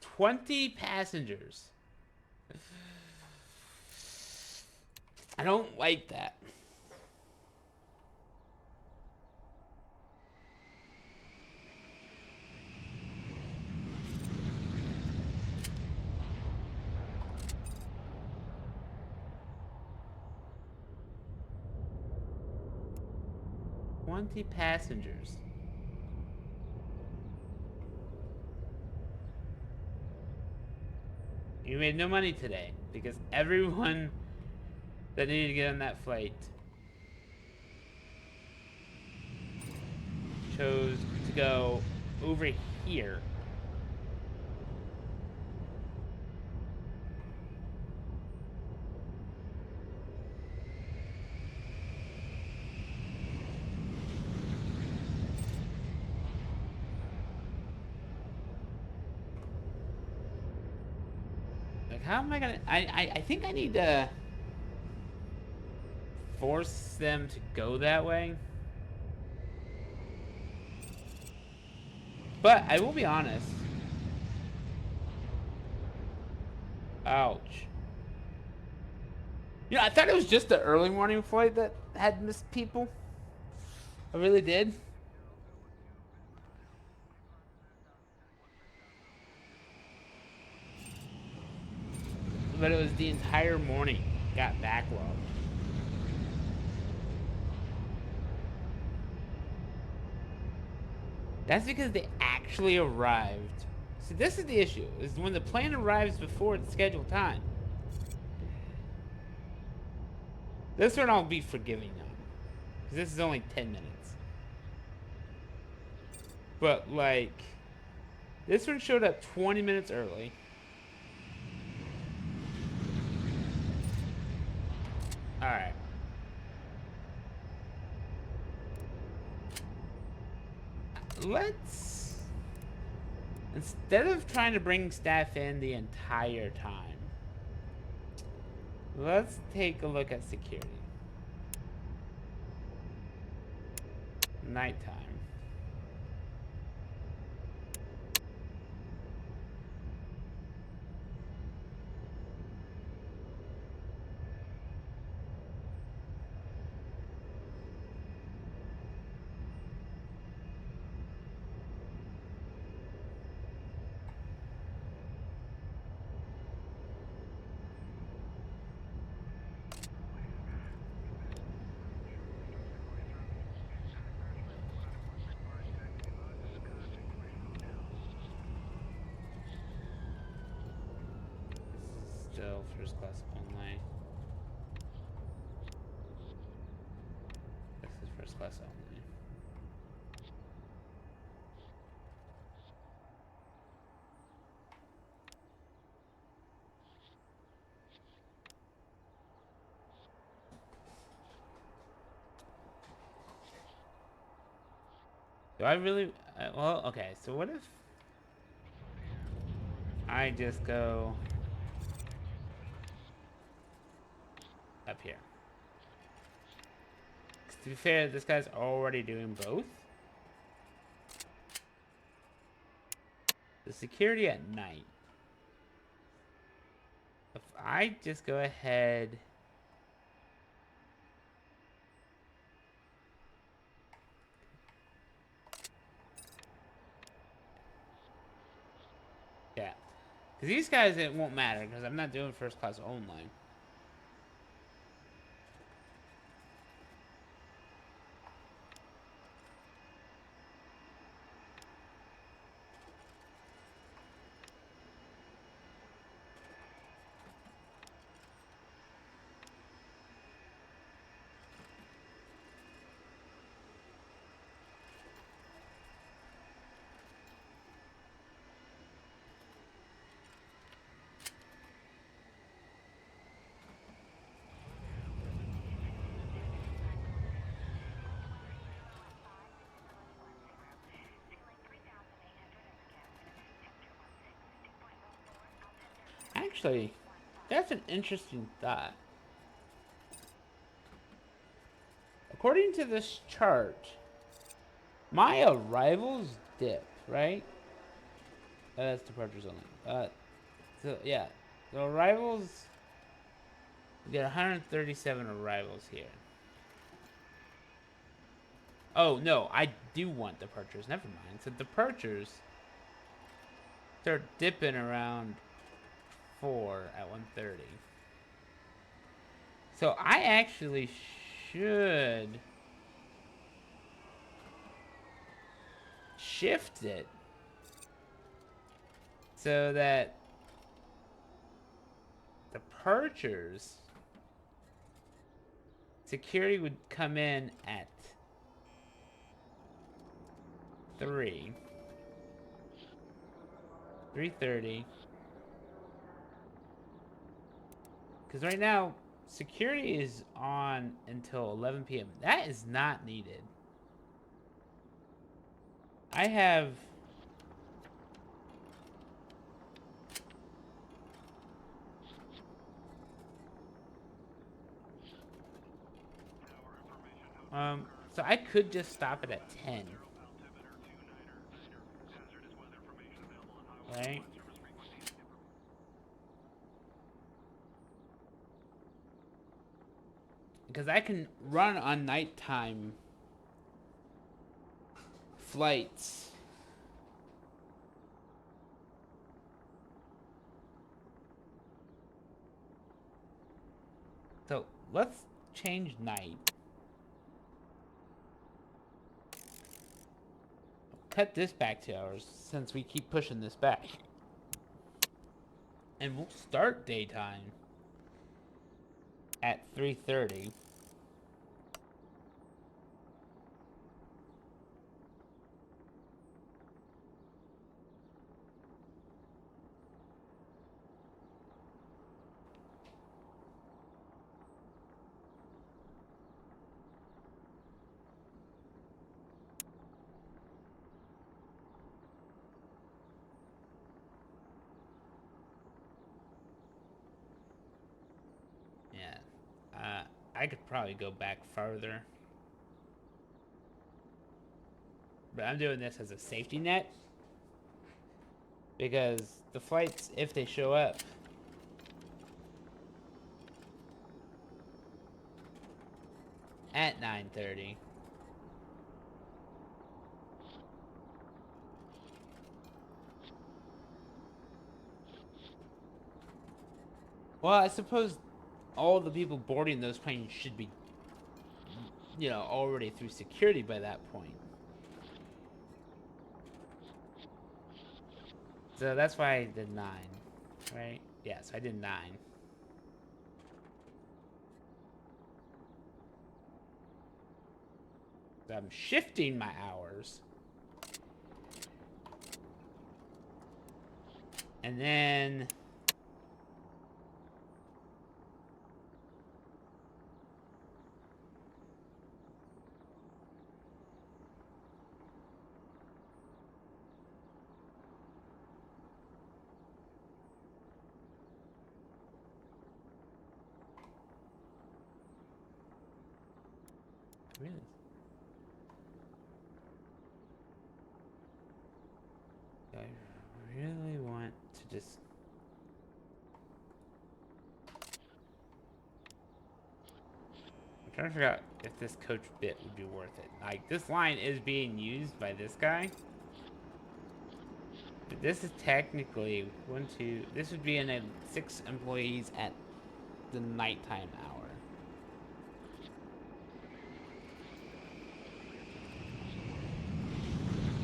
20 passengers. I don't like that. Passengers. You made no money today because everyone that needed to get on that flight chose to go over here. Like, how am I gonna... I think I need to force them to go that way. But I will be honest. Ouch. You know, I thought it was just the early morning flight that had missed people. I really did. But it was the entire morning got backlogged. That's because they actually arrived. See, this is the issue, is when the plane arrives before its scheduled time. This one I'll be forgiving on. Because this is only 10 minutes. But, like, this one showed up 20 minutes early. Alright. Let's... Instead of trying to bring staff in the entire time, let's take a look at security. Nighttime. Still first class only. This is first class only. Do I really... well, okay, so what if I just go up here? 'Cause to be fair, this guy's already doing both. The security at night. If I just go ahead... Yeah. Because these guys, it won't matter, because I'm not doing first class only. Actually, that's an interesting thought. According to this chart, my arrivals dip, right? That's departures only. So yeah, the arrivals, we get 137 arrivals here. Oh no, I do want departures. Never mind. So departures start dipping around 4 at 1:30. So I actually should shift it so that departures security would come in at 3:30. Because right now, security is on until 11 p.m. That is not needed. I have... so I could just stop it at 10. Right? Because I can run on nighttime flights. So let's change night. Cut this back 2 hours since we keep pushing this back. And we'll start daytime at 3:30. I could probably go back farther. But I'm doing this as a safety net. Because the flights, if they show up, at 9:30. Well, I suppose all the people boarding those planes should be, already through security by that point. So that's why I did 9, right? Yeah, so I did 9. So I'm shifting my hours. And then... Really? I really want to just... I'm trying to figure out if this coach bit would be worth it. Like, this line is being used by this guy. But this is technically this would be in a 6 employees at the nighttime hour.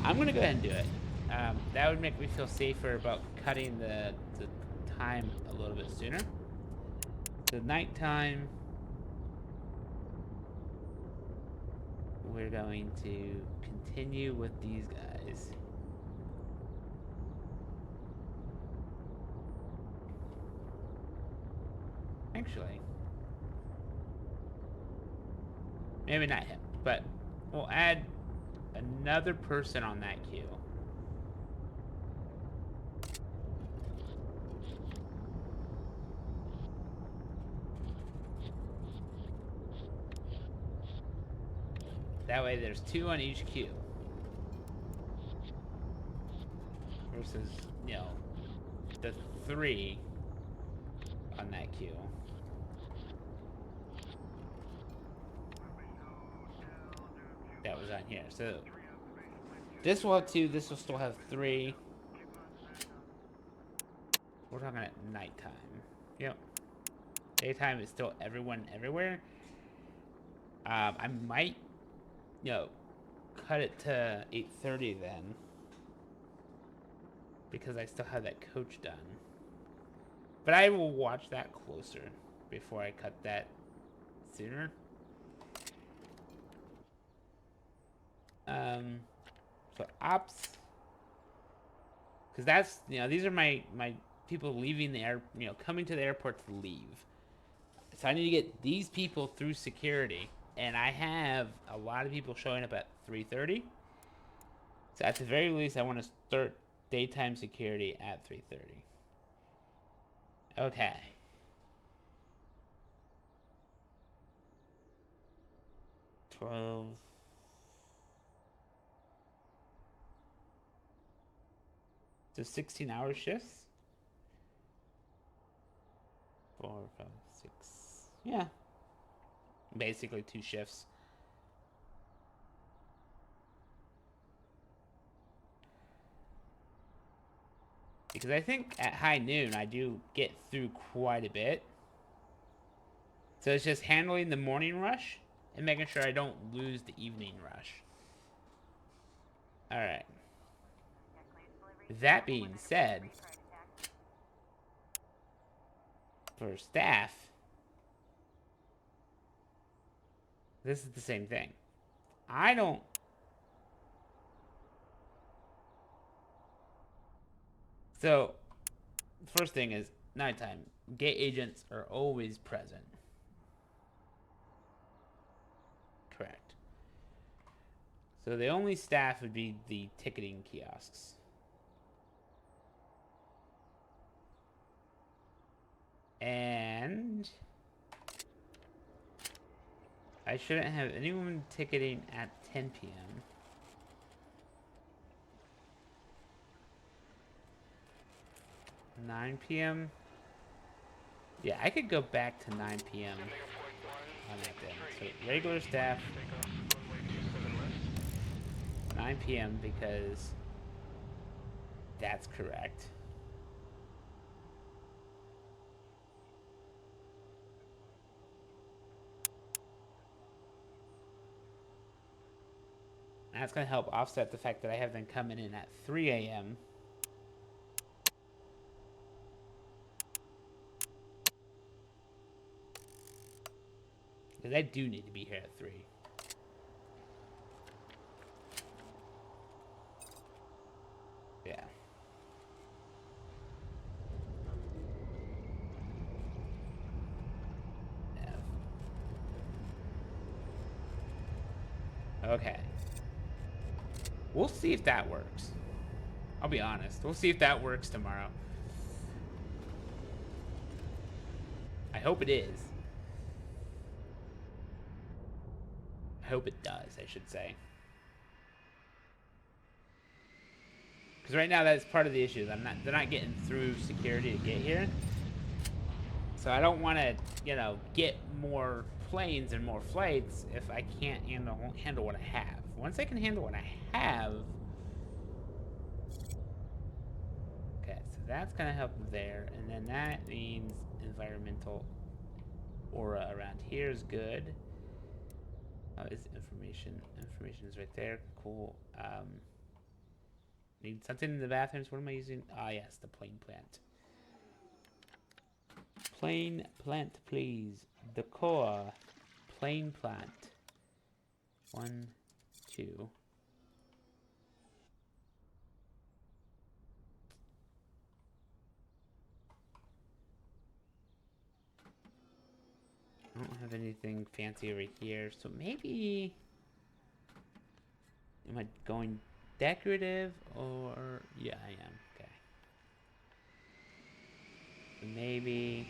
I'm gonna go ahead and do it. That would make me feel safer about cutting the time a little bit sooner. The nighttime, we're going to continue with these guys. Actually, maybe not him, but we'll add another person on that queue. That way there's 2 on each queue. Versus, the 3 on that queue. That was on here. So this will have 2, this will still have 3. We're talking at nighttime. Yep. Daytime is still everyone everywhere. I might, cut it to 8:30 then. Because I still have that coach done. But I will watch that closer before I cut that sooner. So ops, because that's, these are my people leaving the air, coming to the airport to leave. So I need to get these people through security, and I have a lot of people showing up at 3:30. So at the very least, I want to start daytime security at 3:30. Okay. $12. So 16-hour shifts? 4, 5, 6. Yeah. Basically 2 shifts. Because I think at high noon I do get through quite a bit. So it's just handling the morning rush and making sure I don't lose the evening rush. Alright. That being said, for staff, this is the same thing. I don't... So, first thing is nighttime. Gate agents are always present. Correct. So the only staff would be the ticketing kiosks. And I shouldn't have anyone ticketing at 10 p.m. (9 p.m.). Yeah, I could go back to 9 p.m. on that then. So regular staff, 9 p.m. because that's correct. That's going to help offset the fact that I have them coming in at 3 a.m. Because I do need to be here at 3. Yeah. Okay. We'll see if that works. I'll be honest. We'll see if that works tomorrow. I hope it is. I hope it does, I should say. Because right now that's part of the issue. They're not getting through security to get here. So I don't want to, get more planes and more flights if I can't handle what I have. Once I can handle what I have... Okay, so that's going to help there. And then that means environmental aura around here is good. Oh, it's information. Information is right there. Cool. Need something in the bathrooms. What am I using? Ah, yes, the plane plant. Plane plant, please. Decor. Plane plant. 1, 2. I don't have anything fancy over here, so maybe... Am I going decorative or... Yeah, I am. Okay. So maybe...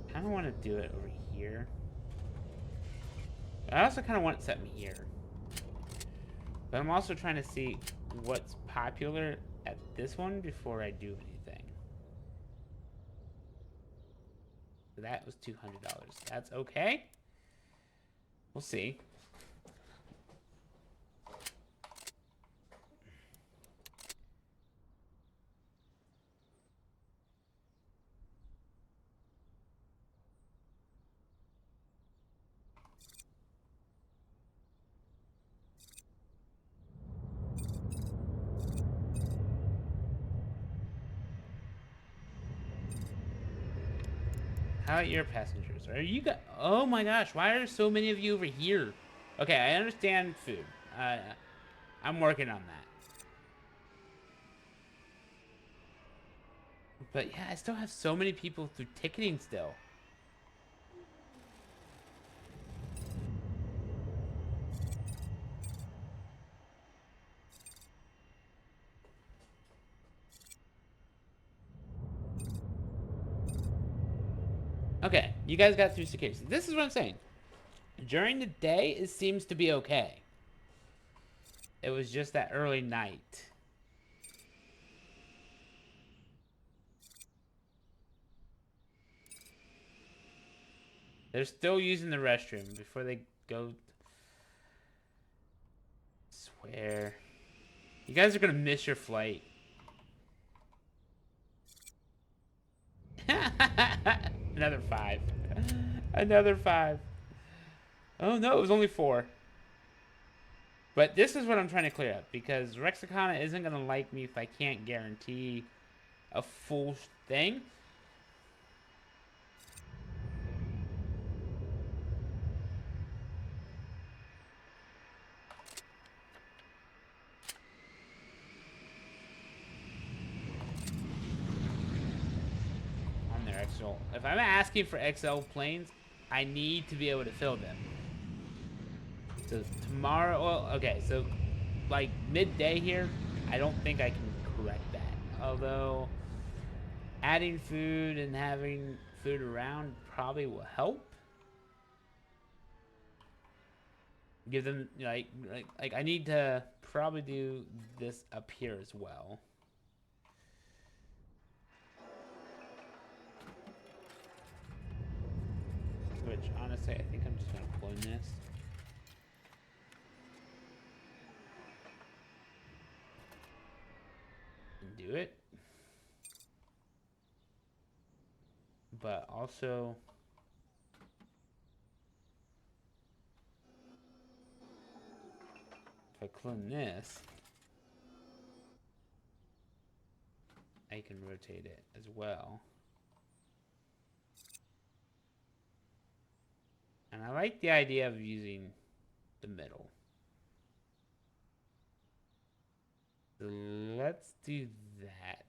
I kind of want to do it over here. I also kind of want something here. But I'm also trying to see what's popular at this one before I do anything. So that was $200. That's okay. We'll see. highlight your passengers. Are you guys? Oh my gosh, why are there so many of you over here? Okay, I understand food. I'm working on that. But yeah, I still have so many people through ticketing still. Okay, you guys got through security. This is what I'm saying. During the day, it seems to be okay. It was just that early night. They're still using the restroom before they go. Swear. You guys are gonna miss your flight. Another 5. Another 5. Oh no, it was only 4. But this is what I'm trying to clear up, because Rexicana isn't going to like me if I can't guarantee a full thing. On their XL. If I'm asking for XL planes, I need to be able to fill them. So tomorrow, well, okay, so like midday here, I don't think I can correct that. Although adding food and having food around probably will help. Give them like I need to probably do this up here as well. Which honestly, I think I'm just gonna clone this. And do it. But also if I clone this, I can rotate it as well. And I like the idea of using the middle. So let's do that.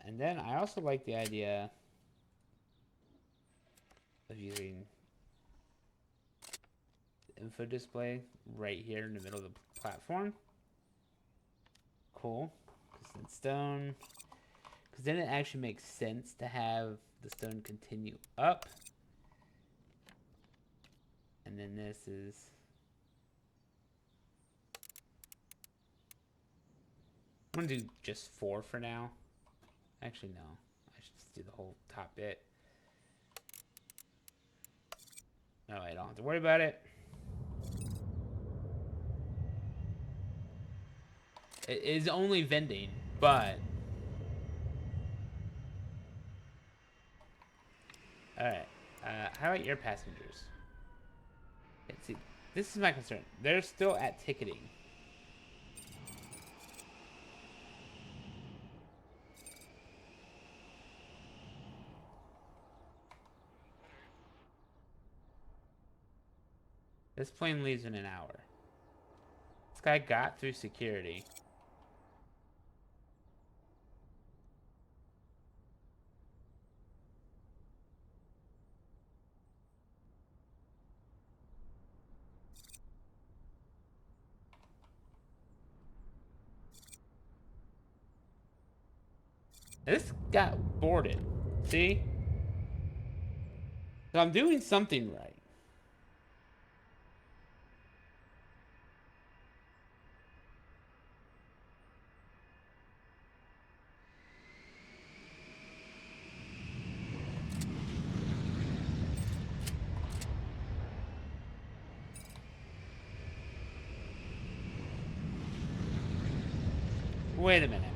And then I also like the idea of using the info display right here in the middle of the platform. Cool. Because then stone. Because then it actually makes sense to have the stone continue up. And then this is... I'm going to do just 4 for now. Actually, no. I should just do the whole top bit. No, I don't have to worry about it. It is only vending, but... Alright. Highlight your passengers. Let's see. This is my concern. They're still at ticketing. This plane leaves in an hour. This guy got through security. This got boarded. See? So I'm doing something right. Wait a minute.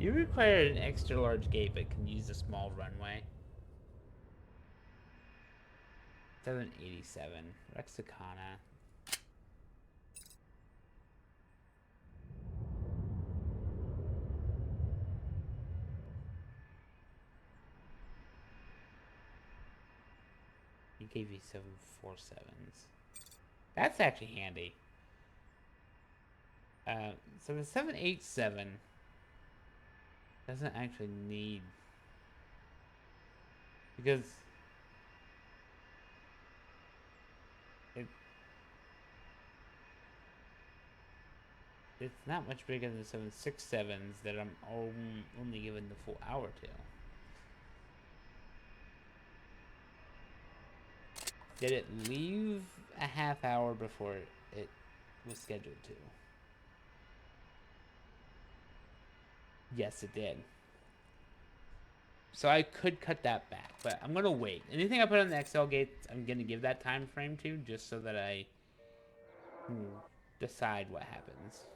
You require an extra large gate but can use a small runway. 787. Rexicana. He gave you 747s. That's actually handy. So the 787 doesn't actually need, because it's not much bigger than the 767s that I'm only given the full hour to. Did it leave a half hour before it was scheduled to? Yes, it did. So I could cut that back, but I'm gonna wait. Anything I put on the XL gates, I'm gonna give that time frame to, just so that I decide what happens.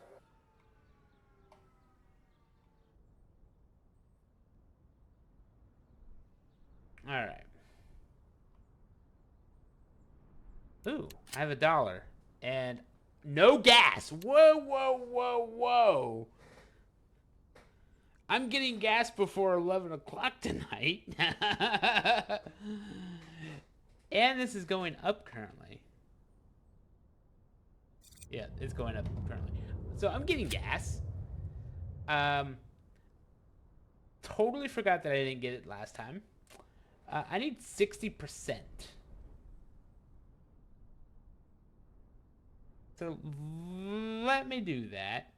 All right. Ooh, I have $1 and no gas. Whoa, whoa, whoa, whoa! I'm getting gas before 11 o'clock tonight. And this is going up currently. Yeah, it's going up currently. So I'm getting gas. Totally forgot that I didn't get it last time. I need 60%. So let me do that.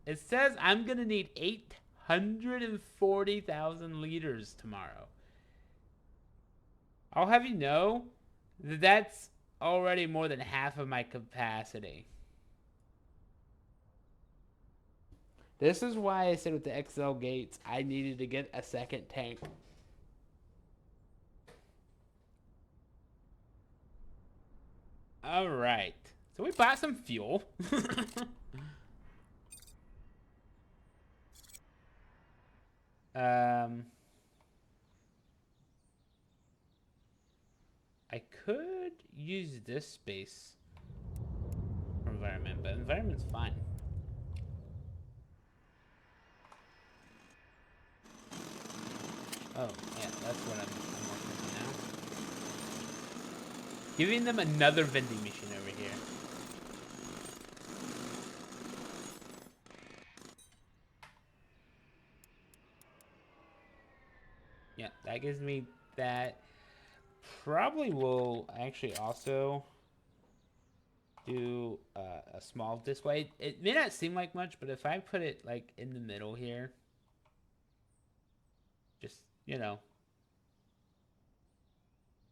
It says I'm going to need 840,000 liters tomorrow. I'll have you know that that's already more than half of my capacity. This is why I said with the XL gates, I needed to get a second tank. All right. So we bought some fuel. I could use this space for environment, but environment's fine. Oh, yeah, that's what I'm working on now. Giving them another vending machine over here. Yeah, that gives me that. Probably will actually also do a small display. It may not seem like much, but if I put it like in the middle here, just, you know,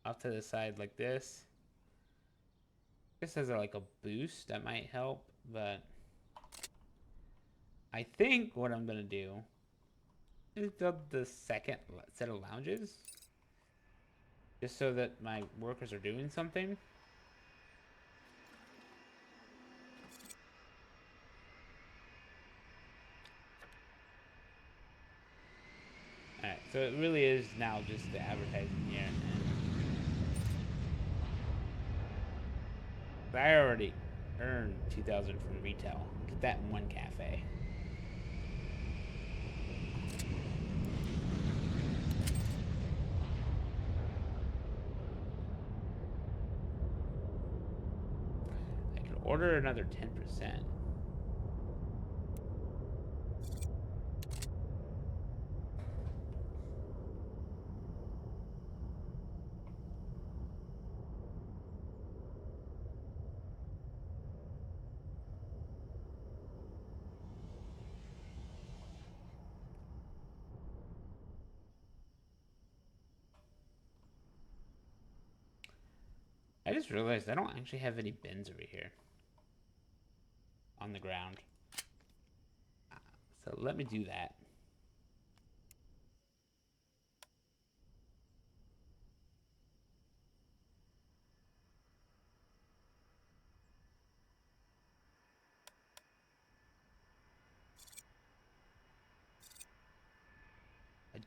off to the side like this. This has like a boost that might help, but I think what I'm gonna do is build the second set of lounges, just so that my workers are doing something. Alright, so it really is now just the advertising here. I already earned 2,000 from retail. Get that in one cafe. I can order another 10%. I just realized I don't actually have any bins over here on the ground. So let me do that.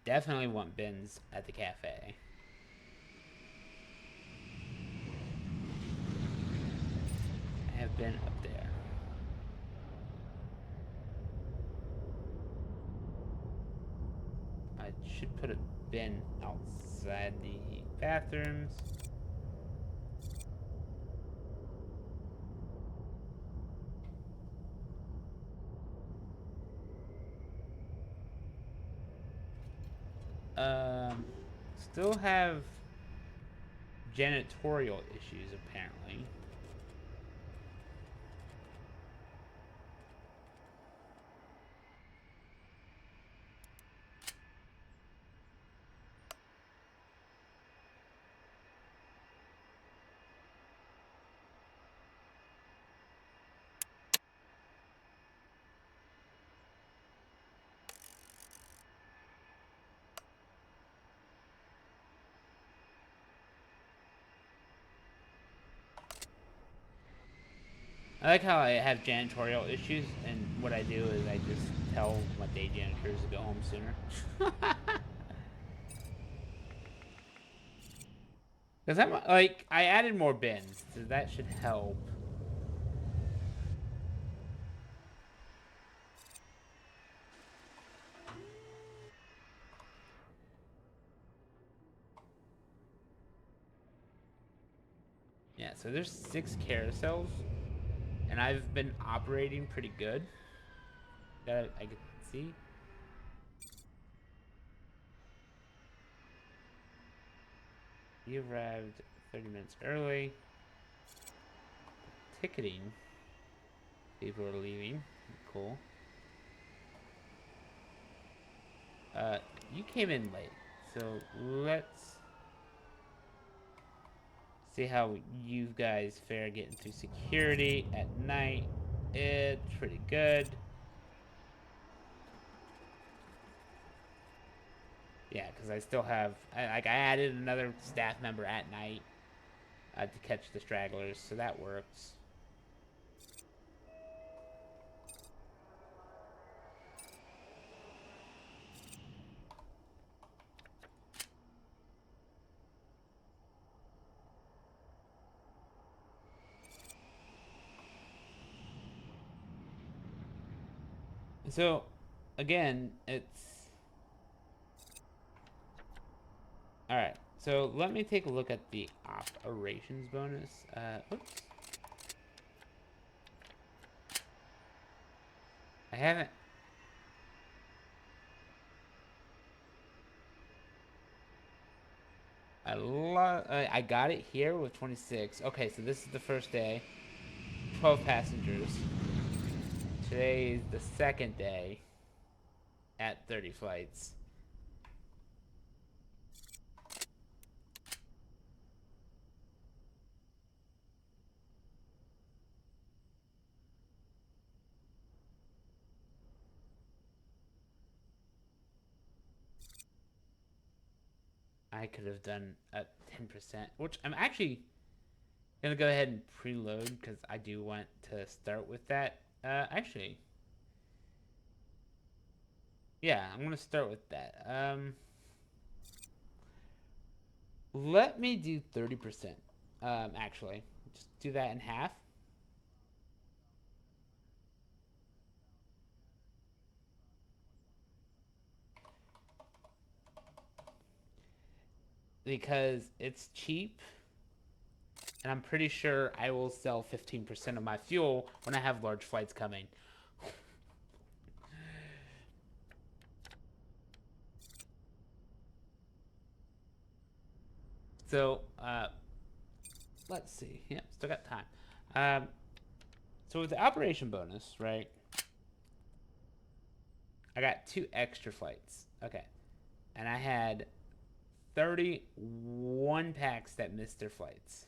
definitely want bins at the cafe. I have been up there. I should put a bin outside the bathrooms. Still have janitorial issues apparently. I like how I have janitorial issues, and what I do is I just tell my day janitors to go home sooner. Because I'm like, I added more bins, so that should help. Yeah, so there's 6 carousels, and I've been operating pretty good. That I can see. You arrived 30 minutes early. Ticketing. People are leaving. Cool. You came in late, so let's see how you guys fare getting through security at night. It's pretty good. Yeah, because I still have, I added another staff member at night to catch the stragglers, so that works. So, again, it's... Alright, so let me take a look at the operations bonus. Oops. I haven't... I got it here with 26. Okay, so this is the first day. 12 passengers. Today is the second day at 30 flights. I could have done a 10%, which I'm actually gonna go ahead and preload because I do want to start with that. Actually, yeah, I'm gonna start with that. Let me do 30%. Actually, just do that in half. Because it's cheap, and I'm pretty sure I will sell 15% of my fuel when I have large flights coming. So, let's see. Yeah, still got time. So with the operation bonus, right? I got 2 extra flights. Okay. And I had 31 packs that missed their flights.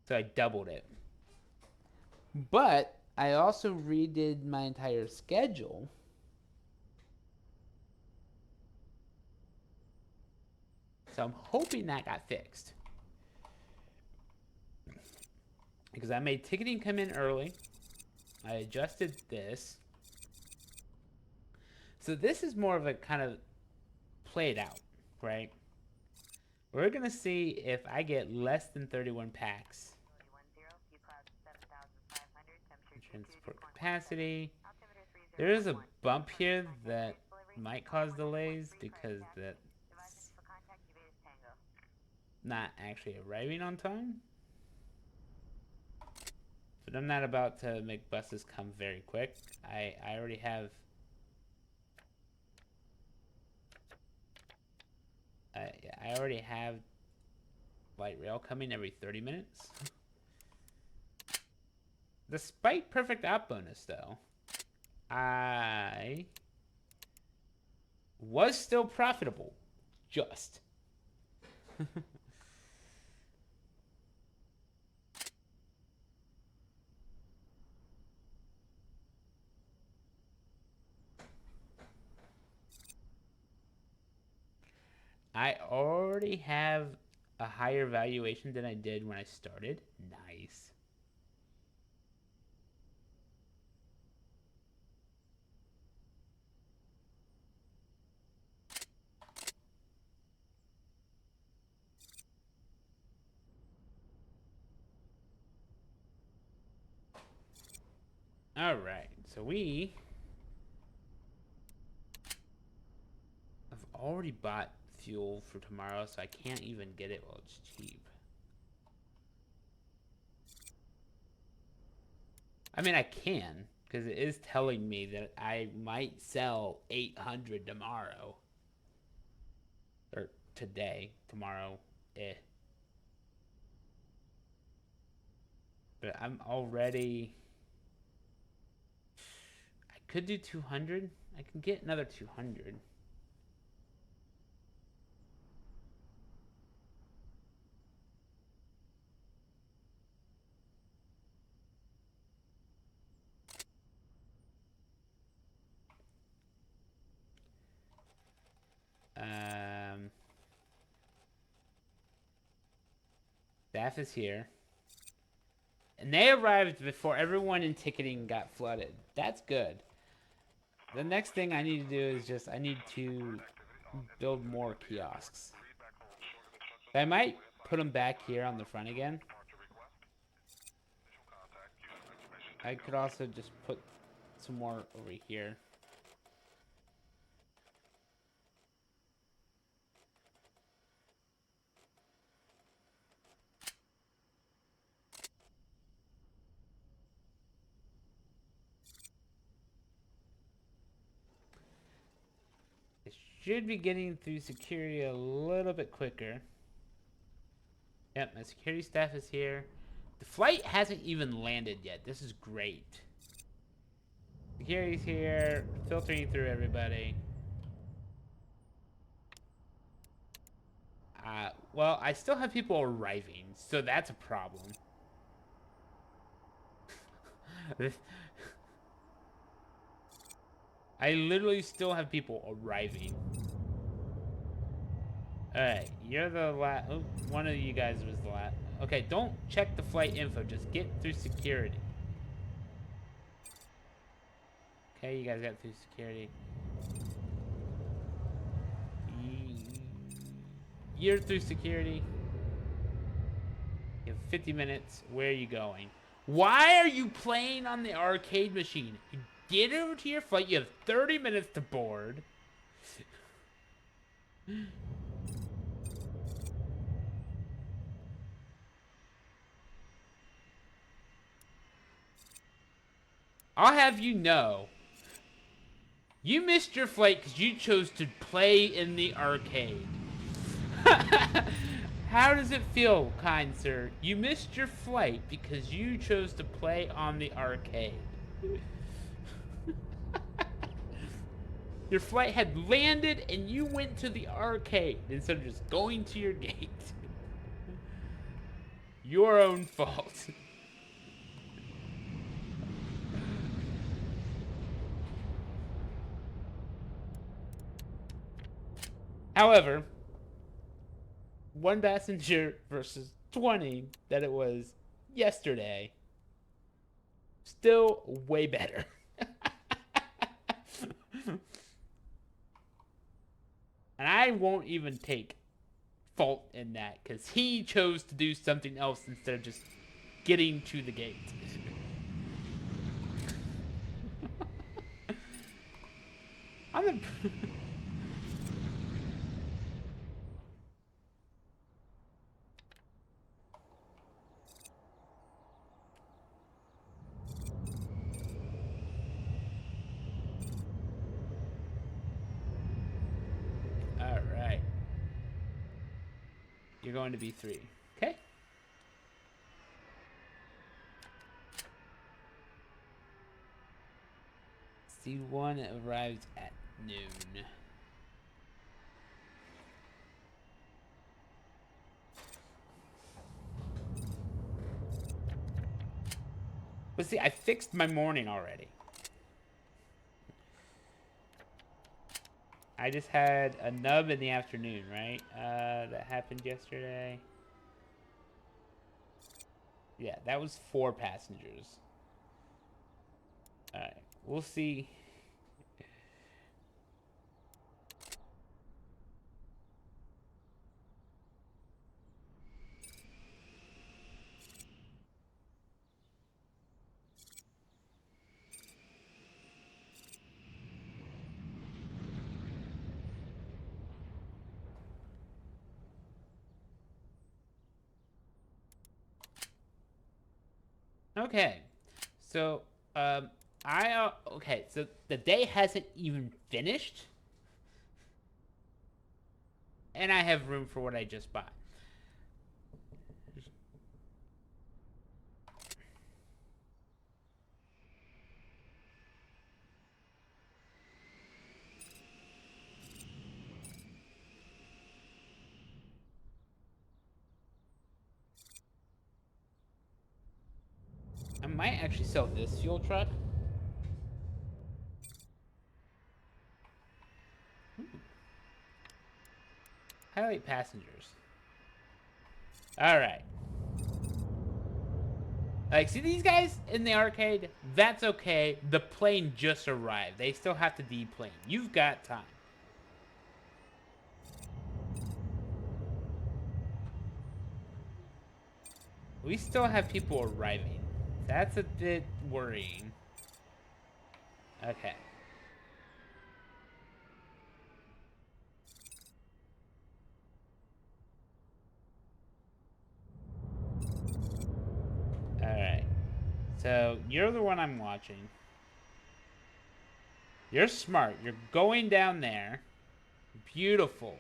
So I doubled it. But I also redid my entire schedule. So I'm hoping that got fixed. Because I made ticketing come in early. I adjusted this. So this is more of a kind of play it out, right? We're going to see if I get less than 31 packs. Transport capacity. There is a bump here that might cause delays because that's not actually arriving on time. But I'm not about to make buses come very quick. I already have... I already have light rail coming every 30 minutes. Despite perfect out bonus, though, I was still profitable. Just. I already have a higher valuation than I did when I started. Nice. All right, so we have already bought fuel for tomorrow, so I can't even get it while it's cheap. I mean, I can, because it is telling me that I might sell 800 tomorrow. Or today, tomorrow, But I'm already... I could do 200. I can get another 200. Staff is here. And they arrived before everyone in ticketing got flooded. That's good. The next thing I need to do is just, I need to build more kiosks. I might put them back here on the front again. I could also just put some more over here. Should be getting through security a little bit quicker. Yep, my security staff is here. The flight hasn't even landed yet. This is great. Security's here, filtering through everybody. Well, I still have people arriving, so that's a problem. I literally still have people arriving. Alright, you're the last... Oh, one of you guys was the last. Okay, don't check the flight info. Just get through security. Okay, you guys got through security. You're through security. You have 50 minutes. Where are you going? Why are you playing on the arcade machine? Get over to your flight. You have 30 minutes to board. I'll have you know, you missed your flight because you chose to play in the arcade. How does it feel, kind sir? You missed your flight because you chose to play on the arcade. Your flight had landed and you went to the arcade instead of just going to your gate. Your own fault. However, one passenger versus 20 that it was yesterday, still way better. I won't even take fault in that because he chose to do something else instead of just getting to the gate. I'm the. All right. You're going to B3. Okay. C1 arrives at noon. But see, I fixed my morning already. I just had a nub in the afternoon, right? That happened yesterday. Yeah, that was 4 passengers. Alright, we'll see. Okay, so okay, so the day hasn't even finished, and I have room for what I just bought. I might actually sell this fuel truck. Highlight passengers. Alright. Like, see these guys in the arcade? That's okay. The plane just arrived. They still have to deplane. You've got time. We still have people arriving. That's a bit worrying. Okay. Alright. So, you're the one I'm watching. You're smart. You're going down there. Beautiful.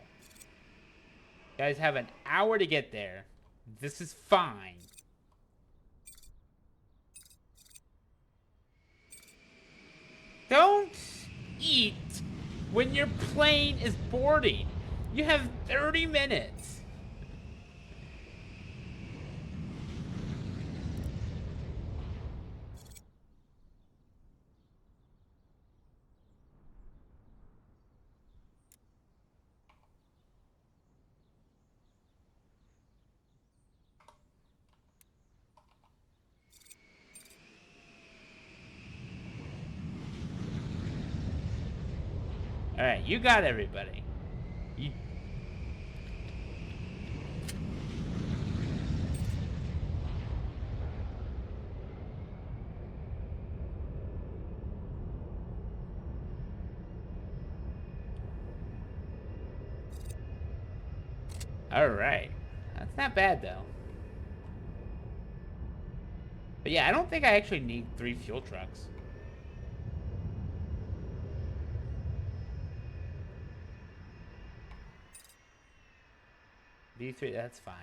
You guys have an hour to get there. This is fine. Don't eat when your plane is boarding. You have 30 minutes. Alright, you got everybody. You... Alright. That's not bad, though. But yeah, I don't think I actually need 3 fuel trucks. V3, that's fine.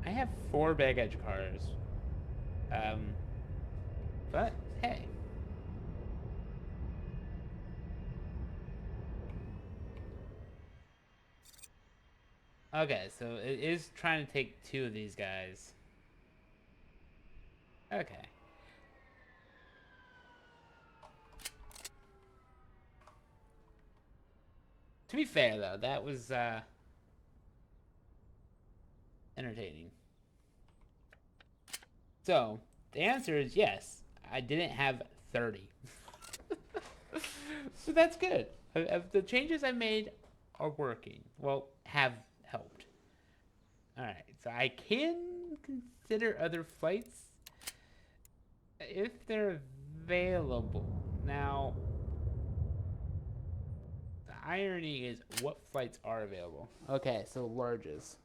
I have 4 baggage cars. Um, but hey. Okay, so it is trying to take 2 of these guys. Okay. To be fair, though, that was entertaining. So, the answer is yes. I didn't have 30. So that's good. The changes I made are working. Well, have helped. Alright, so I can consider other flights if they're available. Now, the irony is what flights are available. Okay, so larges.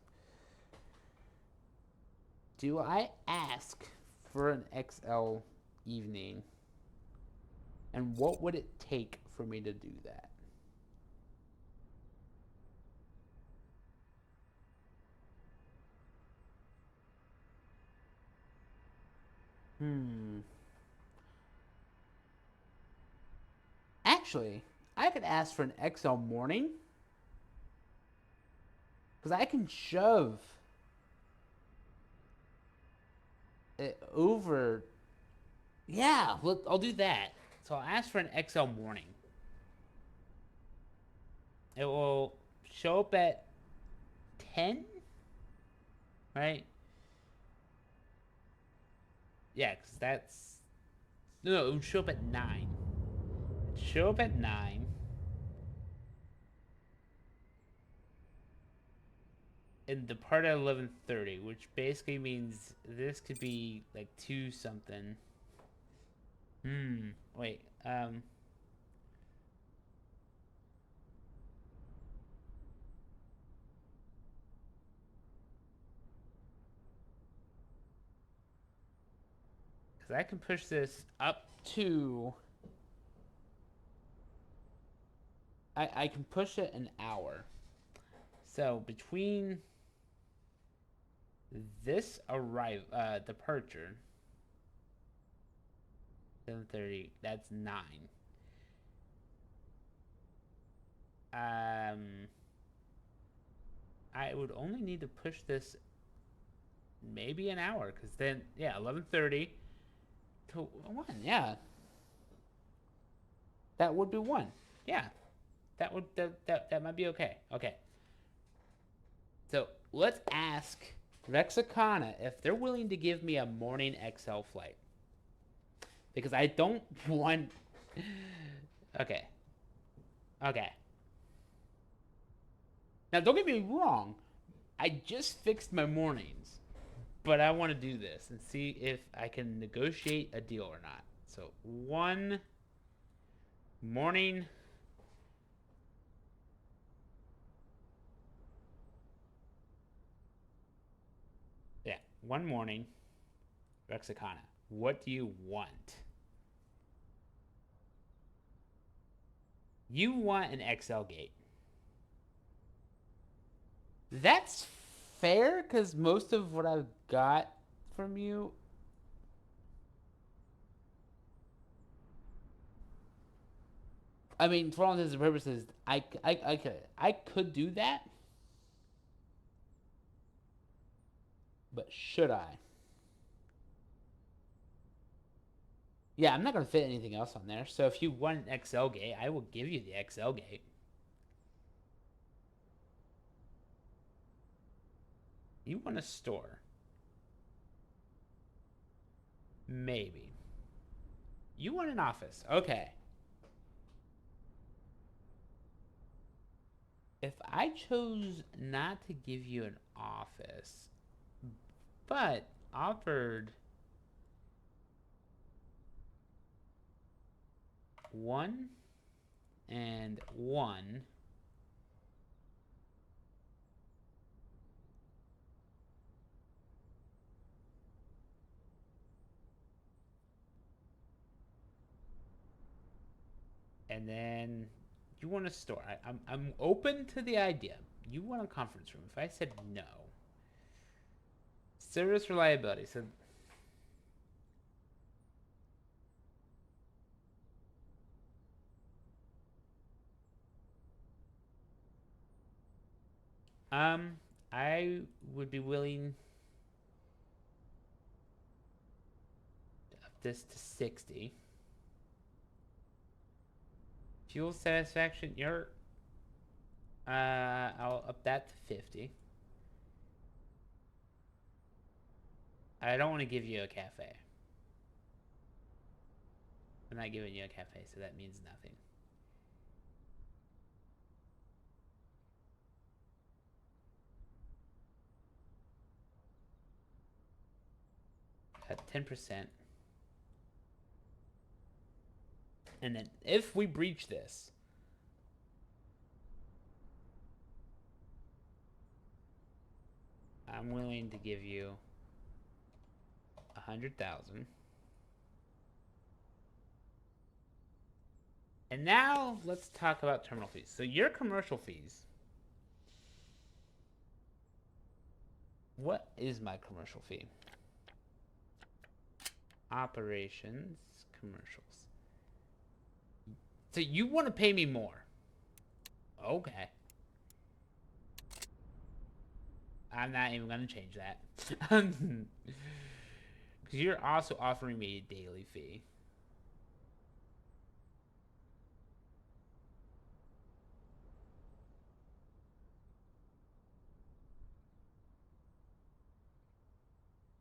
Do I ask for an XL evening? And what would it take for me to do that? Actually, I could ask for an XL morning. Because I can shove it over. Yeah, I'll do that. So I'll ask for an XL morning. It will show up at 10, right? Yeah, because that's... No, it would show up at 9. Show up at 9. And depart at 11:30, which basically means this could be like 2 something. Wait, because I can push this up to... I can push it an hour. So between this departure, 7:30, that's 9. I would only need to push this maybe an hour, because then, yeah, 11:30 to 1, yeah. That would be 1. Yeah. That might be okay. Okay. So let's ask Rexicana if they're willing to give me a morning XL flight. Because I don't want... Okay. Okay. Now, don't get me wrong. I just fixed my mornings. But I want to do this and see if I can negotiate a deal or not. So, 1 morning... Yeah, 1 morning, Rexicana. What do you want? You want an XL gate. That's fair, because most of what I've got from you... I mean, for all intents and purposes, I could do that. But should I? Yeah, I'm not going to fit anything else on there. So if you want an XL gate, I will give you the XL gate. You want a store? Maybe. You want an office? Okay. If I chose not to give you an office, but offered 1 and 1, and then you want a store. I'm open to the idea. You want a conference room. If I said no, service reliability. So I would be willing to up this to 60. Fuel satisfaction, I'll up that to 50. I don't want to give you a cafe. I'm not giving you a cafe, so that means nothing. At 10%. And then if we breach this, I'm willing to give you 100,000. And now let's talk about terminal fees. So your commercial fees. What is my commercial fee? Operations, commercials. So you want to pay me more? Okay. I'm not even going to change that. Because you're also offering me a daily fee.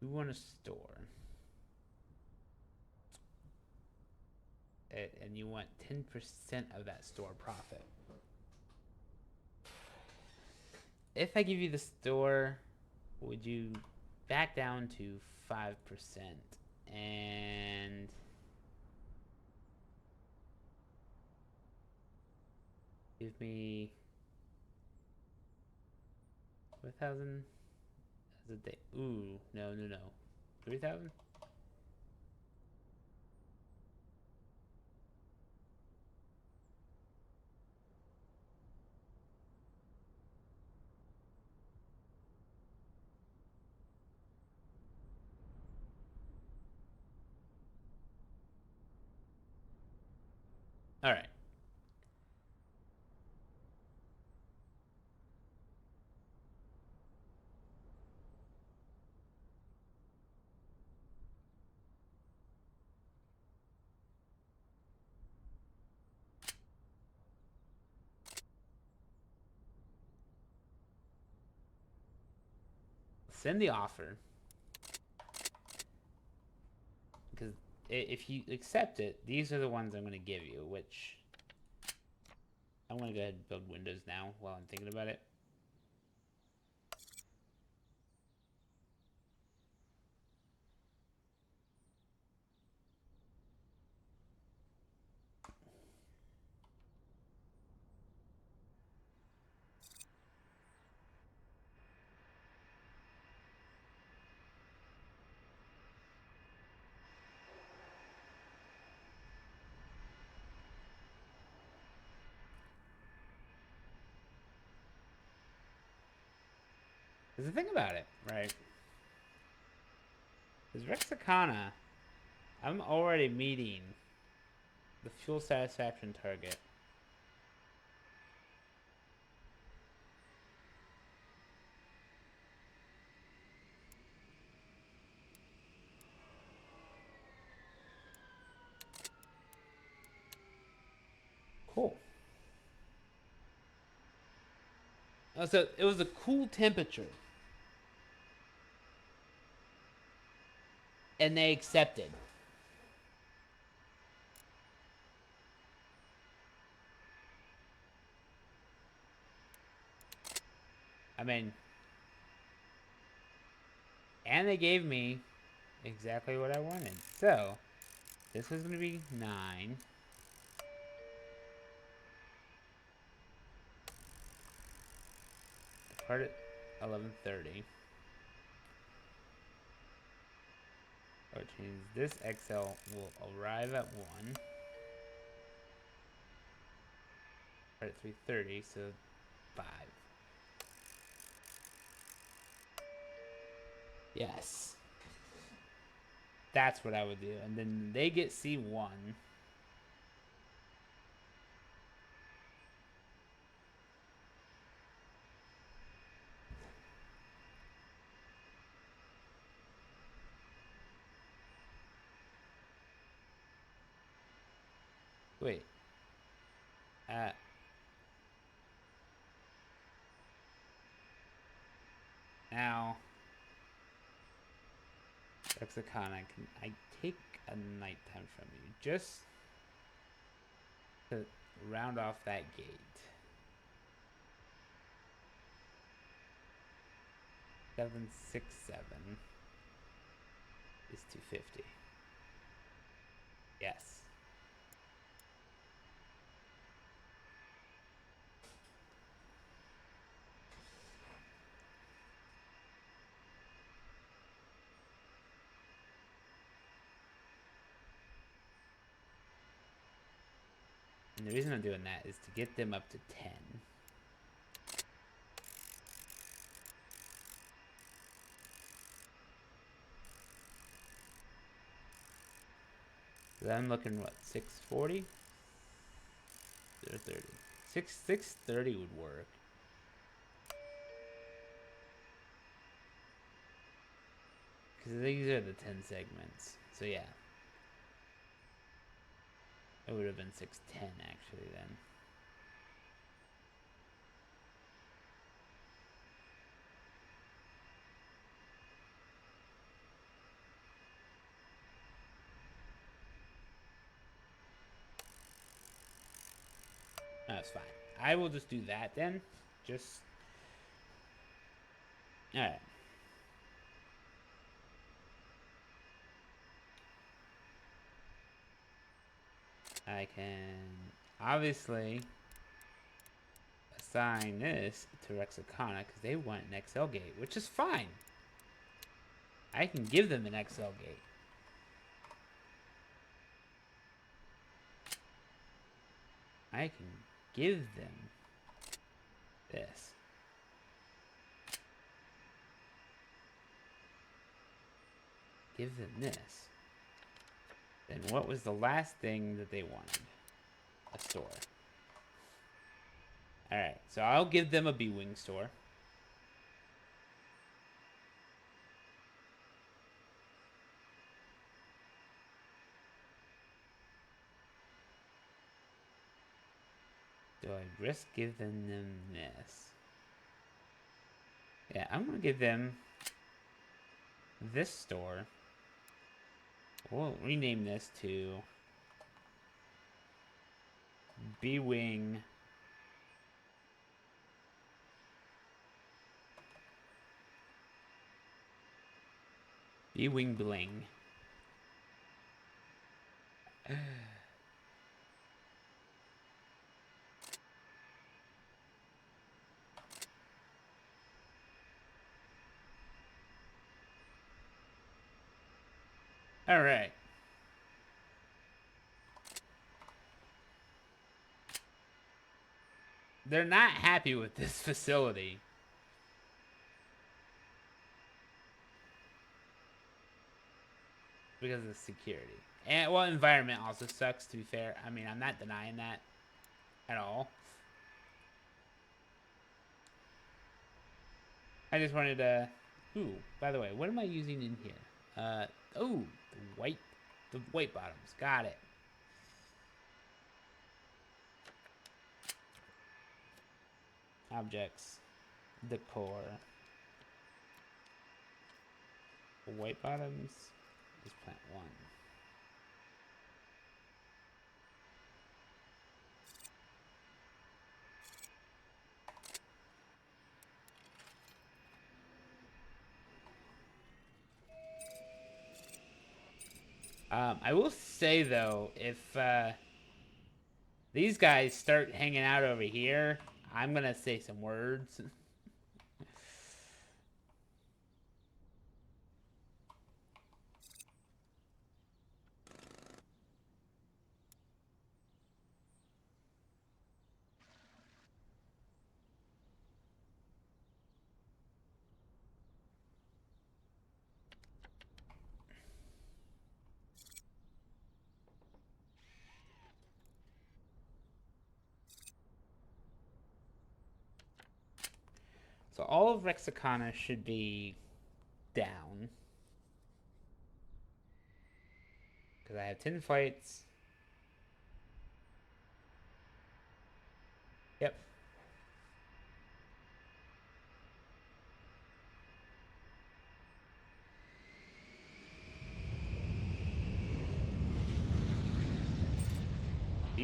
We want a store. And you want 10% of that store profit. If I give you the store, would you back down to 5% and give me 4,000 as a day? Ooh, no. 3,000? All right. Send the offer. Because if you accept it, these are the ones I'm going to give you, which I'm going to go ahead and build windows now while I'm thinking about it. Because the thing about it, right, is Rexicana, I'm already meeting the fuel satisfaction target. Cool. Oh, so it was a cool temperature. And they accepted. I mean, and they gave me exactly what I wanted. So, this was going to be 9. Depart at 11:30. Which means this XL will arrive at 1. At 3:30, so 5. Yes. That's what I would do. And then they get C1. Wait. Now, Rexicana, can I take a nighttime from you? Just to round off that gate. Seven, 6, 7 is 250. Yes. And the reason I'm doing that is to get them up to 10. So I'm looking, what, 640? Or 30. 630 would work. Because these are the 10 segments. So yeah. It would have been 610 actually then. That's fine. I will just do that then. Just... Alright. I can obviously assign this to Rexicana because they want an XL gate, which is fine. I can give them an XL gate. I can give them this. Give them this. Then what was the last thing that they wanted? A store. Alright, so I'll give them a B-Wing store. Do I risk giving them this? Yeah, I'm gonna give them this store. We'll rename this to B-Wing B-Wing Bling. Alright. They're not happy with this facility. Because of the security. And, well, environment also sucks, to be fair. I mean, I'm not denying that at all. I just wanted to... Ooh, by the way, what am I using in here? Oh, the white bottoms. Got it. Objects. Decor. White bottoms is plant 1. I will say, though, if these guys start hanging out over here, I'm going to say some words. So all of Rexicana should be down. Because I have 10 flights.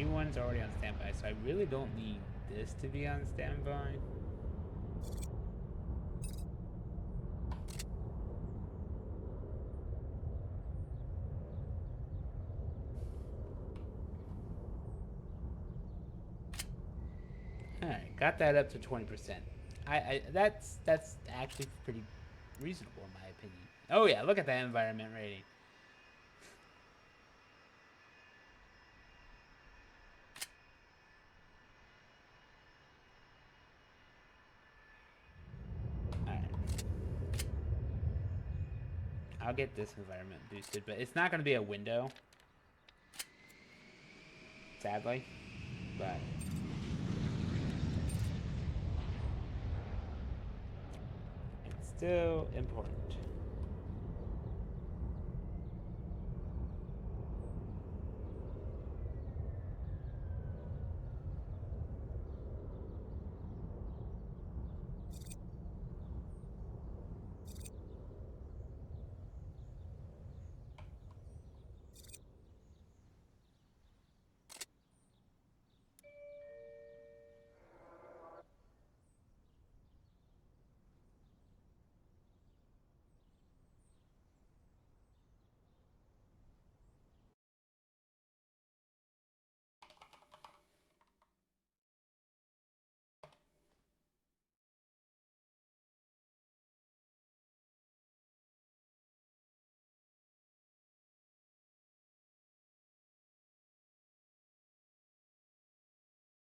G1's already on standby, so I really don't need this to be on standby. Alright, got that up to 20%. That's actually pretty reasonable in my opinion. Oh yeah, look at that environment rating. Alright. I'll get this environment boosted, but it's not going to be a window. Sadly. But it's still important.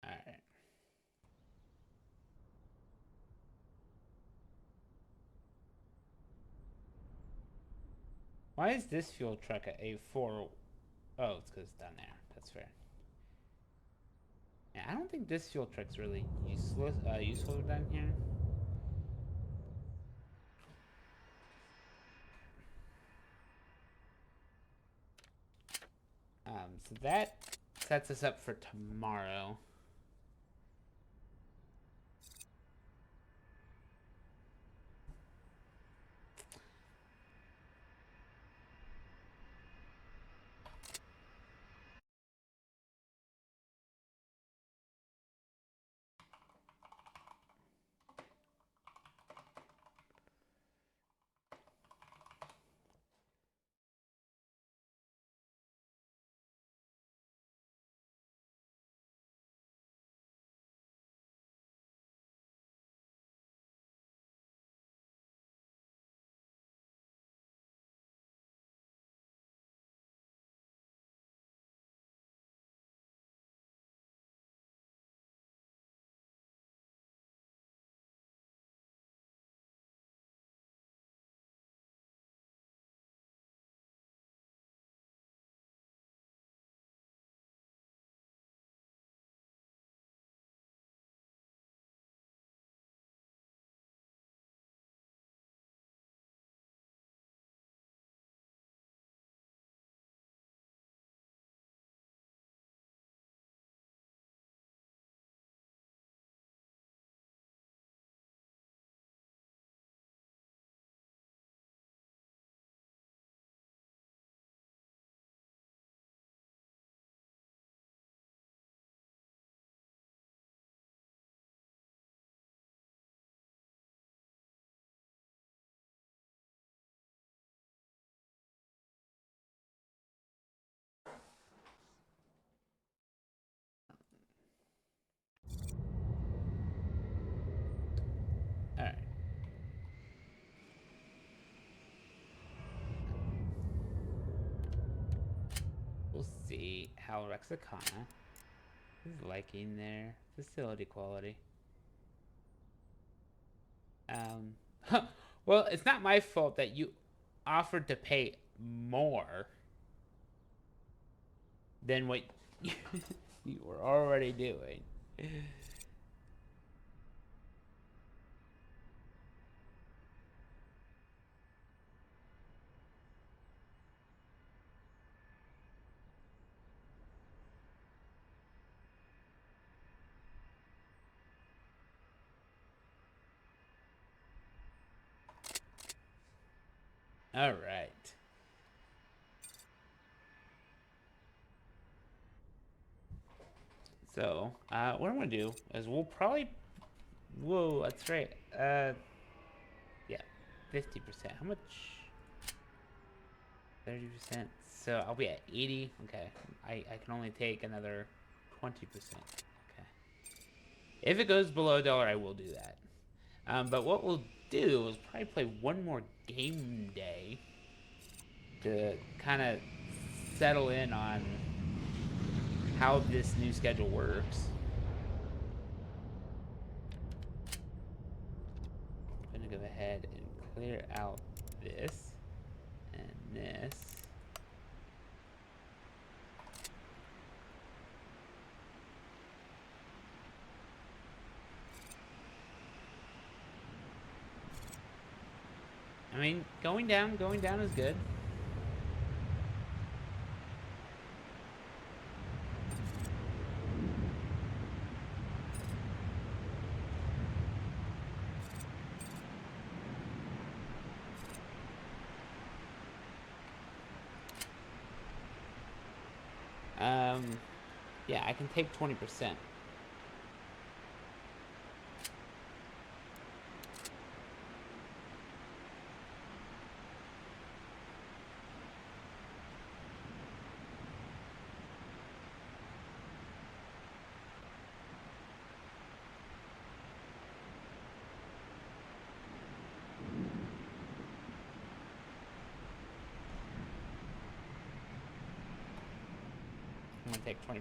Alright. Why is this fuel truck at A4? Oh, it's because it's down there. That's fair. Yeah, I don't think this fuel truck's really useful down here. So that sets us up for tomorrow. Alright. We'll see how Rexicana is liking their facility quality. Well, it's not my fault that you offered to pay more than what you were already doing. All right. So, what I'm gonna do is we'll probably. Whoa, that's right. Yeah, 50%. How much? 30%. So I'll be at 80. Okay, I can only take another 20%. Okay. If it goes below a dollar, I will do that. But what we'll do is probably play one more game day to kind of settle in on how this new schedule works. I'm gonna go ahead and clear out this and this. I mean, going down is good. Yeah, I can take 20%. I'm gonna take 20%.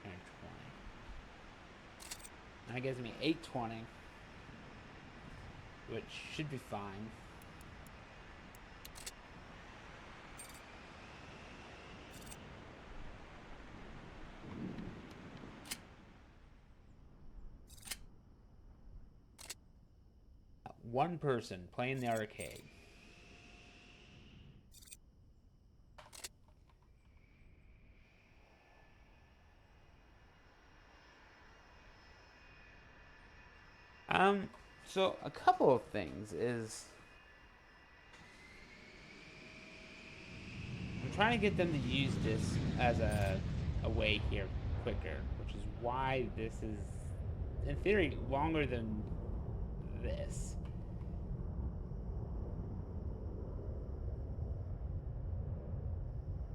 And 20. That gives me 820, which should be fine. One person playing the arcade. So a couple of things is I'm trying to get them to use this as a way here quicker, which is why this is, in theory, longer than this.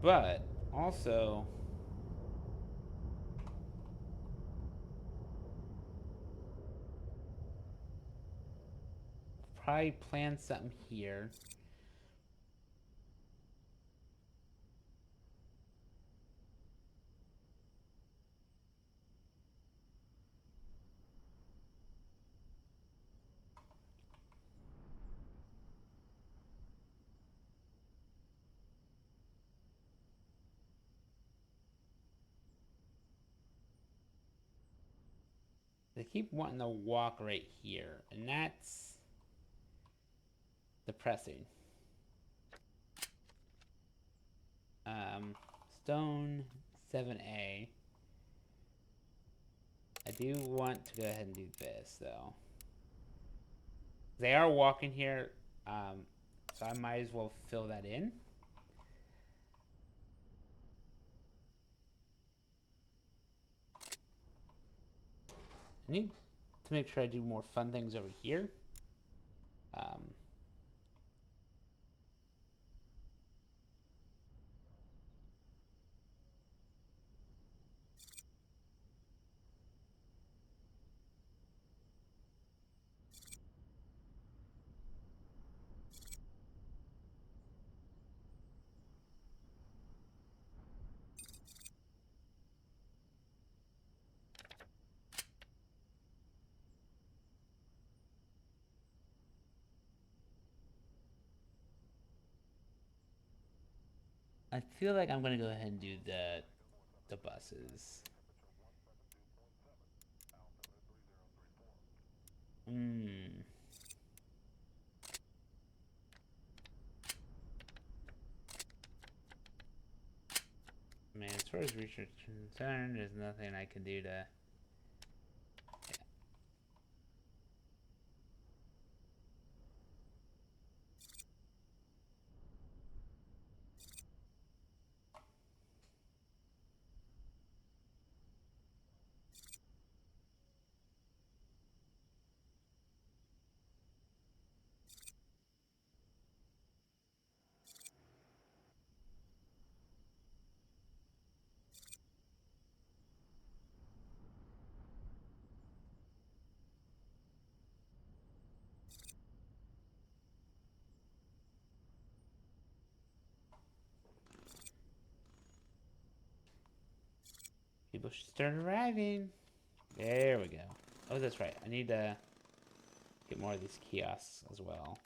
But also, probably plan something here. They keep wanting to walk right here, and that's depressing. Stone 7A. I do want to go ahead and do this, though. They are walking here, so I might as well fill that in. I need to make sure I do more fun things over here. I feel like I'm gonna go ahead and do the buses. Hmm. Man, as far as research is concerned, there's nothing I can do to People should start arriving. There we go. Oh, that's right. I need to get more of these kiosks as well.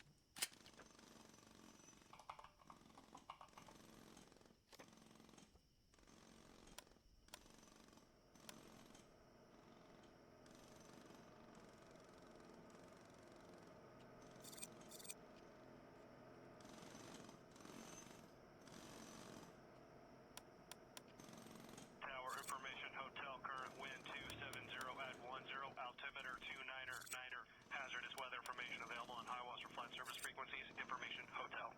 Tower information, hotel, current wind 270 at 10, altimeter 29er, niner. Hazardous weather information available on high walls for flat service frequencies. Information, hotel.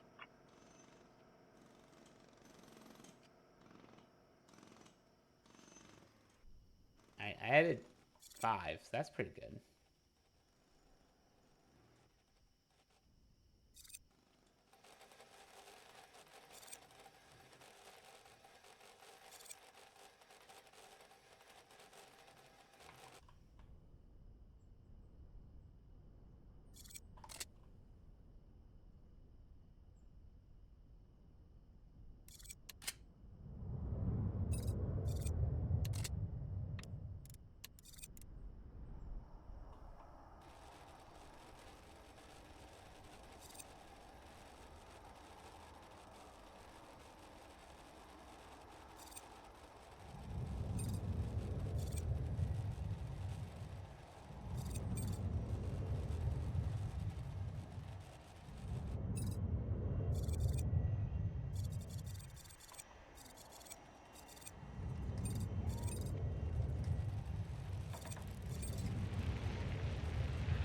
I added 5, so that's pretty good.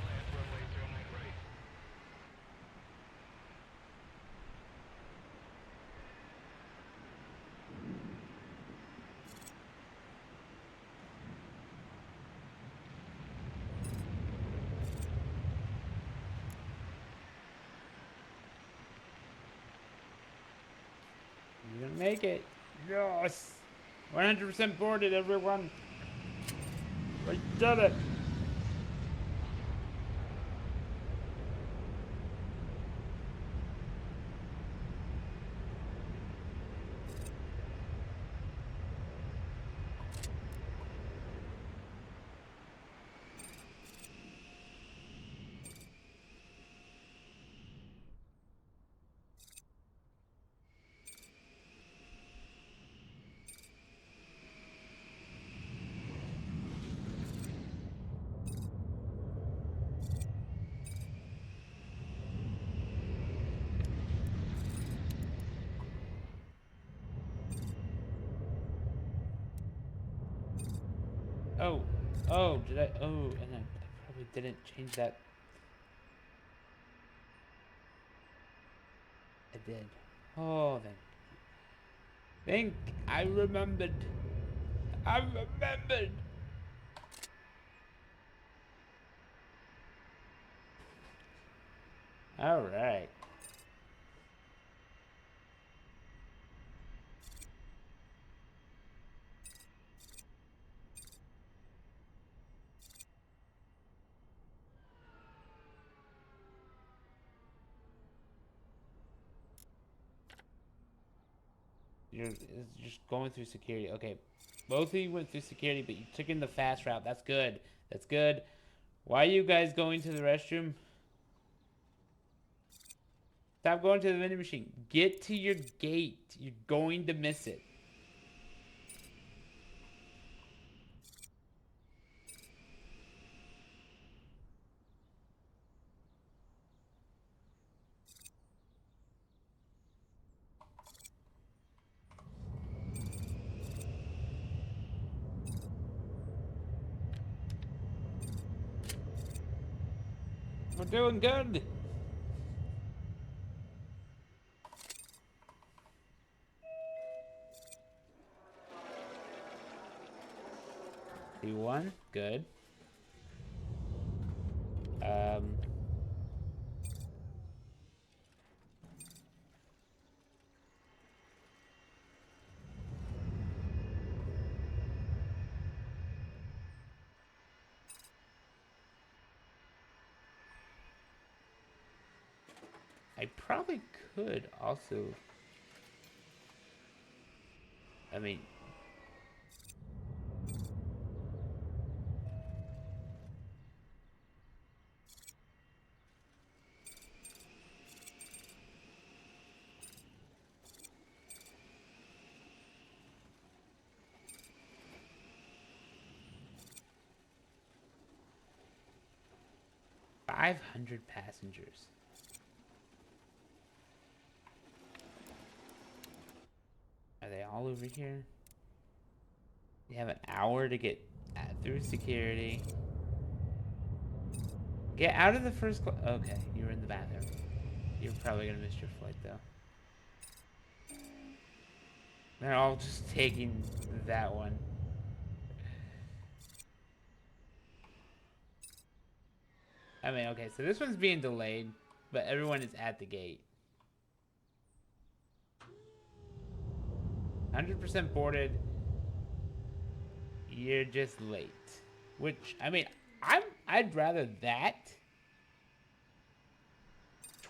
Land runway 09 right. You're gonna make it. Yes! 100% boarded, everyone. We did it. Oh, oh, did I? Oh, and I probably didn't change that. I did. Oh, think I remembered. I remembered. All right. You're just going through security. Okay. Both of you went through security, but you took in the fast route. That's good. That's good. Why are you guys going to the restroom? Stop going to the vending machine. Get to your gate. You're going to miss it. We're doing good. C1, good. Um, I probably could also. I mean, 500 passengers. Are they all over here? You have an hour to get through security. Get out of the first class. Okay, you were in the bathroom. You're probably gonna miss your flight though. They're all just taking that one. I mean, okay, so this one's being delayed, but everyone is at the gate. 100% boarded. You're just late. Which, I mean, I'd rather that.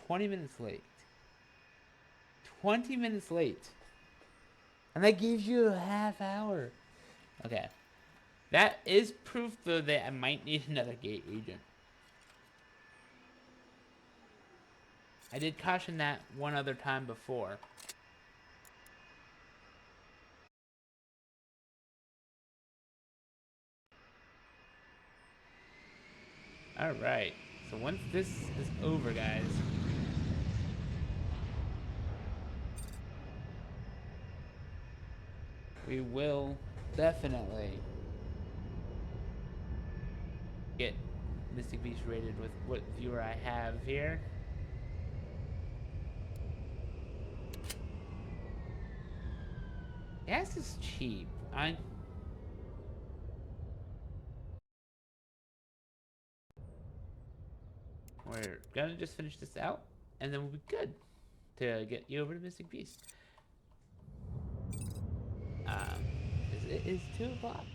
20 minutes late. 20 minutes late. And that gives you a half hour. Okay. That is proof, though, that I might need another gate agent. I did caution that one other time before. Alright. So once this is over, guys, we will definitely get Mystic Beast rated with what viewer I have here. Gas is cheap. We're gonna just finish this out, and then we'll be good to get you over to Mystic Beast. It is 2 o'clock.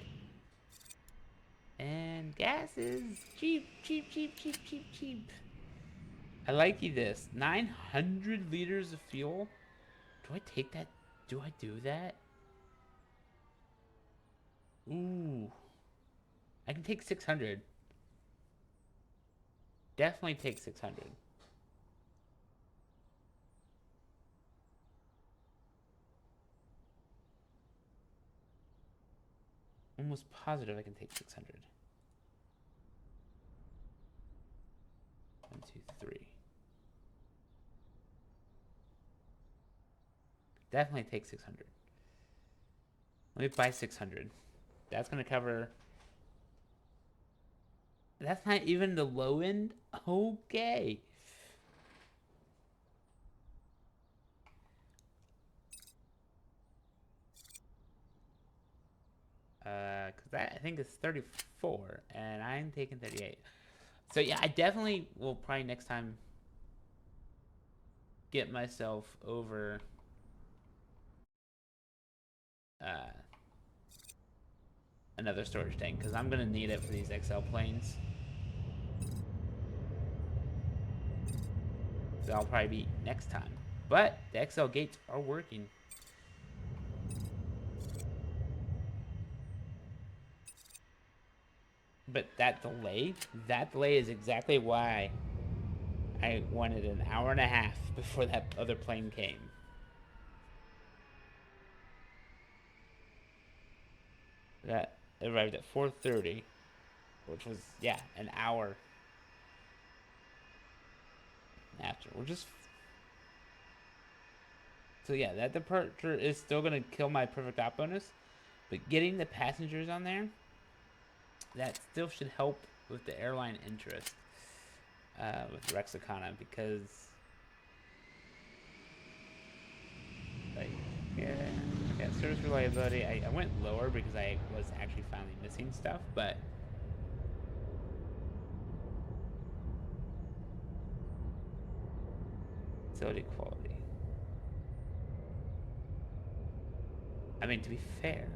And gas is cheap, cheap, cheap, cheap, cheap, cheap. I like you this. 900 liters of fuel. Do I take that? Do I do that? Ooh. I can take 600. Definitely take 600. Almost positive I can take 600. 1, 2, 3. Definitely take 600. Let me buy 600. That's gonna cover. That's not even the low end. Okay. Cause that I think is 34, and I'm taking 38. So yeah, I definitely will probably next time get myself over another storage tank, because I'm gonna need it for these XL planes. So that'll probably be next time. But the XL gates are working. But that delay is exactly why I wanted an hour and a half before that other plane came. That arrived at 4:30, which was, yeah, an hour after. We're just... So yeah, that departure is still going to kill my perfect op bonus, but getting the passengers on there, that still should help with the airline interest with Rexicana, because like, yeah, service reliability, I went lower because I was actually finally missing stuff, but facility quality, I mean, to be fair,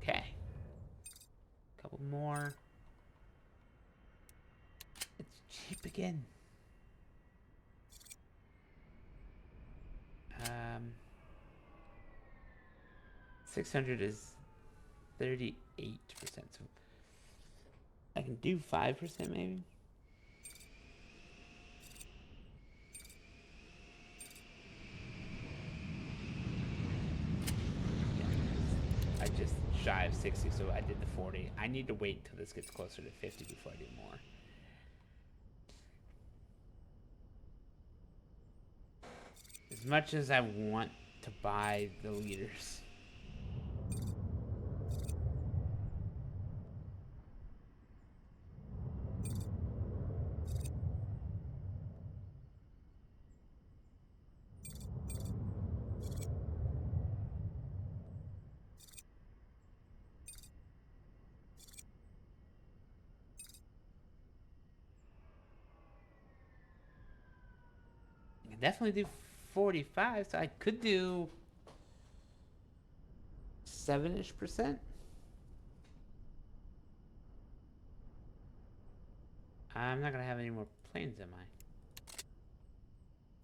okay, couple more. It's cheap again. 600 is 38%, so I can do 5% maybe. Yeah, I just shy of 60, so I did the 40. I need to wait till this gets closer to 50 before I do more. As much as I want to buy the leaders. I can definitely do 45, so I could do 7-ish%. I'm not gonna have any more planes, am I?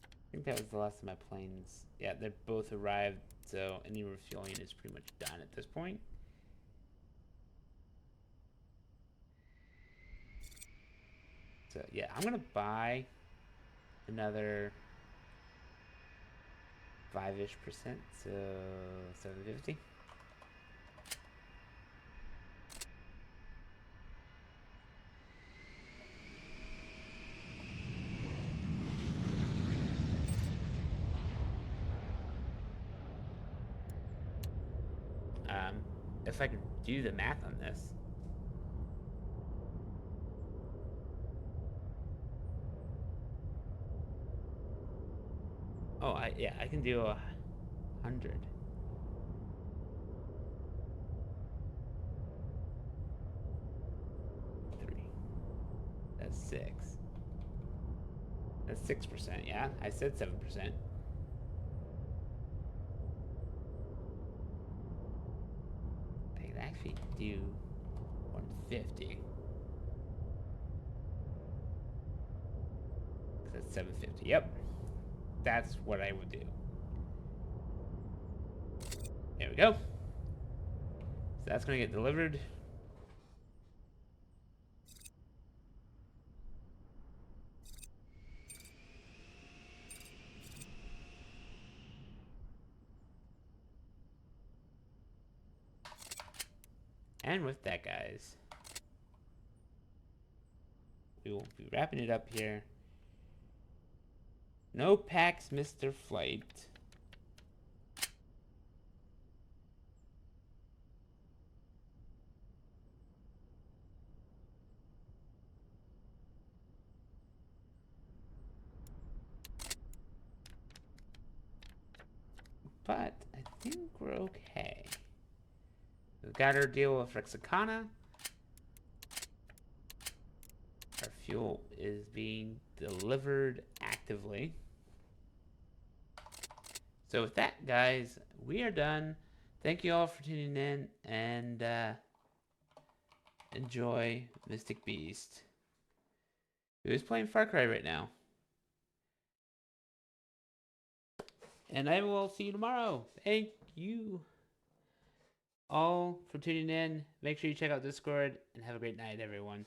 I think that was the last of my planes. Yeah, they're both arrived, so any refueling is pretty much done at this point. So yeah, I'm gonna buy another 5-ish%, so 750. If I could do the math on this. Oh, I can do 100. That's 6. That's 6%, yeah? I said 7%. I could actually do 150. That's 750. Yep. That's what I would do. There we go. So that's going to get delivered. And with that, guys, we will be wrapping it up here. No packs, Mr. Flight. But I think we're okay. We've got our deal with Rexicana. Our fuel is being delivered actively. So with that, guys, we are done. Thank you all for tuning in, and enjoy Mystic Beast, who is playing Far Cry right now. And I will see you tomorrow. Thank you all for tuning in. Make sure you check out Discord, and have a great night, everyone.